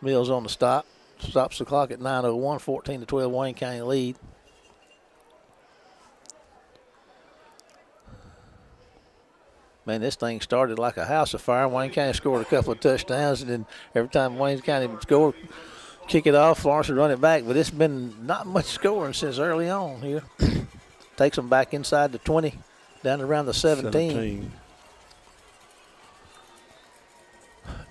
Mills on the stop. Stops the clock at 9:01, 14-12 Wayne County lead. Man, this thing started like a house of fire. Wayne County scored a couple of touchdowns, and then every time Wayne County would score, kick it off, Florence would run it back. But it's been not much scoring since early on here. Takes them back inside the 20, down around the 17.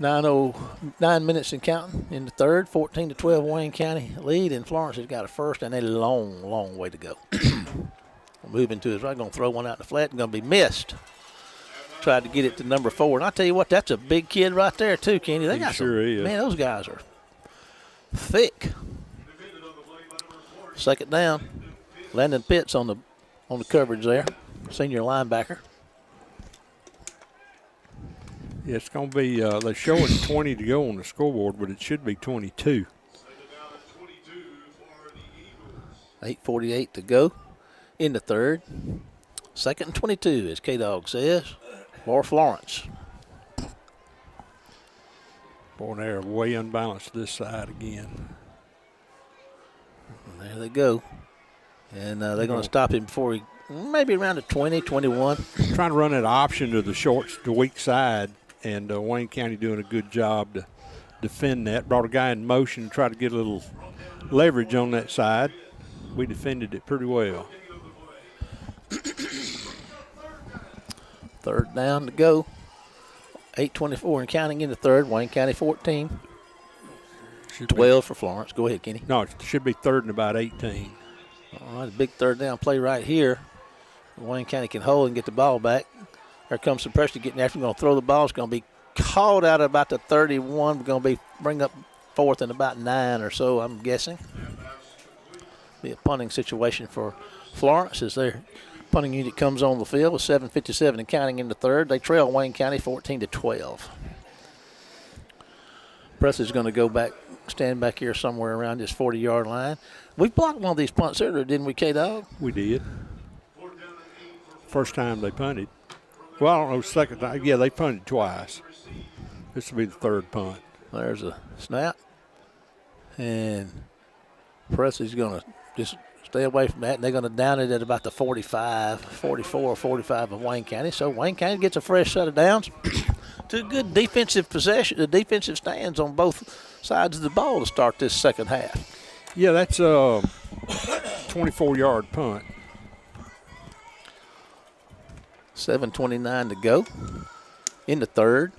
9 minutes and counting in the third, 14-12 Wayne County lead, and Florence has got a first and a long, long way to go. Moving to his right, going to throw one out the flat and going to be missed. Tried to get it to number 4. And I tell you what, that's a big kid right there too, Kenny. They got sure is. Man, those guys are thick. Second down. Landon Pitts on the coverage there. Senior linebacker. Yeah, it's going to be, they're showing 20 to go on the scoreboard, but it should be 22. 8:48 to go in the third. Second and 22, as K-Dog says, for Florence. Boy, they're way unbalanced this side again. And there they go. And they're going to stop him before he, maybe around the 20, 21. Trying to run that option to the weak side, and Wayne County doing a good job to defend that. Brought a guy in motion, tried to get a little leverage on that side. We defended it pretty well. Third down to go. 8:24 and counting in the third. Wayne County 14. 12 for Florence. Go ahead, Kenny. No, it should be third and about 18. All right, a big third down play right here. Wayne County can hold and get the ball back. Here comes some pressure getting after. Going to throw the ball. It's going to be called out at about the 31. We're going to bring up fourth and about 9 or so, I'm guessing. Be a punting situation for Florence as their punting unit comes on the field with 7:57 and counting in the third. They trail Wayne County 14-12. Press is going to go back, stand back here somewhere around this 40-yard line. We blocked one of these punts earlier, didn't we, K-Dog? We did. First time they punted. Well, I don't know, second time. Yeah, they punted twice. This will be the third punt. There's a snap. And Press is going to just stay away from that, and they're going to down it at about the 45, 44 or 45 of Wayne County. So Wayne County gets a fresh set of downs. Two good defensive possession, the defensive stands on both sides of the ball to start this second half. Yeah, that's a 24-yard punt. 7:29 to go in the third.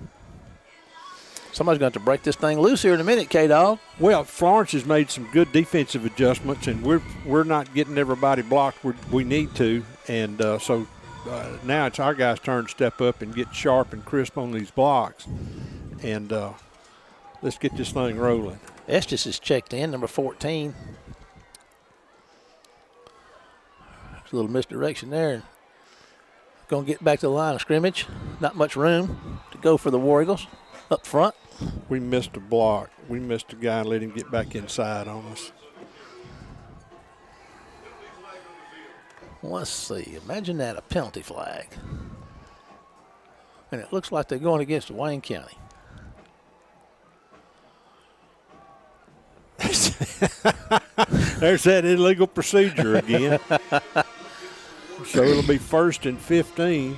Somebody's going to have to break this thing loose here in a minute, K-Dog. Well, Florence has made some good defensive adjustments, and we're not getting everybody blocked we need to. And so now it's our guys' turn to step up and get sharp and crisp on these blocks. And let's get this thing rolling. Estes is checked in, number 14. There's a little misdirection there. Going to get back to the line of scrimmage. Not much room to go for the War Eagles up front. We missed a block. We missed a guy and let him get back inside on us. Let's see. Imagine that, a penalty flag. And it looks like they're going against Wayne County. There's that illegal procedure again. So it'll be 1st and 15.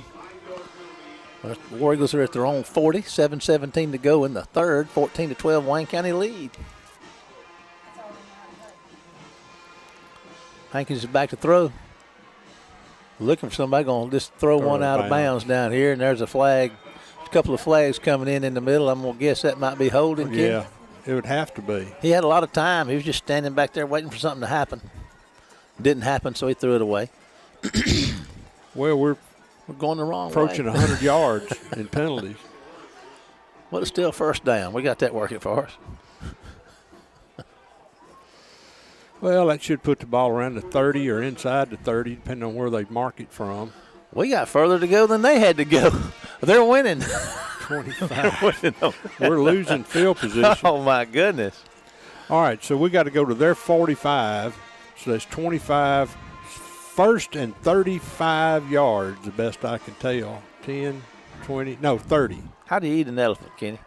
The War Eagles are at their own 40, 7:17 to go in the third, 14-12 Wayne County lead. Hankins is back to throw. Looking for somebody, going to just throw one out of bounds down here, and there's a flag, a couple of flags coming in the middle. I'm going to guess that might be holding. Yeah, it would have to be. He had a lot of time. He was just standing back there waiting for something to happen. Didn't happen, so he threw it away. Well, we're going the wrong approaching way. 100 yards in penalties. But it's still first down. We got that working for us. Well, that should put the ball around the 30 or inside the 30, depending on where they mark it from. We got further to go than they had to go. They're winning. 25. We're losing field position. Oh, my goodness. All right, so we got to go to their 45. So that's 25. First and 35 yards, the best I can tell. 10, 20, no, 30. How do you eat an elephant, Kenny?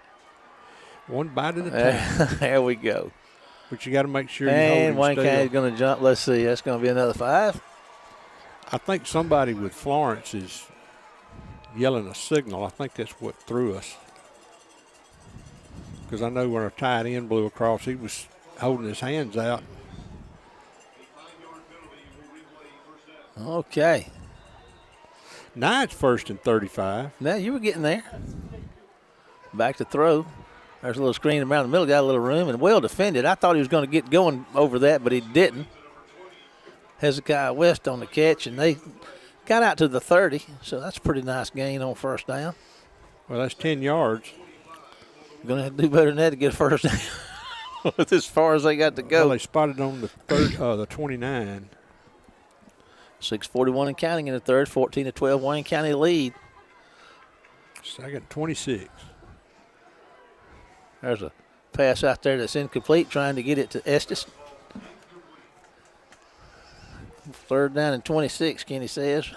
One bite at a time. There we go. But you got to make sure you and hold him Wayne still. County's going to jump. Let's see. That's going to be another 5. I think somebody with Florence is yelling a signal. I think that's what threw us. Because I know when our tight end blew across, he was holding his hands out. Okay. Now it's 1st and 35. Now you were getting there. Back to throw. There's a little screen around the middle, got a little room, and well defended. I thought he was going to get going over that, but he didn't. Hezekiah West on the catch, and they got out to the 30, so that's a pretty nice gain on first down. Well, that's 10 yards. Going to have to do better than that to get a first down. With as far as they got to go. Well, they spotted on the 29. 6:41 and counting in the third, 14-12 Wayne County lead. Second 26. There's a pass out there that's incomplete, trying to get it to Estes. 3rd down and 26, Kenny says.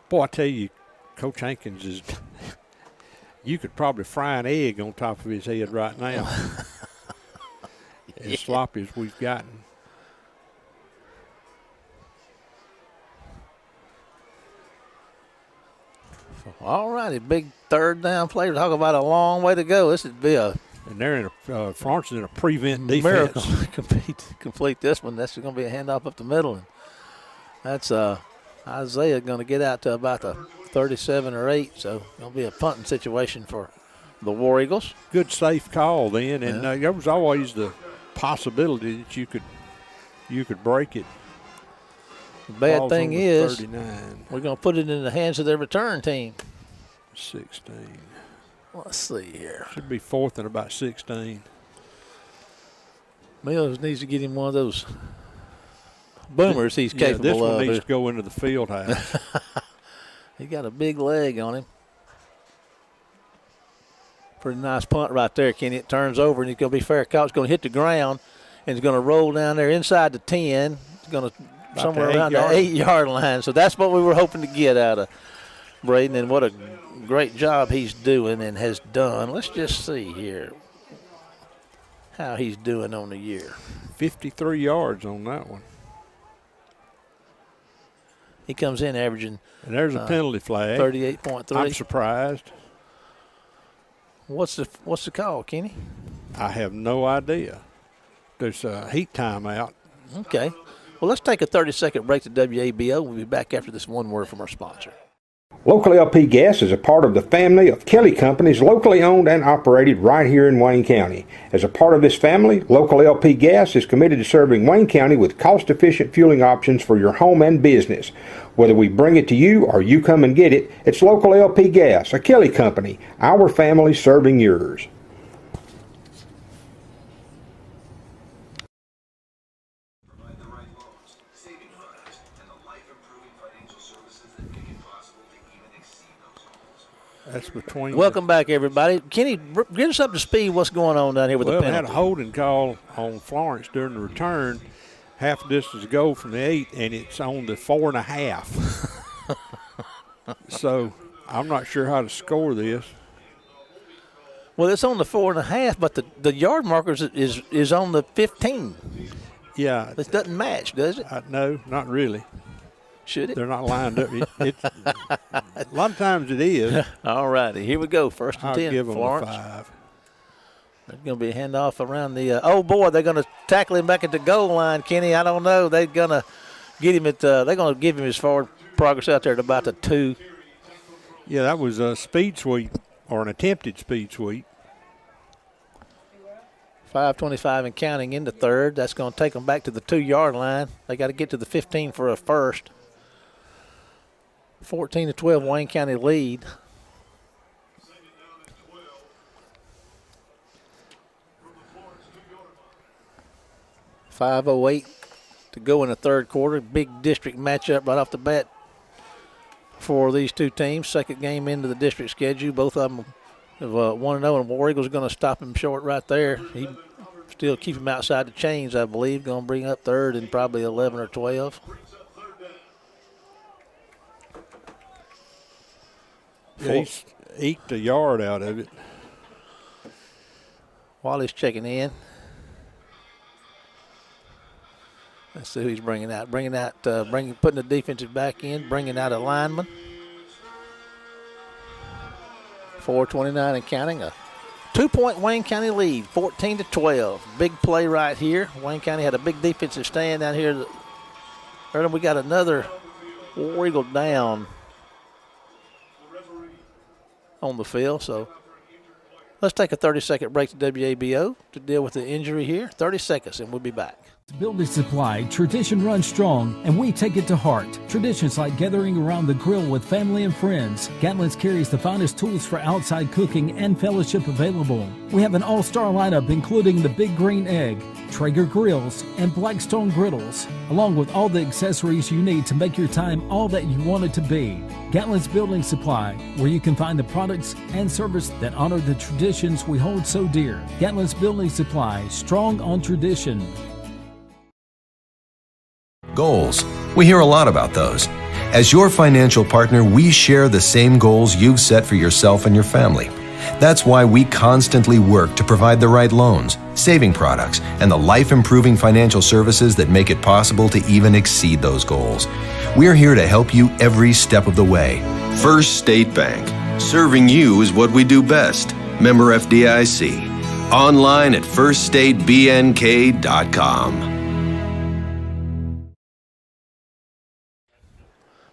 Boy, I tell you, Coach Hankins is, you could probably fry an egg on top of his head right now. As sloppy as we've gotten. All righty, big 3rd down play. Talk about a long way to go. This would be a and they're in a Florence in a prevent defense. Miracle complete this one. That's going to be a handoff up the middle, and that's Isaiah going to get out to about the 37 or 8. So going to be a punting situation for the War Eagles. Good safe call then, and there was always the possibility that you could break it. The bad thing is 39. we're going to put it in the hands of their return team. 16. Let's see here. Should be 4th and about 16. Mills needs to get him one of those boomers he's capable this one of. needs to go into the field house. He got a big leg on him. Pretty nice punt right there, Kenny. It turns over, and he's going to be fair caught. It's going to hit the ground, and it's going to roll down there inside the 10. It's going to somewhere around the 8-yard line. So that's what we were hoping to get out of Braden, and what a great job he's doing and has done. Let's just see here how he's doing on the year. 53 yards on that one. He comes in averaging. And there's a penalty flag. 38.3. I'm surprised. What's the call, Kenny? I have no idea. There's a heat timeout. Okay. Well, let's take a 30-second break to WABO. We'll be back after this one word from our sponsor. Local LP Gas is a part of the family of Kelly companies locally owned and operated right here in Wayne County. As a part of this family, Local LP Gas is committed to serving Wayne County with cost-efficient fueling options for your home and business. Whether we bring it to you or you come and get it, it's Local LP Gas, a Kelly company, our family serving yours. That's between. Welcome back, everybody. Kenny, get us up to speed. What's going on down here with the penalty? Well, they had a holding call on Florence during the return, half distance to go from the 8, and it's on the 4.5. So I'm not sure how to score this. Well, it's on the 4.5, but the yard markers is on the 15. Yeah. It doesn't match, does it? No, not really. Should it? They're not lined up. A lot of times it is. All righty, here we go. 1st and 10, I'll give them Florence. a 5. There's going to be a handoff around the oh boy, they're going to tackle him back at the goal line, Kenny. I don't know. They're going to get him at they're going to give him his forward progress out there at about the 2. Yeah, that was a speed sweep or an attempted speed sweep. 5:25 and counting in the third. That's going to take them back to the 2-yard line. They got to get to the 15 for a first. 14-12 Wayne County lead. .508 to go in the third quarter. Big district matchup right off the bat for these two teams. Second game into the district schedule. Both of them have 1-0, and War Eagles are going to stop him short right there. He still keep him outside the chains, I believe. Going to bring up third and probably 11 or 12. He's eked a yard out of it. While he's checking in. Let's see who he's bringing out. Putting the defensive back in, bringing out a lineman. 4:29 and counting. A 2-point Wayne County lead, 14-12. Big play right here. Wayne County had a big defensive stand down here. We got another War Eagle down on the field. So let's take a 30-second break to WABO to deal with the injury here. 30 seconds, and we'll be back. Building Supply, tradition runs strong, and we take it to heart. Traditions like gathering around the grill with family and friends. Gatlin's carries the finest tools for outside cooking and fellowship available. We have an all-star lineup including the Big Green Egg, Traeger grills, and Blackstone griddles, along with all the accessories you need to make your time all that you want it to be. Gatlin's Building Supply, where you can find the products and service that honor the traditions we hold so dear. Gatlin's Building Supply, strong on tradition. Goals. We hear a lot about those. As your financial partner, we share the same goals you've set for yourself and your family. That's why we constantly work to provide the right loans, saving products, and the life-improving financial services that make it possible to even exceed those goals. We're here to help you every step of the way. First State Bank. Serving you is what we do best. Member FDIC. Online at firststatebnk.com.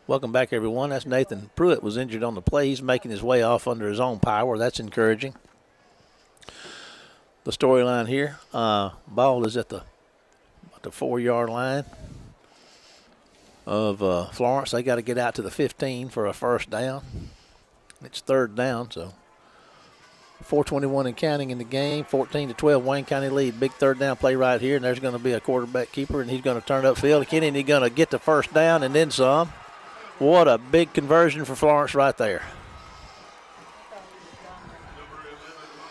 Welcome back, everyone. That's Nathan Pruitt was injured on the play. He's making his way off under his own power. That's encouraging. The storyline here, ball is at the 4-yard line of Florence. They got to get out to the 15 for a first down. It's third down, so 4:21 and counting in the game. 14-12, Wayne County lead. Big third down play right here, and there's going to be a quarterback keeper, and he's going to turn upfield again, and he's going to get the first down and then some. What a big conversion for Florence right there.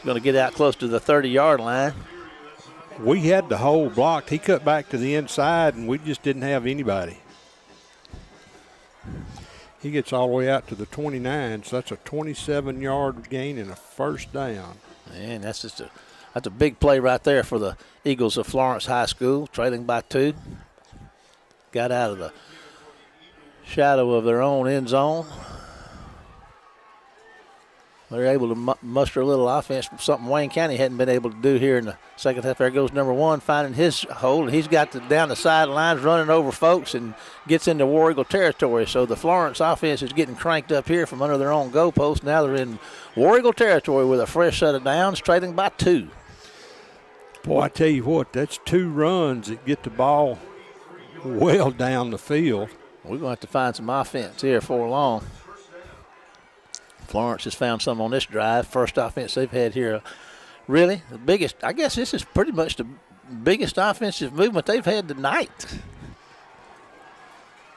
Going to get out close to the 30-yard line. We had the hole blocked. He cut back to the inside, and we just didn't have anybody. He gets all the way out to the 29, so that's a 27-yard gain and a first down. Man, that's a big play right there for the Eagles of Florence High School, trailing by 2. Got out of the shadow of their own end zone. They're able to muster a little offense, something Wayne County hadn't been able to do here in the second half. There goes number 1, finding his hole, and he's got down the sidelines, running over folks, and gets into War Eagle territory. So the Florence offense is getting cranked up here from under their own goalpost. Now they're in War Eagle territory with a fresh set of downs, trailing by 2. Boy, I tell you what, that's 2 runs that get the ball well down the field. We're going to have to find some offense here for long. Florence has found some on this drive. First offense they've had here. Really, the biggest, I guess this is pretty much the biggest offensive movement they've had tonight.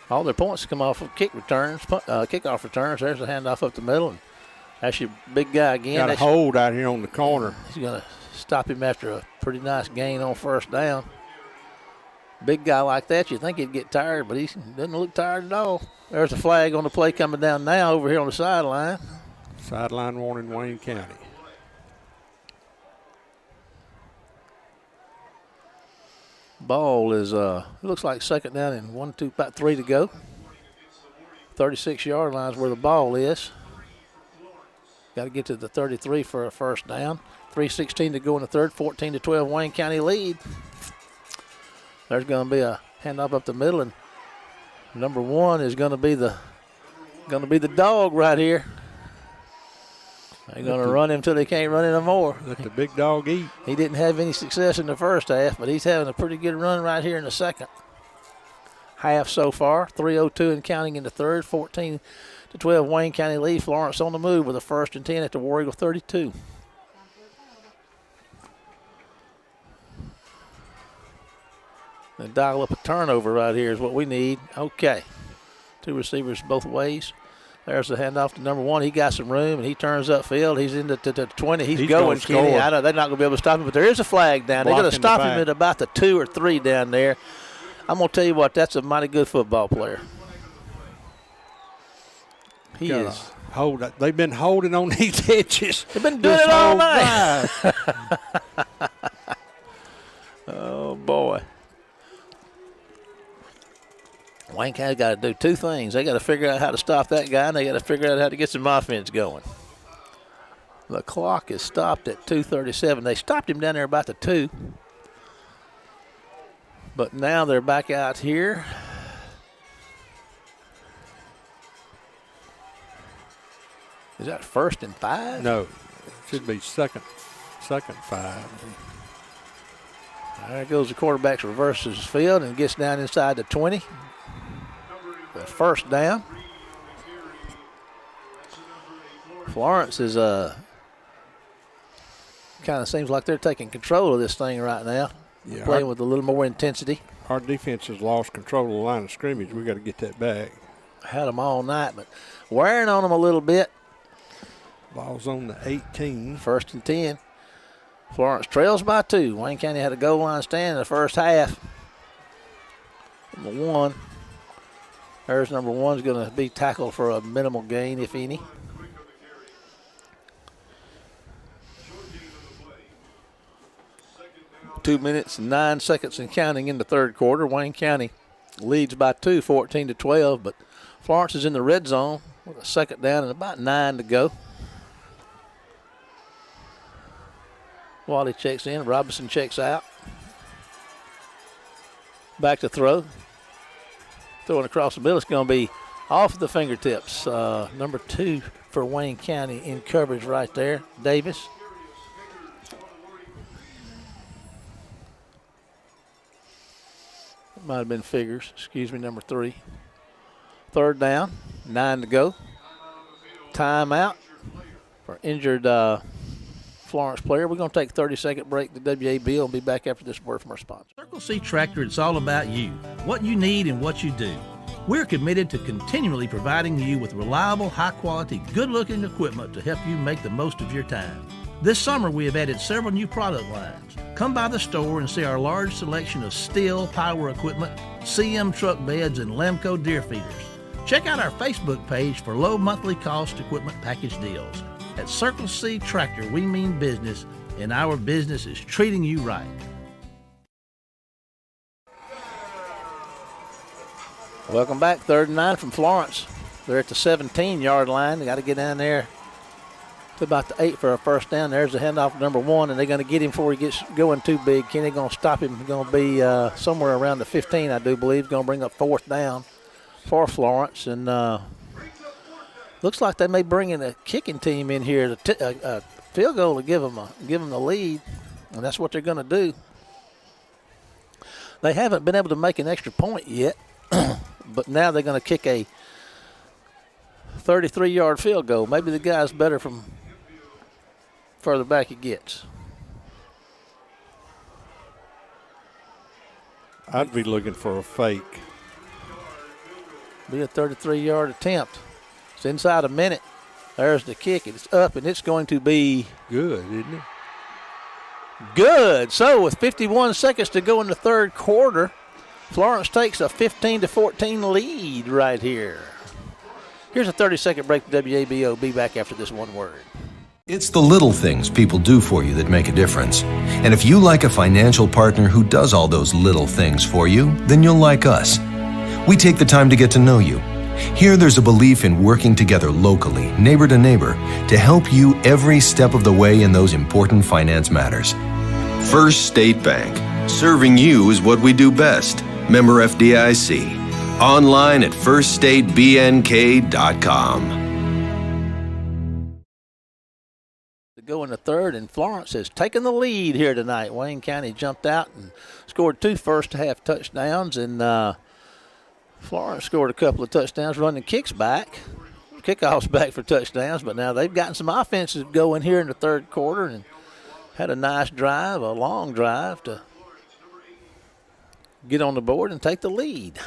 All their points come off of kickoff returns. There's a handoff up the middle. And that's your big guy again. Got a hold out here on the corner. He's going to stop him after a pretty nice gain on first down. Big guy like that, you think he'd get tired, but he doesn't look tired at all. There's a flag on the play coming down now over here on the sideline. Sideline warning, Wayne County. Ball is, it looks like second down and 1, 2, about 3 to go. 36-yard line is where the ball is. Got to get to the 33 for a first down. 3:16 to go in the third. 14-12 Wayne County lead. There's going to be a handoff up the middle, and number 1 is going to be the dog right here. They're going to run him till they can't run him no more. Let the big dog eat. He didn't have any success in the first half, but he's having a pretty good run right here in the second half so far. 3:02 and counting in the third. 14-12 Wayne County lead. Florence on the move with a 1st and 10 at the War Eagle 32. And dial up a turnover right here is what we need. Okay. 2 receivers both ways. There's the handoff to number 1. He got some room, and he turns upfield. He's into the 20. He's going, Kenny. I know they're not going to be able to stop him, but there is a flag down. They're going to stop him at about the 2 or 3 down there. I'm going to tell you what, that's a mighty good football player. He is. They've been holding on these edges. They've been doing it all night. Oh, boy. Wayne County's got to do two things. They got to figure out how to stop that guy, and they got to figure out how to get some offense going. The clock is stopped at 2:37. They stopped him down there about the 2. But now they're back out here. Is that 1st and 5? No, it should be second 5. There goes the quarterback's reverses his field and gets down inside the 20. The first down. Florence is kind of seems like they're taking control of this thing right now. Yeah, playing with a little more intensity. Our defense has lost control of the line of scrimmage. We got to get that back. Had them all night, but wearing on them a little bit. Ball's on the 18. 1st and 10. Florence trails by 2. Wayne County had a goal line stand in the first half. Number 1. There's number 1's going to be tackled for a minimal gain, if any. Two minutes and 9 seconds and counting in the third quarter. Wayne County leads by 2, 14-12, but Florence is in the red zone with a second down and about 9 to go. Wally checks in. Robinson checks out. Back to throw. Throwing across the middle. It's going to be off the fingertips. Number 2 for Wayne County in coverage right there. Davis. It might have been Figures. Excuse me, number 3. Third down. 9 to go. Timeout for injured Florence player. We're going to take a 30-second break. The WAB will be back after this word from our sponsor. Circle C Tractor, it's all about you, what you need and what you do. We're committed to continually providing you with reliable, high-quality, good-looking equipment to help you make the most of your time. This summer, we have added several new product lines. Come by the store and see our large selection of Stihl power equipment, CM truck beds, and Lemco deer feeders. Check out our Facebook page for low monthly cost equipment package deals. At Circle C Tractor, we mean business, and our business is treating you right. Welcome back. 3rd and 9 from Florence. They're at the 17-yard line. They got to get down there to about the 8 for a first down. There's the handoff to number 1, and they're going to get him before he gets going too big. Kenny going to stop him. Going to be somewhere around the 15, I do believe. Going to bring up 4th down for Florence, and looks like they may bring in a kicking team in here, a field goal to give them the lead, and that's what they're going to do. They haven't been able to make an extra point yet, but now they're going to kick a 33-yard field goal. Maybe the guy's better from further back he gets. I'd be looking for a fake. Be a 33-yard attempt. It's inside a minute. There's the kick. It's up, and it's going to be good, isn't it? Good. So with 51 seconds to go in the third quarter, Florence takes a 15-14 lead right here. Here's a 30-second break. The WABO will be back after this one word. It's the little things people do for you that make a difference. And if you like a financial partner who does all those little things for you, then you'll like us. We take the time to get to know you. Here there's a belief in working together locally, neighbor to neighbor, to help you every step of the way in those important finance matters. First State Bank. Serving you is what we do best. Member FDIC. Online at firststatebnk.com. To go in the third, and Florence has taken the lead here tonight. Wayne County jumped out and scored 2 first-half touchdowns, and Florence scored a couple of touchdowns, running kickoffs back for touchdowns, but now they've gotten some offenses going here in the third quarter and had a nice drive, a long drive to get on the board and take the lead.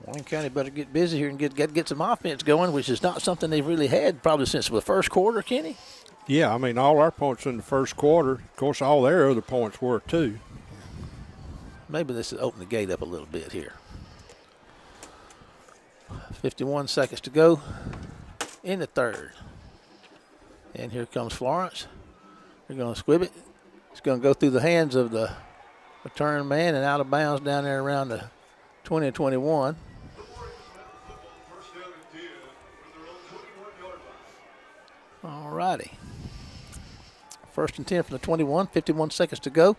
Wayne County better get busy here and get some offense going, which is not something they've really had probably since the first quarter, Kenny. Yeah, I mean, all our points in the first quarter. Of course, all their other points were too. Maybe this will open the gate up a little bit here. 51 seconds to go. in the third. And here comes Florence. They're going to squib it. It's going to go through the hands of the return man and out of bounds down there around the 20 and 21. All righty. First and 10 from the 21, 51 seconds to go.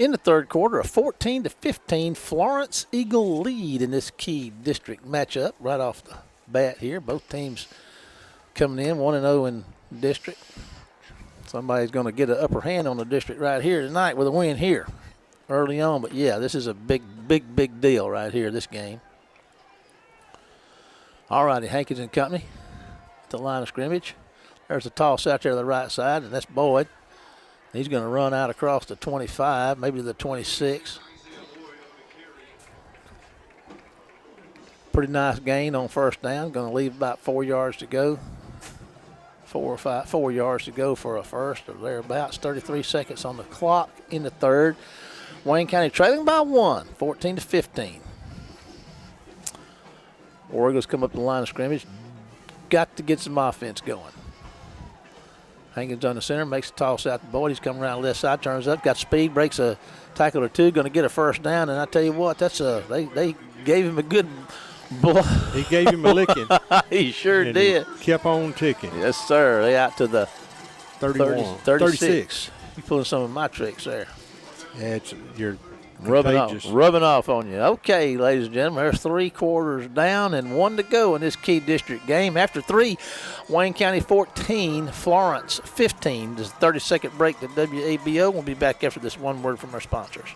In the third quarter, a 14-15 Florence Eagle lead in this key district matchup right off the bat here. Both teams coming in 1-0 in district. Somebody's going to get an upper hand on the district right here tonight with a win here early on. But, yeah, this is a big deal right here, this game. All righty, Hankins and company at the line of scrimmage. There's a toss out there to the right side, and that's Boyd. He's going to run out across the 25, maybe the 26. Pretty nice gain on first down. Going to leave about 4 yards to go. 4 yards to go for a first or thereabouts. 33 seconds on the clock in the third. Wayne County trailing by 1, 14-15. War Eagles come up to the line of scrimmage. Got to get some offense going. Hankins on the center, makes a toss out to Boyd. He's coming around the left side, turns up, got speed, breaks a tackle or two, going to get a first down. And I tell you what, that's they gave him a good blow. He gave him a licking. He sure did. He kept on ticking. Yes, sir. They out to the 36. You pulling some of my tricks there. Yeah, you're rubbing off on you. Okay, ladies and gentlemen, there's 3 quarters down and 1 to go in this key district game. After 3, Wayne County 14, Florence 15. This is a 30-second break to WABO. We'll be back after this one word from our sponsors.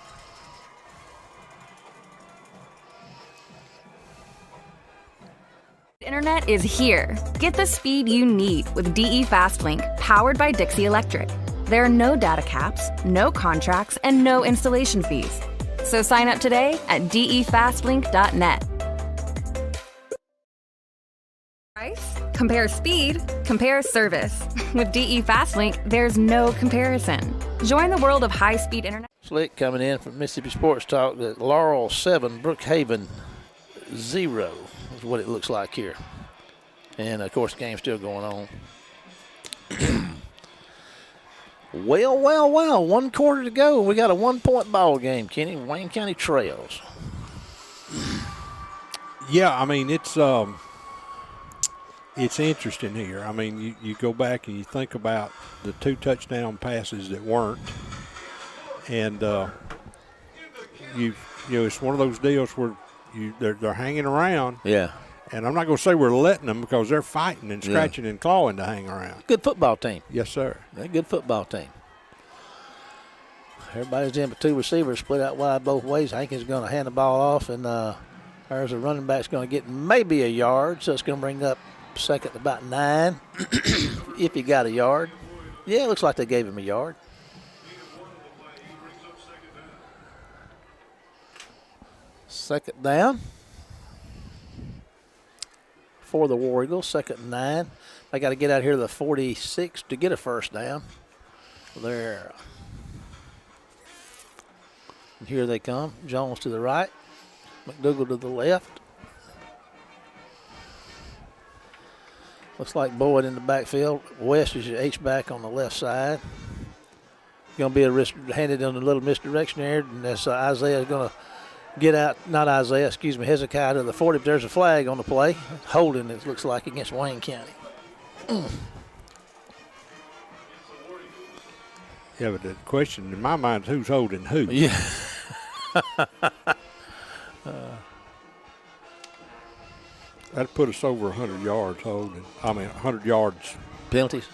Internet is here. Get the speed you need with DE Fastlink, powered by Dixie Electric. There are no data caps, no contracts, and no installation fees. So sign up today at defastlink.net. Price? Compare speed, compare service. With DE Fastlink, there's no comparison. Join the world of high-speed internet. Slick coming in from Mississippi Sports Talk that Laurel 7, Brookhaven 0 is what it looks like here. And, of course, the game's still going on. Well, 1 quarter to go. We got a 1-point ball game, Kenny. Wayne County trails. Yeah, I mean, it's interesting here. I mean, you go back and you think about the 2 touchdown passes that weren't. And, it's one of those deals where they're hanging around. Yeah. And I'm not going to say we're letting them because they're fighting and scratching and clawing to hang around. Good football team. Yes, sir. They're a good football team. Everybody's in but 2 receivers split out wide both ways. Hankins is going to hand the ball off, and there's a running back's going to get maybe a yard, so it's going to bring up second about 9 if he got a yard. Yeah, it looks like they gave him a yard. Second down for the War Eagles, second and 9. They got to get out here to the 46 to get a first down. There. And here they come. Jones to the right, McDougal to the left. Looks like Boyd in the backfield. West is your H-back on the left side. Going to be handed on a little misdirection there, and that's Isaiah going to get out, Hezekiah to the 40, but there's a flag on the play. Holding, it looks like, against Wayne County. Yeah, but the question in my mind is who's holding who? Yeah. That'd put us over 100 yards holding. 100 yards. Penalties.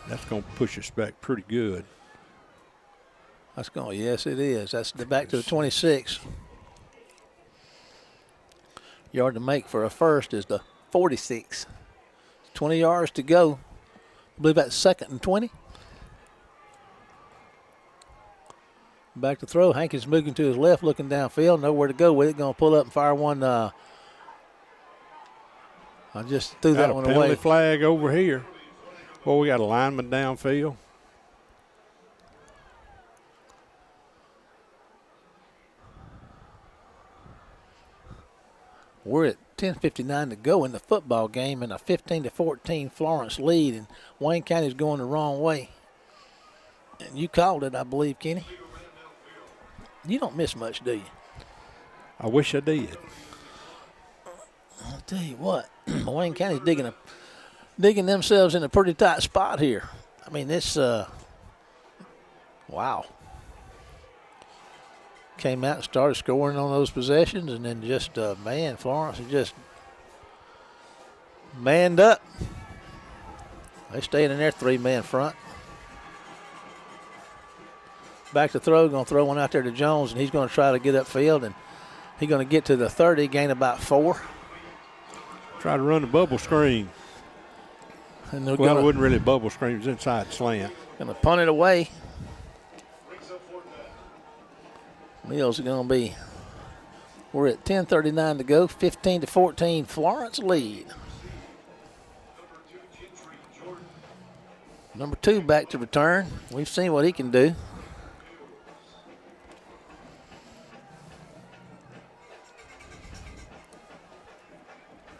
That's going to push us back pretty good. Yes, it is. That's back to the 26. Yard to make for a first is the 46. 20 yards to go. I believe that's second and 20. Back to throw. Hankins moving to his left, looking downfield. Nowhere to go with it. Going to pull up and fire one. I just threw that one away. Penalty flag over here. Well, we got a lineman downfield. We're at 10:59 to go in the football game, and a 15-14 Florence lead, and Wayne County's going the wrong way. And you called it, I believe, Kenny. You don't miss much, do you? I wish I did. I'll tell you what, Wayne County's digging themselves in a pretty tight spot here. I mean, it's wow. Came out and started scoring on those possessions, and then just, man, Florence is just manned up. They stayed in their 3-man front. Back to throw, going to throw one out there to Jones, and he's going to try to get upfield, and he's going to get to the 30, gain about 4. Try to run the bubble screen. And it wasn't really bubble screen, it was inside slant. Going to punt it away. Mills are going to be, we're at 10:39 to go, 15-14, Florence lead. Number 2 back to return. We've seen what he can do.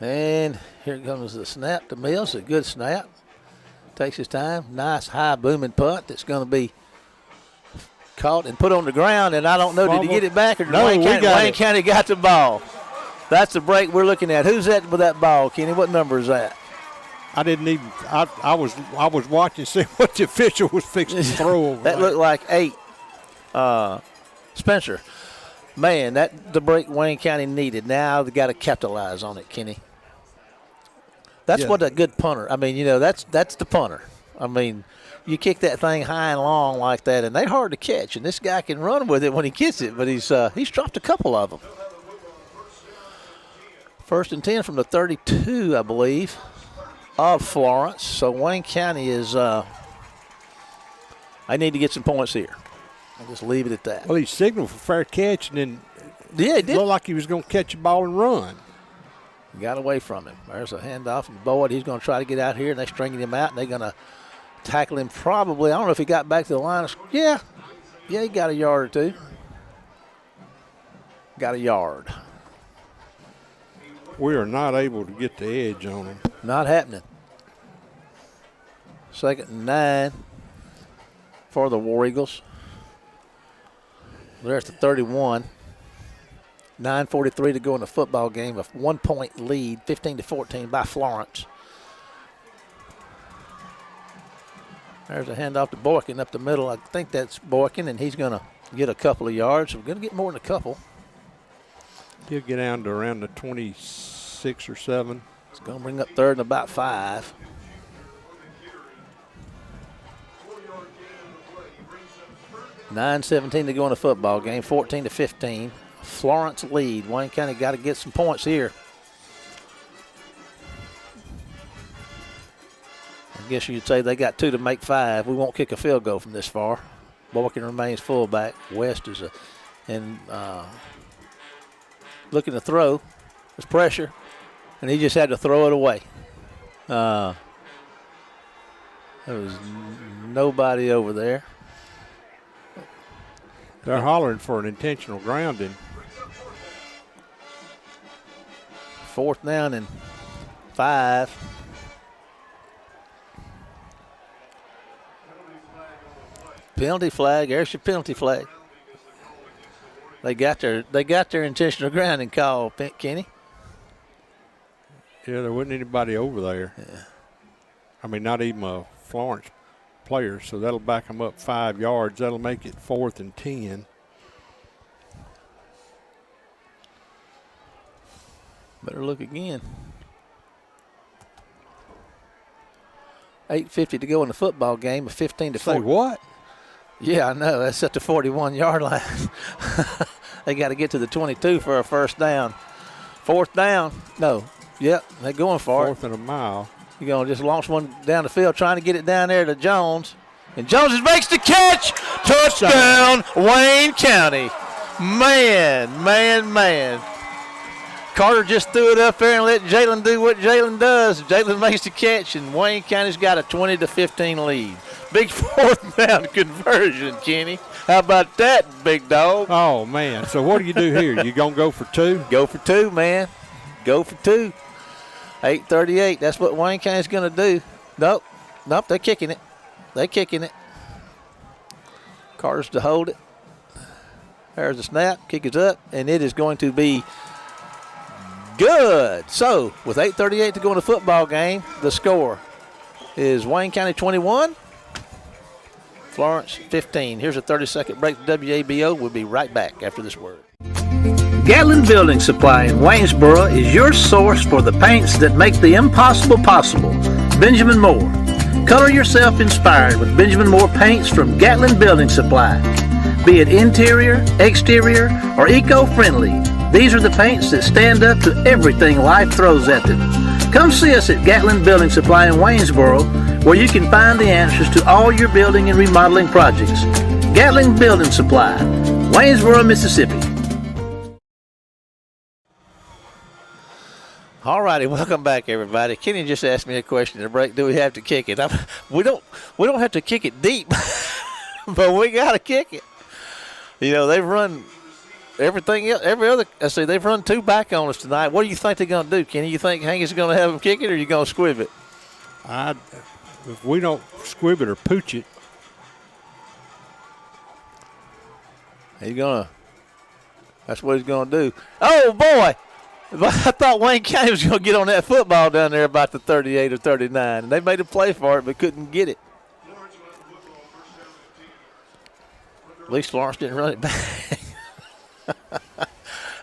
And here comes the snap to Mills, a good snap. Takes his time, nice high booming punt that's going to be caught and put on the ground, and I don't know, did he get it back or no, Wayne County got the ball? That's the break we're looking at. Who's that with that ball, Kenny? What number is that? I didn't even. I was watching, see what the official was fixing to throw over. That looked like 8. Spencer, man, that the break Wayne County needed. Now they got to capitalize on it, Kenny. That's what a good punter. I mean, that's the punter. I mean, you kick that thing high and long like that, and they're hard to catch. And this guy can run with it when he gets it, but he's dropped a couple of them. 1st and 10 from the 32, I believe, of Florence. So Wayne County is. I need to get some points here. I'll just leave it at that. Well, he signaled for fair catch, and then he did. Looked like he was going to catch the ball and run. Got away from him. There's a handoff from Boyd. He's going to try to get out here, and they're stringing him out, and they're going to tackle him probably. I don't know if he got back to the line. Yeah, he got a yard or 2. Got a yard. We are not able to get the edge on him. Not happening. 2nd and 9 for the War Eagles. There's the 31. 9:43 to go in the football game. A 1-point lead, 15-14 by Florence. There's a handoff to Boykin up the middle. I think that's Boykin, and he's going to get a couple of yards. So we're going to get more than a couple. He'll get down to around the 26 or 7. It's going to bring up 3rd and about 5. $9:17 to go in the football game, 14-15. Florence lead. Wayne County got to get some points here. I guess you'd say they got 2 to make 5. We won't kick a field goal from this far. Boykin remains fullback. West is looking to throw. There's pressure, and he just had to throw it away. There was nobody over there. They're hollering for an intentional grounding. 4th down and 5. Penalty flag. There's your penalty flag. They got their intentional grounding call, Kenny. Yeah, there wasn't anybody over there. Yeah. I mean, not even a Florence player, so that'll back them up 5 yards. That'll make it 4th and 10. Better look again. 8:50 to go in the football game, a 15-4. Say what? Yeah, I know. That's at the 41-yard line. They got to get to the 22 for a 1st down. 4th down. No. Yep, they're going for 4th and a mile. You're going to just launch one down the field, trying to get it down there to Jones. And Jones makes the catch. Touchdown, Wayne County. Man. Carter just threw it up there and let Jalen do what Jalen does. Jalen makes the catch, and Wayne County's got a 20-15 lead. Big 4th down conversion, Kenny. How about that, big dog? Oh, man. So what do you do here? You going to go for 2? Go for 2, man. Go for two. 8:38. That's what Wayne County's going to do. Nope. They're kicking it. Carter's to hold it. There's the snap. Kick is up, and it is going to be good. So, with 8:38 to go in the football game, the score is Wayne County 21, Florence 15. Here's a 30-second break to WABO. We'll be right back after this word. Gatlin Building Supply in Waynesboro is your source for the paints that make the impossible possible. Benjamin Moore. Color yourself inspired with Benjamin Moore paints from Gatlin Building Supply. Be it interior, exterior, or eco-friendly, these are the paints that stand up to everything life throws at them. Come see us at Gatlin Building Supply in Waynesboro, where you can find the answers to all your building and remodeling projects. Gatlin Building Supply, Waynesboro, Mississippi. All righty, welcome back, everybody. Kenny just asked me a question at the break. Do we have to kick it? We don't have to kick it deep, but we got to kick it. You know, they've run everything else, they've run two back on us tonight. What do you think they're going to do, Kenny? You think Hank is going to have them kick it, or are you going to squib it? If we don't squib it or pooch it. That's what he's going to do. Oh, boy. I thought Wayne County was going to get on that football down there about the 38 or 39, and they made a play for it but couldn't get it. At least Florence didn't run it back.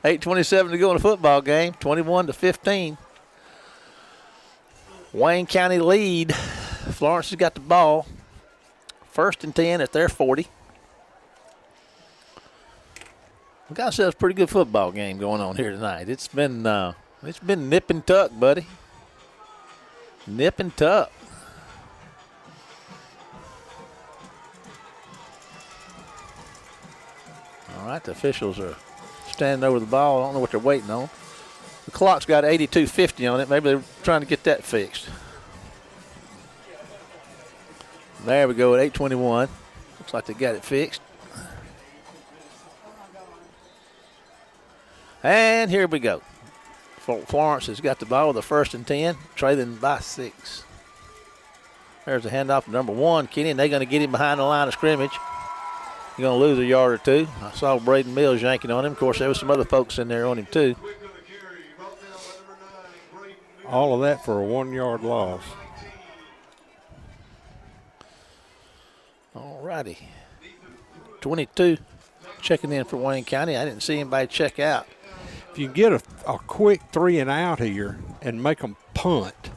8:27 to go in the football game, 21-15. Wayne County lead. Florence has got the ball. 1st and 10 at their 40. We got ourselves a pretty good football game going on here tonight. It's been nip and tuck, buddy. Nip and tuck. All right, the officials are standing over the ball. I don't know what they're waiting on. The clock's got 82:50 on it. Maybe they're trying to get that fixed. There we go at 8:21. Looks like they got it fixed. And here we go. Florence has got the ball with the 1st and 10, trailing by 6. There's a handoff to number 1, Kenny, and they're going to get him behind the line of scrimmage. He's going to lose a yard or two. I saw Braden Mills yanking on him. Of course, there was some other folks in there on him, too. All of that for a 1-yard loss. All righty. 22 checking in for Wayne County. I didn't see anybody check out. If you can get a quick 3 and out here and make them punt,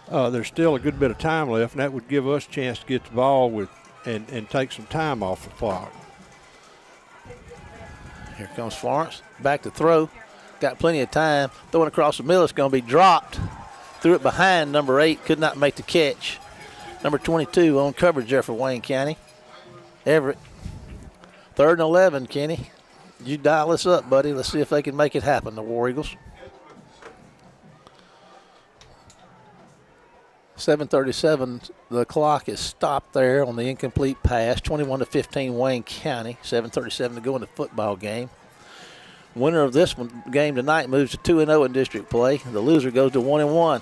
there's still a good bit of time left, and that would give us a chance to get the ball with and take some time off the clock. Here comes Florence. Back to throw. Got plenty of time. Throwing across the middle. It's going to be dropped. Threw it behind number 8. Could not make the catch. Number 22 on coverage there for Wayne County. Everett. 3rd and 11, Kenny. You dial this up, buddy. Let's see if they can make it happen, the War Eagles. 7:37, the clock is stopped there on the incomplete pass. 21-15 Wayne County. 7:37 to go in the football game. Winner of this game tonight moves to 2-0 in district play. The loser goes to 1-1.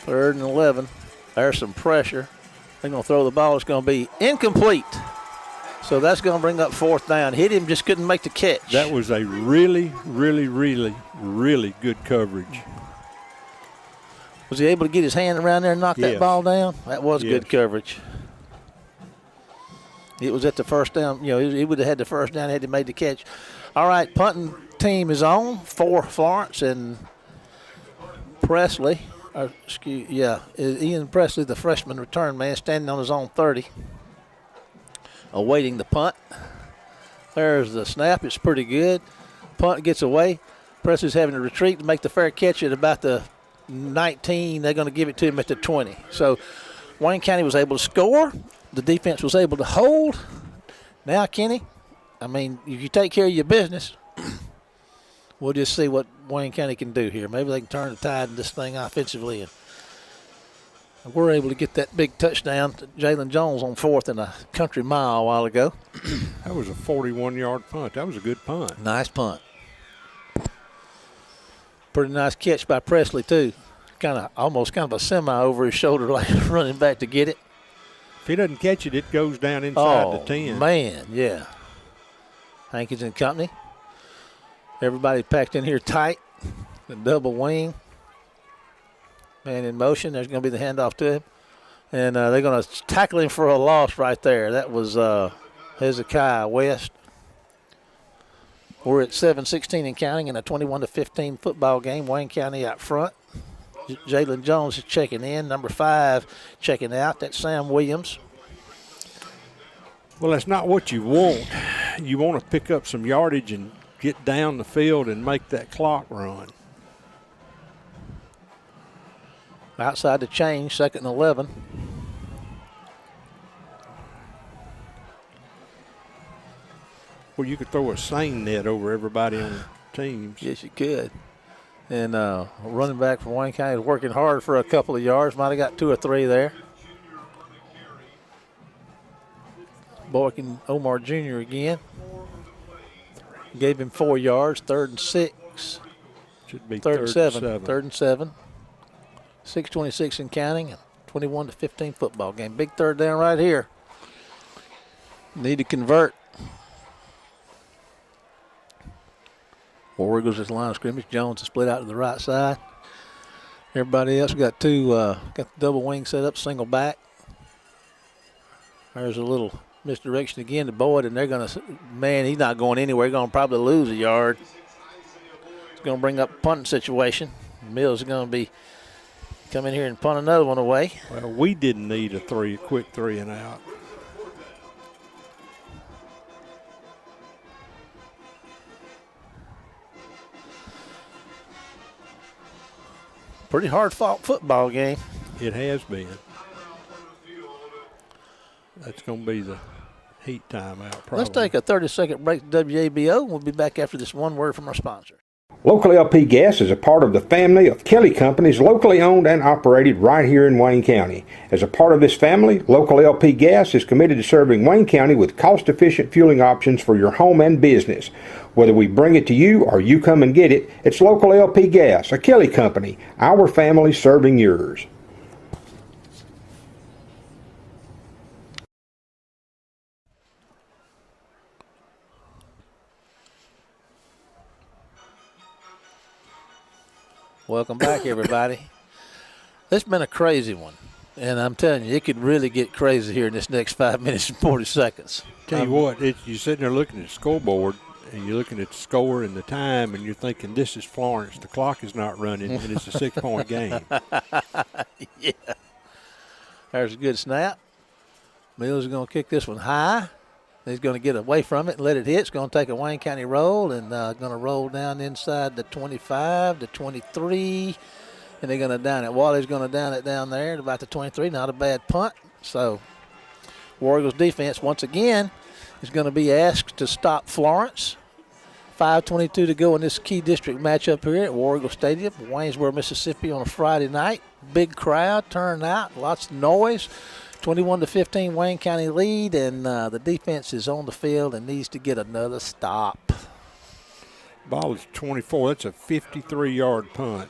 3rd and 11. There's some pressure. They're going to throw the ball. It's going to be incomplete. So that's going to bring up 4th down. Hit him, just couldn't make the catch. That was a really, really, really, really good coverage. Was he able to get his hand around there and knock that ball down? That was good coverage. It was at the 1st down. You know, he would have had the 1st down had he made the catch. All right, punting team is on for Florence and Presley. Ian Presley, the freshman return man, standing on his own 30, awaiting the punt. There's the snap. It's pretty good. Punt gets away. Presley's having to retreat to make the fair catch at about the 19. They're going to give it to him at the 20. So Wayne County was able to score. The defense was able to hold. Now, Kenny, I mean, if you take care of your business, we'll just see what Wayne County can do here. Maybe they can turn the tide in this thing offensively and we're able to get that big touchdown to Jalen Jones on 4th and a country mile a while ago. That was a 41-yard punt. That was a good punt. Nice punt. Pretty nice catch by Presley, too. Almost kind of a semi over his shoulder, like running back to get it. If he doesn't catch it, it goes down inside the 10. Oh, man, yeah. Hankins and company. Everybody packed in here tight. The double wing. Man in motion. There's going to be the handoff to him. And they're going to tackle him for a loss right there. That was Hezekiah West. We're at 7:16 and counting in a 21-15 football game. Wayne County out front. Jalen Jones is checking in. Number 5 checking out. That's Sam Williams. Well, that's not what you want. You want to pick up some yardage and get down the field and make that clock run. Outside the change, 2nd and 11. Well, you could throw a seine net over everybody on the teams. Yes, you could. And running back from Wayne County is working hard for a couple of yards. Might have got 2 or 3 there. Boykin Omar Jr. again. Gave him 4 yards, 3rd and 6. Should be 3rd and 7. 3rd and 7. 6:26 and counting. 21-15 football game. Big 3rd down right here. Need to convert. War Eagles is the line of scrimmage. Jones is split out to the right side. Everybody else got got the double wing set up, single back. There's a little misdirection again to Boyd, and they're going to, man, he's not going anywhere. He's going to probably lose a yard. It's going to bring up a punting situation. Mills is going to come in here and punt another one away. Well, we didn't need a quick 3 and out. Pretty hard-fought football game. It has been. That's going to be the heat timeout probably. Let's take a 30-second break to WABO. We'll be back after this one word from our sponsor. Local LP Gas is a part of the family of Kelly Companies, locally owned and operated right here in Wayne County. As a part of this family, Local LP Gas is committed to serving Wayne County with cost-efficient fueling options for your home and business. Whether we bring it to you or you come and get it, it's Local LP Gas, a Kelly Company, our family serving yours. Welcome back, everybody. It's been a crazy one, and I'm telling you, it could really get crazy here in this next 5 minutes and 40 seconds. Tell you what, you're sitting there looking at the scoreboard, and you're looking at the score and the time, and you're thinking, this is Florence. The clock is not running, and it's a 6-point game. Yeah. There's a good snap. Mills is going to kick this one high. He's going to get away from it and let it hit. It's going to take a Wayne County roll and going to roll down inside the 25, the 23, and they're going to down it. Wally's going to down it down there at about the 23. Not a bad punt. So War Eagles defense once again is going to be asked to stop Florence. 5:22 to go in this key district matchup here at War Eagle Stadium, Waynesboro, Mississippi on a Friday night. Big crowd, turnout, lots of noise. 21-15 Wayne County lead, and the defense is on the field and needs to get another stop. Ball is 24. That's a 53-yard punt.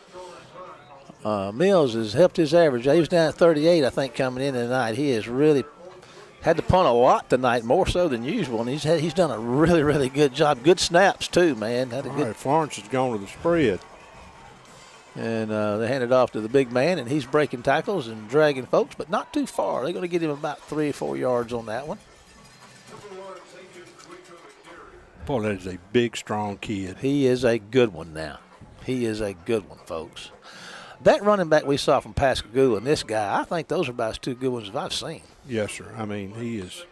Mills has helped his average. He was down at 38, I think, coming in tonight. He has really had to punt a lot tonight, more so than usual, and he's done a really, really good job. Good snaps, too, man. All right, Florence has gone to the spread. And they hand it off to the big man, and he's breaking tackles and dragging folks, but not too far. They're going to get him about 3 or 4 yards on that one. Boy, that is a big, strong kid. He is a good one now. He is a good one, folks. That running back we saw from Pascagoula and this guy, I think those are about as 2 good ones as I've seen. Yes, sir. I mean, he is.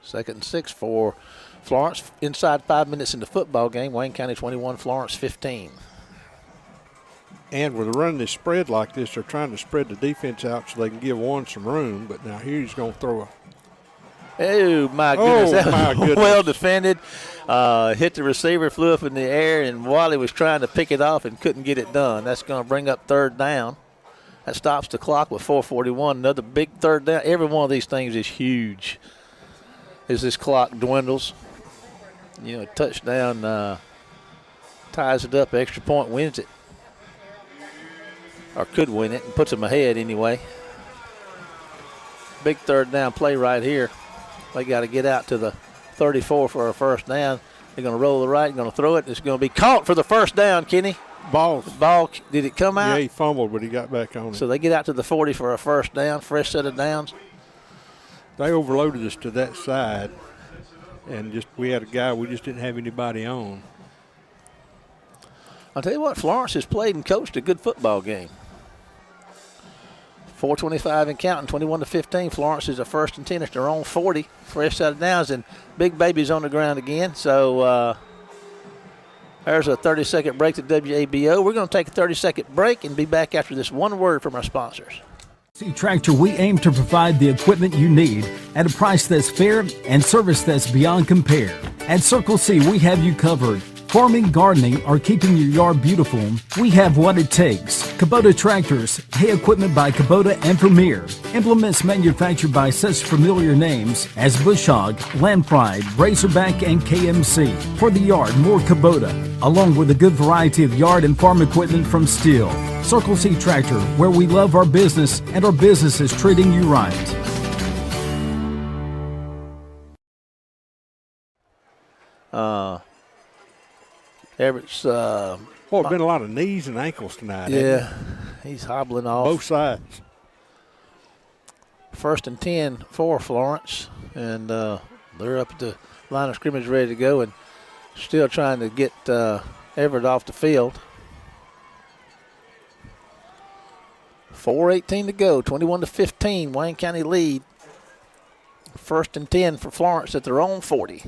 2nd and 6 for Florence. Inside 5 minutes in the football game. Wayne County 21, Florence 15. And with running this spread like this, they're trying to spread the defense out so they can give one some room. But now here he's going to throw a. Oh, my goodness. Oh, my goodness. Well defended. Hit the receiver, flew up in the air, and Wally was trying to pick it off and couldn't get it done. That's going to bring up 3rd down. That stops the clock with 4:41. Another big third down. Every one of these things is huge as this clock dwindles. You know, touchdown ties it up. Extra point wins it. Or could win it and puts them ahead anyway. Big third down play right here. They got to get out to the 34 for a first down. They're going to roll the right, going to throw it. It's going to be caught for the first down, Kenny. Ball, did it come out? Yeah, he fumbled, but he got back on it. So they get out to the 40 for a first down, fresh set of downs. They overloaded us to that side, and we had a guy we just didn't have anybody on. I'll tell you what, Florence has played and coached a good football game. 4:25 and counting, 21-15. Florence is a 1st and 10 at their own 40. Fresh set of downs, and Big Baby's on the ground again. So there's a 30-second break to WABO. We're going to take a 30-second break and be back after this one word from our sponsors. Tractor, we aim to provide the equipment you need at a price that's fair and service that's beyond compare. At Circle C, we have you covered. Farming, gardening, or keeping your yard beautiful, we have what it takes. Kubota tractors, hay equipment by Kubota and Premier. Implements manufactured by such familiar names as Bush Hog, Land Pride, Razorback, and KMC. For the yard, more Kubota, along with a good variety of yard and farm equipment from Steel. Circle C Tractor, where we love our business and our business is treating you right. Everett's. Well, it's been a lot of knees and ankles tonight. Yeah, he's hobbling off. Both sides. 1st and 10 for Florence, and they're up at the line of scrimmage ready to go and still trying to get Everett off the field. 4:18 to go, 21-15, Wayne County lead. 1st and 10 for Florence at their own 40.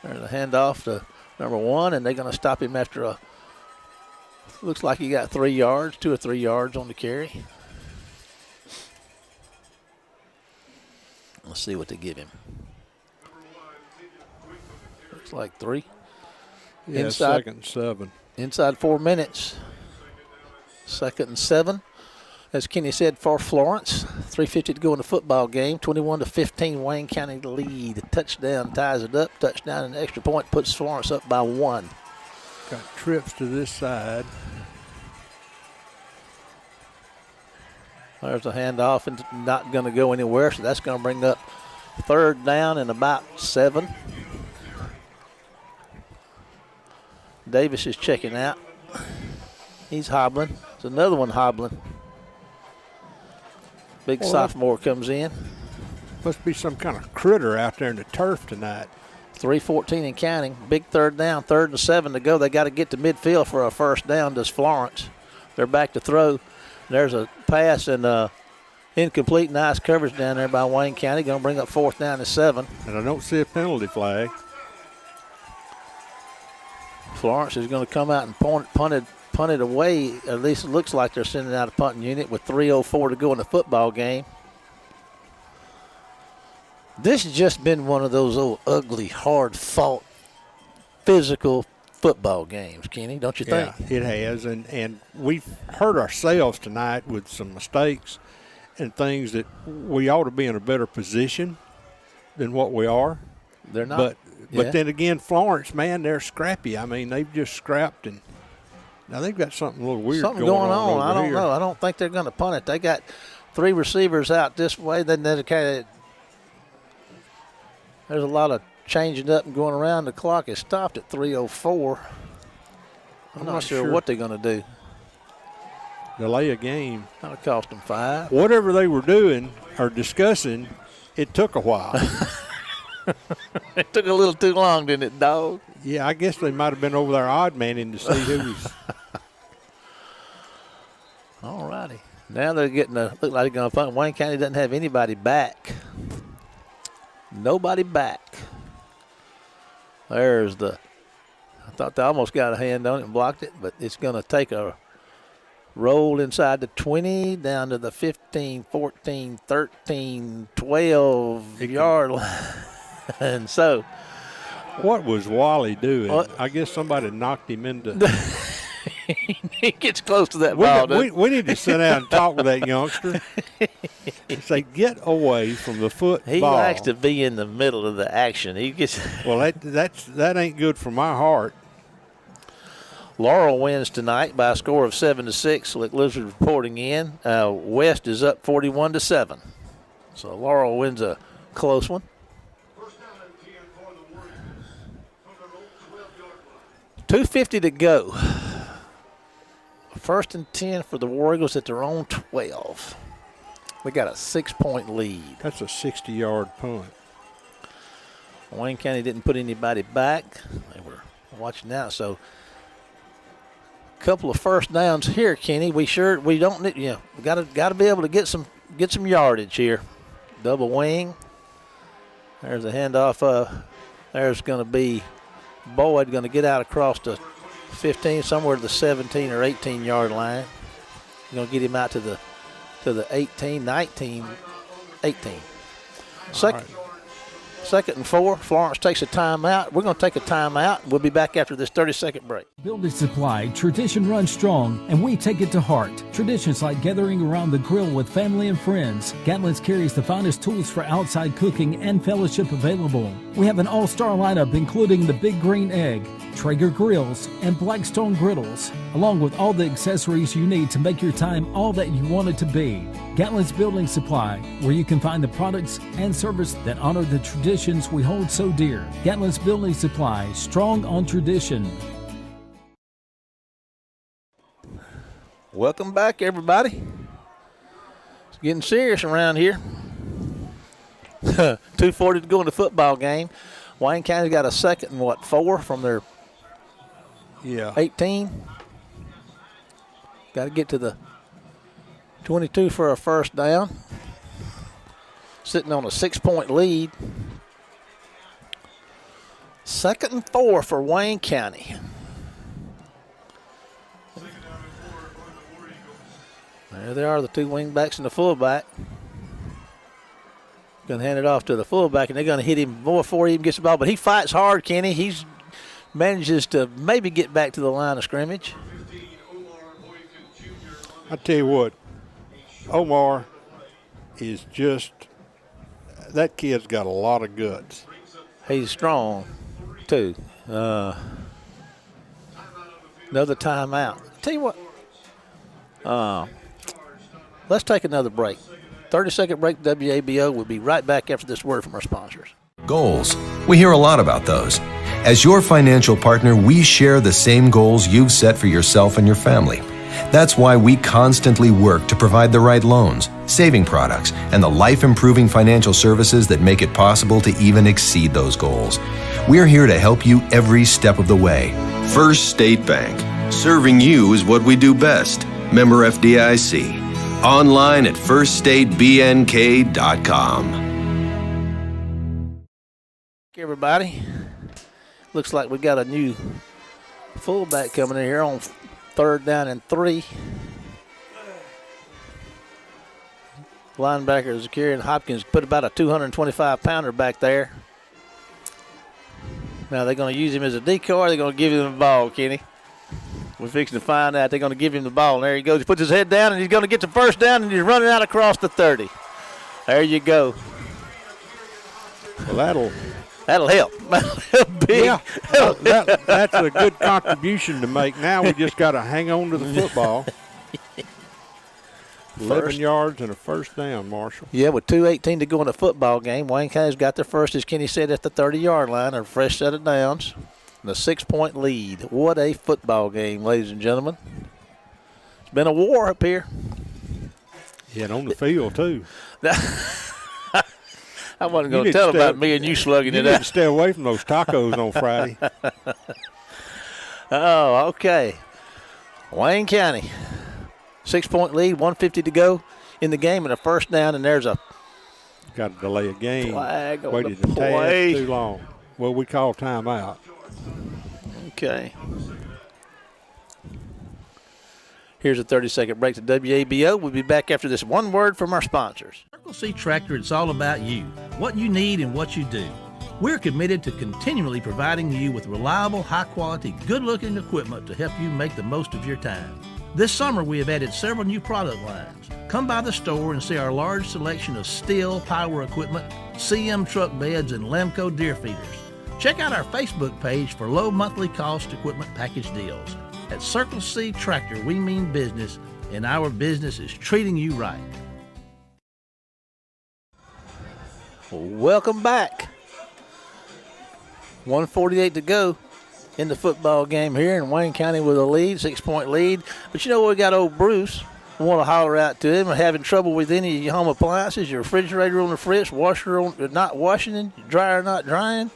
There's a handoff to number 1, and they're going to stop him after looks like he got 3 yards, 2 or 3 yards on the carry. Let's see what they give him. Looks like 3. Yeah, inside, 2nd and 7. Inside 4 minutes. 2nd and 7. As Kenny said, for Florence, 3:50 to go in the football game. 21-15, Wayne County lead. Touchdown ties it up. Touchdown and extra point puts Florence up by 1. Got trips to this side. There's a handoff and not going to go anywhere, so that's going to bring up 3rd down and about 7. Davis is checking out. He's hobbling. There's another one hobbling. Big sophomore comes in. Must be some kind of critter out there in the turf tonight. 3:14 and counting. Big 3rd down, 3rd and 7 to go. They got to get to midfield for a first down, does Florence. They're back to throw. There's a pass and incomplete. Nice coverage down there by Wayne County. Going to bring up 4th down and 7. And I don't see a penalty flag. Florence is going to come out and punt it away. At least it looks like they're sending out a punting unit with 3:04 to go in the football game. This has just been one of those old ugly, hard-fought, physical football games, Kenny, don't you think? Yeah, it has. And we've hurt ourselves tonight with some mistakes and things that we ought to be in a better position than what we are. They're not. But then again, Florence, man, they're scrappy. I mean, they've just scrapped, and now they've got something a little weird going on. I don't know. I don't think they're going to punt it. They got 3 receivers out this way. Then there's a lot of changing up and going around. The clock is stopped at 3:04. I'm not sure what they're going to do. Delay a game. That'll cost them 5. Whatever they were doing or discussing, it took a while. It took a little too long, didn't it, dog? Yeah, I guess they might have been over there odd manning to see who was. All righty. Now they're look like they're going to punt. Wayne County doesn't have anybody back. Nobody back. I thought they almost got a hand on it and blocked it, but it's going to take a roll inside the 20, down to the 15, 14, 13, 12 yard line. And so What was Wally doing? I guess somebody knocked him into. He gets close to that ball. We need to sit down and talk with that youngster. Say, get away from the football. He likes to be in the middle of the action. He gets. Well, that ain't good for my heart. Laurel wins tonight by a score of 7-6. Like Lizard reporting in, West is up 41-7. So Laurel wins a close one. $250 to go. First and 10 for the War Eagles at their own 12. We got a 6-point lead. That's a 60-yard punt. Wayne County didn't put anybody back. They were watching now. So a couple of first downs here, Kenny. We don't need, we got to be able to get some yardage here. Double wing. There's a handoff. There's going to be Boyd going to get out across the 15, somewhere to the 17 or 18-yard line. You're going to get him out to the 18, 19, 18. Second and 4. Florence takes a timeout. We're going to take a timeout. We'll be back after this 30-second break. Building Supply, tradition runs strong, and we take it to heart. Traditions like gathering around the grill with family and friends. Gatlin's carries the finest tools for outside cooking and fellowship available. We have an all-star lineup including the Big Green Egg, Traeger grills, and Blackstone griddles, along with all the accessories you need to make your time all that you want it to be. Gatlin's Building Supply, where you can find the products and service that honor the traditions we hold so dear. Gatlin's Building Supply, strong on tradition. Welcome back, everybody. It's getting serious around here. 2:40 to go in the football game. Wayne County's got a second and 4 from their 18. Got to get to the 22 for a first down. Sitting on a 6-point lead. Second and 4 for Wayne County. There they are, the two wingbacks and the fullback. Going to hand it off to the fullback, and they're going to hit him more before he even gets the ball. But he fights hard, Kenny. He manages to maybe get back to the line of scrimmage. I tell you what, Omar is just – that kid's got a lot of guts. He's strong, too. Another timeout. I tell you what, let's take another break. 30-second break, WABO. We'll be right back after this word from our sponsors. Goals. We hear a lot about those. As your financial partner, we share the same goals you've set for yourself and your family. That's why we constantly work to provide the right loans, saving products, and the life-improving financial services that make it possible to even exceed those goals. We're here to help you every step of the way. First State Bank. Serving you is what we do best. Member FDIC. Online at firststatebnk.com. Everybody, looks like we got a new fullback coming in here on 3rd down and 3. Linebacker Zakarian Hopkins put about a 225-pounder back there. Now they're going to use him as a decoy. They're going to give him the ball, Kenny. We're fixing to find out. They're going to give him the ball. And there he goes. He puts his head down, and he's going to get the first down, and he's running out across the 30. There you go. Well, that'll help. That'll help big. Yeah, that's a good contribution to make. Now we just got to hang on to the football. 11 yards and a first down, Marshall. Yeah, with 2:18 to go in the football game. Wayne County's got their first, as Kenny said, at the 30-yard line. A fresh set of downs. And a 6-point lead. What a football game, ladies and gentlemen. It's been a war up here. Yeah, and on the field, too. I wasn't going to tell about me and you slugging it out. You need to stay away from those tacos on Friday. Oh, okay. Wayne County, 6-point lead, 1:50 to go in the game, and a first down, and there's a – got to delay a game. Flag on Waited the a play. tad too long. Well, we call timeout. Okay. Here's a 30-second break to WABO. We'll be back after this one word from our sponsors. Circle C Tractor, it's all about you, what you need and what you do. We're committed to continually providing you with reliable, high-quality, good-looking equipment to help you make the most of your time. This summer, we have added several new product lines. Come by the store and see our large selection of Stihl power equipment, CM truck beds, and Lemco deer feeders. Check out our Facebook page for low monthly cost equipment package deals. At Circle C Tractor, we mean business, and our business is treating you right. Welcome back. 1:48 to go in the football game here in Wayne County with a lead, 6-point lead. But you know what, we got old Bruce. We want to holler out to him. Having trouble with any of your home appliances, your refrigerator on the fritz, washer not washing, your dryer not drying.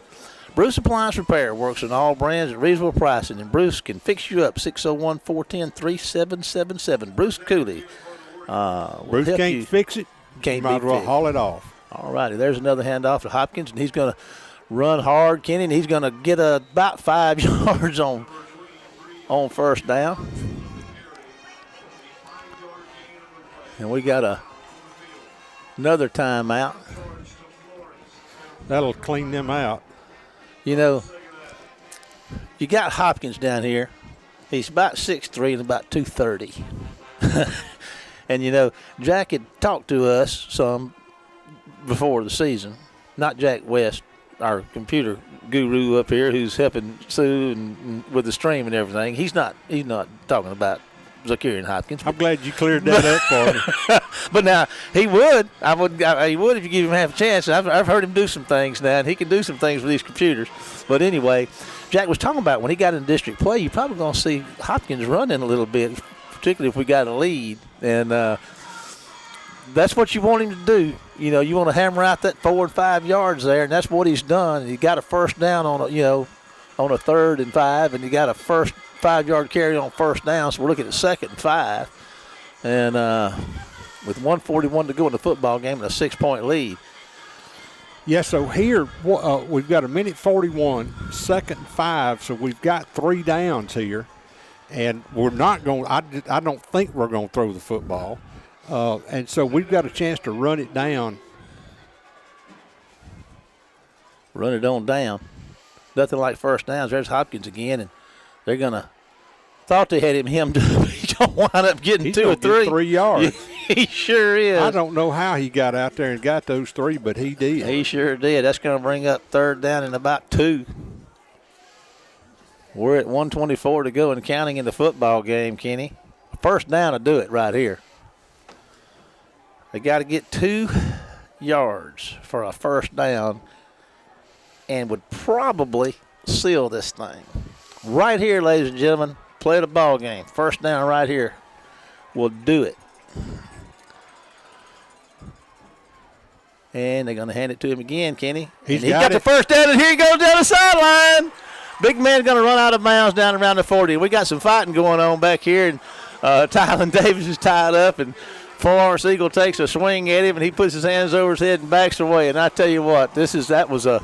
Bruce Appliance Repair works on all brands at reasonable pricing, and Bruce can fix you up. 601-410-3777. Bruce Cooley. Bruce can't fix it. Can't might as well haul it off. All righty, there's another handoff to Hopkins, and he's going to run hard, Kenny, and he's going to get about 5 yards on first down. And we got another timeout. That'll clean them out. You know, you got Hopkins down here. He's about 6'3" and about 230. And, you know, Jack had talked to us some before the season. Not Jack West, our computer guru up here who's helping Sue and with the stream and everything. He's not talking about Zakarian Hopkins. I'm glad you cleared that up for me. But now he would. He would if you give him half a chance. I've heard him do some things now, and he can do some things with these computers. But anyway, Jack was talking about when he got in district play, you're probably going to see Hopkins running a little bit, particularly if we got a lead. And that's what you want him to do. You know, you want to hammer out that 4 and 5 yards there, and that's what he's done. He got a first down on a 3rd and 5, and you got a first 5-yard carry on first down. So we're looking at 2nd and 5, and with 1:41 to go in the football game and a 6-point lead. Yeah, so here we've got 1:41, 2nd and 5, so we've got 3 downs here, and we're not going. I don't think we're going to throw the football, and so we've got a chance to run it down. Run it on down. Nothing like first downs. There's Hopkins again, and they're gonna. Thought they had him hemmed up. He's gonna wind up getting 2 or 3. 3 yards. He sure is. I don't know how he got out there and got those 3, but he did. He sure did. That's going to bring up 3rd down and about 2. We're at 1:24 to go and counting in the football game, Kenny. First down to do it right here. They got to get 2 yards for a first down and would probably seal this thing. Right here, ladies and gentlemen, play the ball game. First down right here will do it. And they're going to hand it to him again, Kenny. He's got the first down, and here he goes down the sideline. Big man's going to run out of bounds down around the 40. We got some fighting going on back here, and Tylen Davis is tied up, and Florence Eagle takes a swing at him, and he puts his hands over his head and backs away. And I tell you what, that was a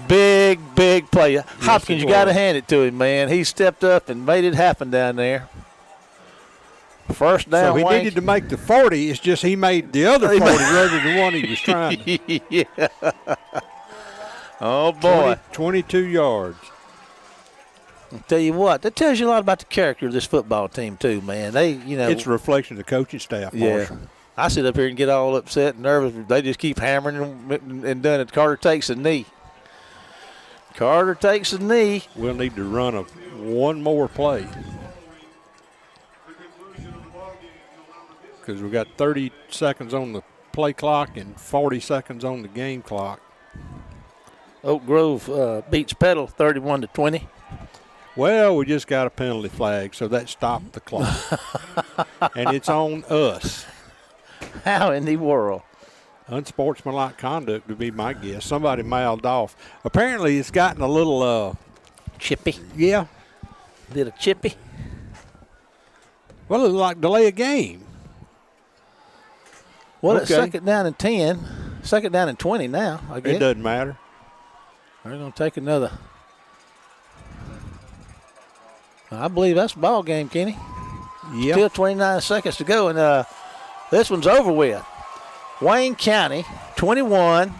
big play. Yes, Hopkins, you got to hand it to him, man. He stepped up and made it happen down there. First down. So he needed to make the 40. It's just he made the other 40 rather than the one he was trying to. Yeah. Oh, boy. 22 yards. I'll tell you what, that tells you a lot about the character of this football team, too, man. It's a reflection of the coaching staff, Marshall. Yeah. I sit up here and get all upset and nervous. They just keep hammering and doing it. Carter takes a knee. We'll need to run one more play. Because we've got 30 seconds on the play clock and 40 seconds on the game clock. Oak Grove beats Petal 31-20. Well, we just got a penalty flag, so that stopped the clock. And it's on us. How in the world? Unsportsmanlike conduct would be my guess. Somebody mouthed off. Apparently, it's gotten a little chippy. Yeah. Did a chippy? Well, it looked like delay a game. Well, okay. It's 2nd down and 10. 2nd down and 20 now, I guess. It doesn't matter. They're going to take another. I believe that's the ball game, Kenny. Yep. Still 29 seconds to go, and this one's over with. Wayne County 21,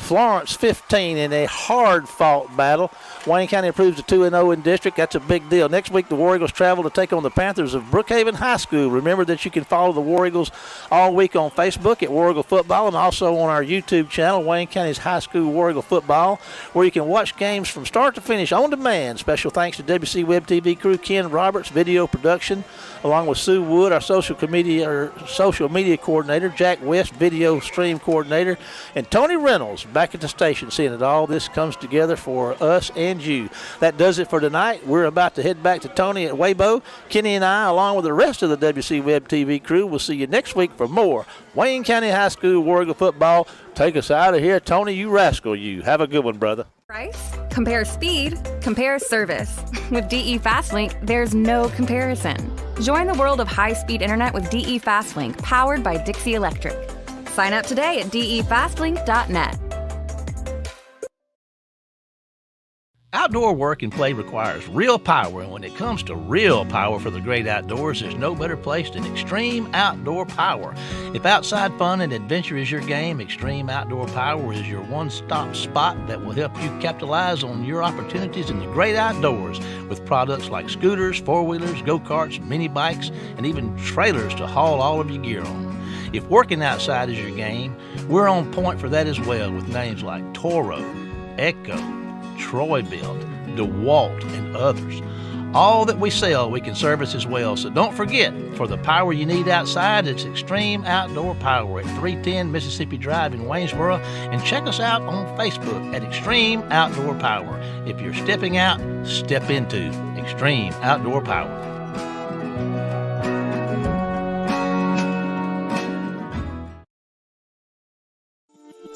Florence 15 in a hard-fought battle. Wayne County improves to 2-0 in district. That's a big deal. Next week, the War Eagles travel to take on the Panthers of Brookhaven High School. Remember that you can follow the War Eagles all week on Facebook at War Eagle Football and also on our YouTube channel, Wayne County's High School War Eagle Football, where you can watch games from start to finish on demand. Special thanks to WC Web TV crew Ken Roberts, video production, along with Sue Wood, our social media coordinator, Jack West, video stream coordinator, and Tony Reynolds back at the station, seeing that all this comes together for us and you. That does it for tonight. We're about to head back to Tony at Weibo. Kenny and I, along with the rest of the WC Web TV crew, will see you next week for more Wayne County High School War Eagle football. Take us out of here, Tony, you rascal, you. Have a good one, brother. Price? Compare speed? Compare service. With DE Fastlink, there's no comparison. Join the world of high-speed internet with DE Fastlink, powered by Dixie Electric. Sign up today at defastlink.net. Outdoor work and play requires real power, and when it comes to real power for the great outdoors, there's no better place than Extreme Outdoor Power. If outside fun and adventure is your game, Extreme Outdoor Power is your one-stop spot that will help you capitalize on your opportunities in the great outdoors with products like scooters, four-wheelers, go-karts, mini bikes, and even trailers to haul all of your gear on. If working outside is your game, we're on point for that as well with names like Toro, Echo, Troy-Bilt, DeWalt, and others. All that we sell, we can service as well. So don't forget, for the power you need outside, it's Extreme Outdoor Power at 310 Mississippi Drive in Waynesboro. And check us out on Facebook at Extreme Outdoor Power. If you're stepping out, step into Extreme Outdoor Power.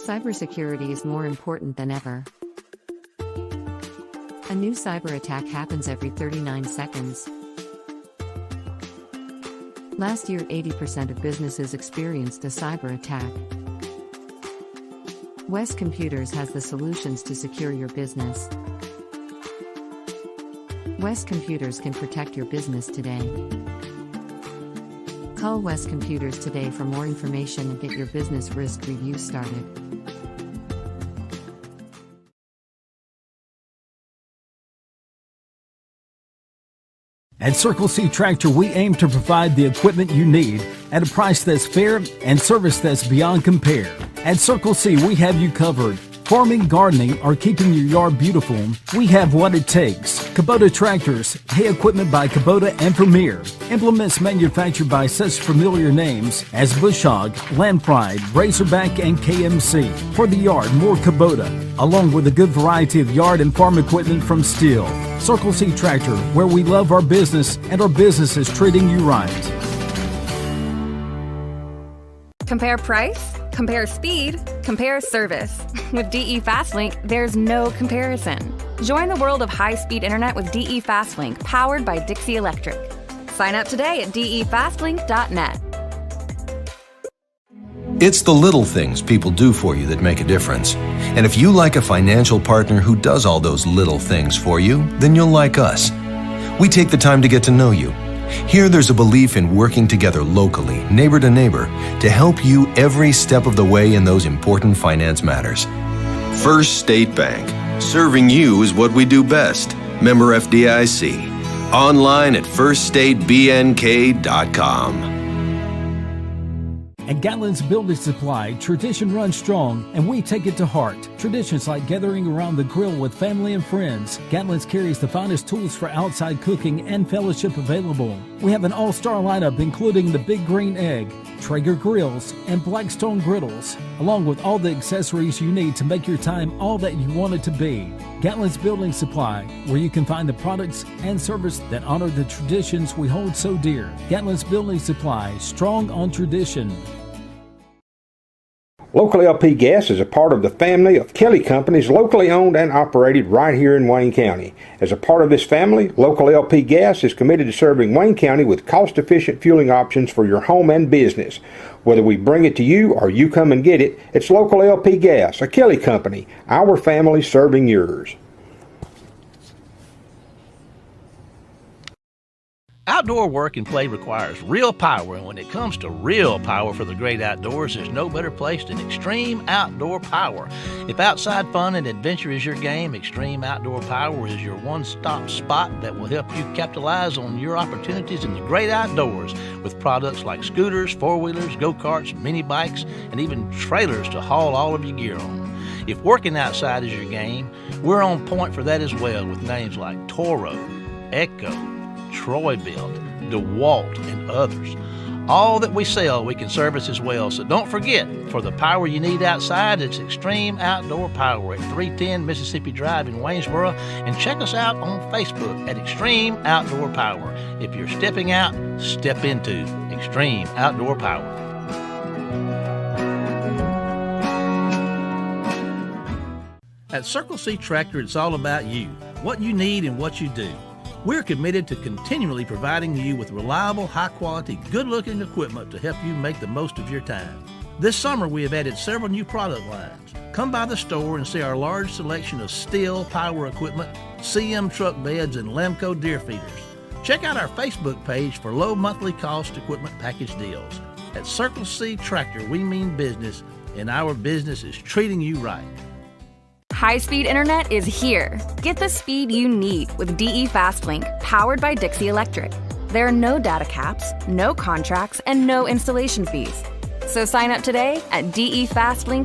Cybersecurity is more important than ever. A new cyber attack happens every 39 seconds. Last year, 80% of businesses experienced a cyber attack. West Computers has the solutions to secure your business. West Computers can protect your business today. Call West Computers today for more information and get your business risk review started. At Circle C Tractor, we aim to provide the equipment you need at a price that's fair and service that's beyond compare. At Circle C, we have you covered. Farming, gardening, or keeping your yard beautiful, we have what it takes. Kubota tractors, hay equipment by Kubota and Premier. Implements manufactured by such familiar names as Bush Hog, Land Pride, Razorback, and KMC. For the yard, more Kubota, along with a good variety of yard and farm equipment from Steel. Circle C Tractor, where we love our business and our business is treating you right. Compare price? Compare speed? Compare service. With DE Fastlink, there's no comparison. Join the world of high-speed internet with DE Fastlink, powered by Dixie Electric. Sign up today at defastlink.net. It's the little things people do for you that make a difference. And if you like a financial partner who does all those little things for you, then you'll like us. We take the time to get to know you. Here there's a belief in working together locally, neighbor to neighbor, to help you every step of the way in those important finance matters. First State Bank. Serving you is what we do best. Member FDIC. Online at firststatebnk.com. At Gatlin's Building Supply, tradition runs strong, and we take it to heart. Traditions like gathering around the grill with family and friends. Gatlin's carries the finest tools for outside cooking and fellowship available. We have an all-star lineup including the Big Green Egg, Traeger grills, and Blackstone griddles, along with all the accessories you need to make your time all that you want it to be. Gatlin's Building Supply, where you can find the products and service that honor the traditions we hold so dear. Gatlin's Building Supply, strong on tradition. Local LP Gas is a part of the family of Kelly companies locally owned and operated right here in Wayne County. As a part of this family, Local LP Gas is committed to serving Wayne County with cost-efficient fueling options for your home and business. Whether we bring it to you or you come and get it, it's Local LP Gas, a Kelly company, our family serving yours. Outdoor work and play requires real power, and when it comes to real power for the great outdoors, there's no better place than Extreme Outdoor Power. If outside fun and adventure is your game, Extreme Outdoor Power is your one-stop spot that will help you capitalize on your opportunities in the great outdoors with products like scooters, four-wheelers, go-karts, mini bikes, and even trailers to haul all of your gear on. If working outside is your game, we're on point for that as well with names like Toro, Echo, Troy-Bilt, DeWalt, and others. All that we sell, we can service as well. So don't forget, for the power you need outside, it's Extreme Outdoor Power at 310 Mississippi Drive in Waynesboro. And check us out on Facebook at Extreme Outdoor Power. If you're stepping out, step into Extreme Outdoor Power. At Circle C Tractor, it's all about you, what you need and what you do. We're committed to continually providing you with reliable, high-quality, good-looking equipment to help you make the most of your time. This summer, we have added several new product lines. Come by the store and see our large selection of Stihl power equipment, CM truck beds, and Lemco deer feeders. Check out our Facebook page for low monthly cost equipment package deals. At Circle C Tractor, we mean business, and our business is treating you right. High-speed internet is here. Get the speed you need with DE Fastlink, powered by Dixie Electric. There are no data caps, no contracts, and no installation fees. So sign up today at defastlink.com.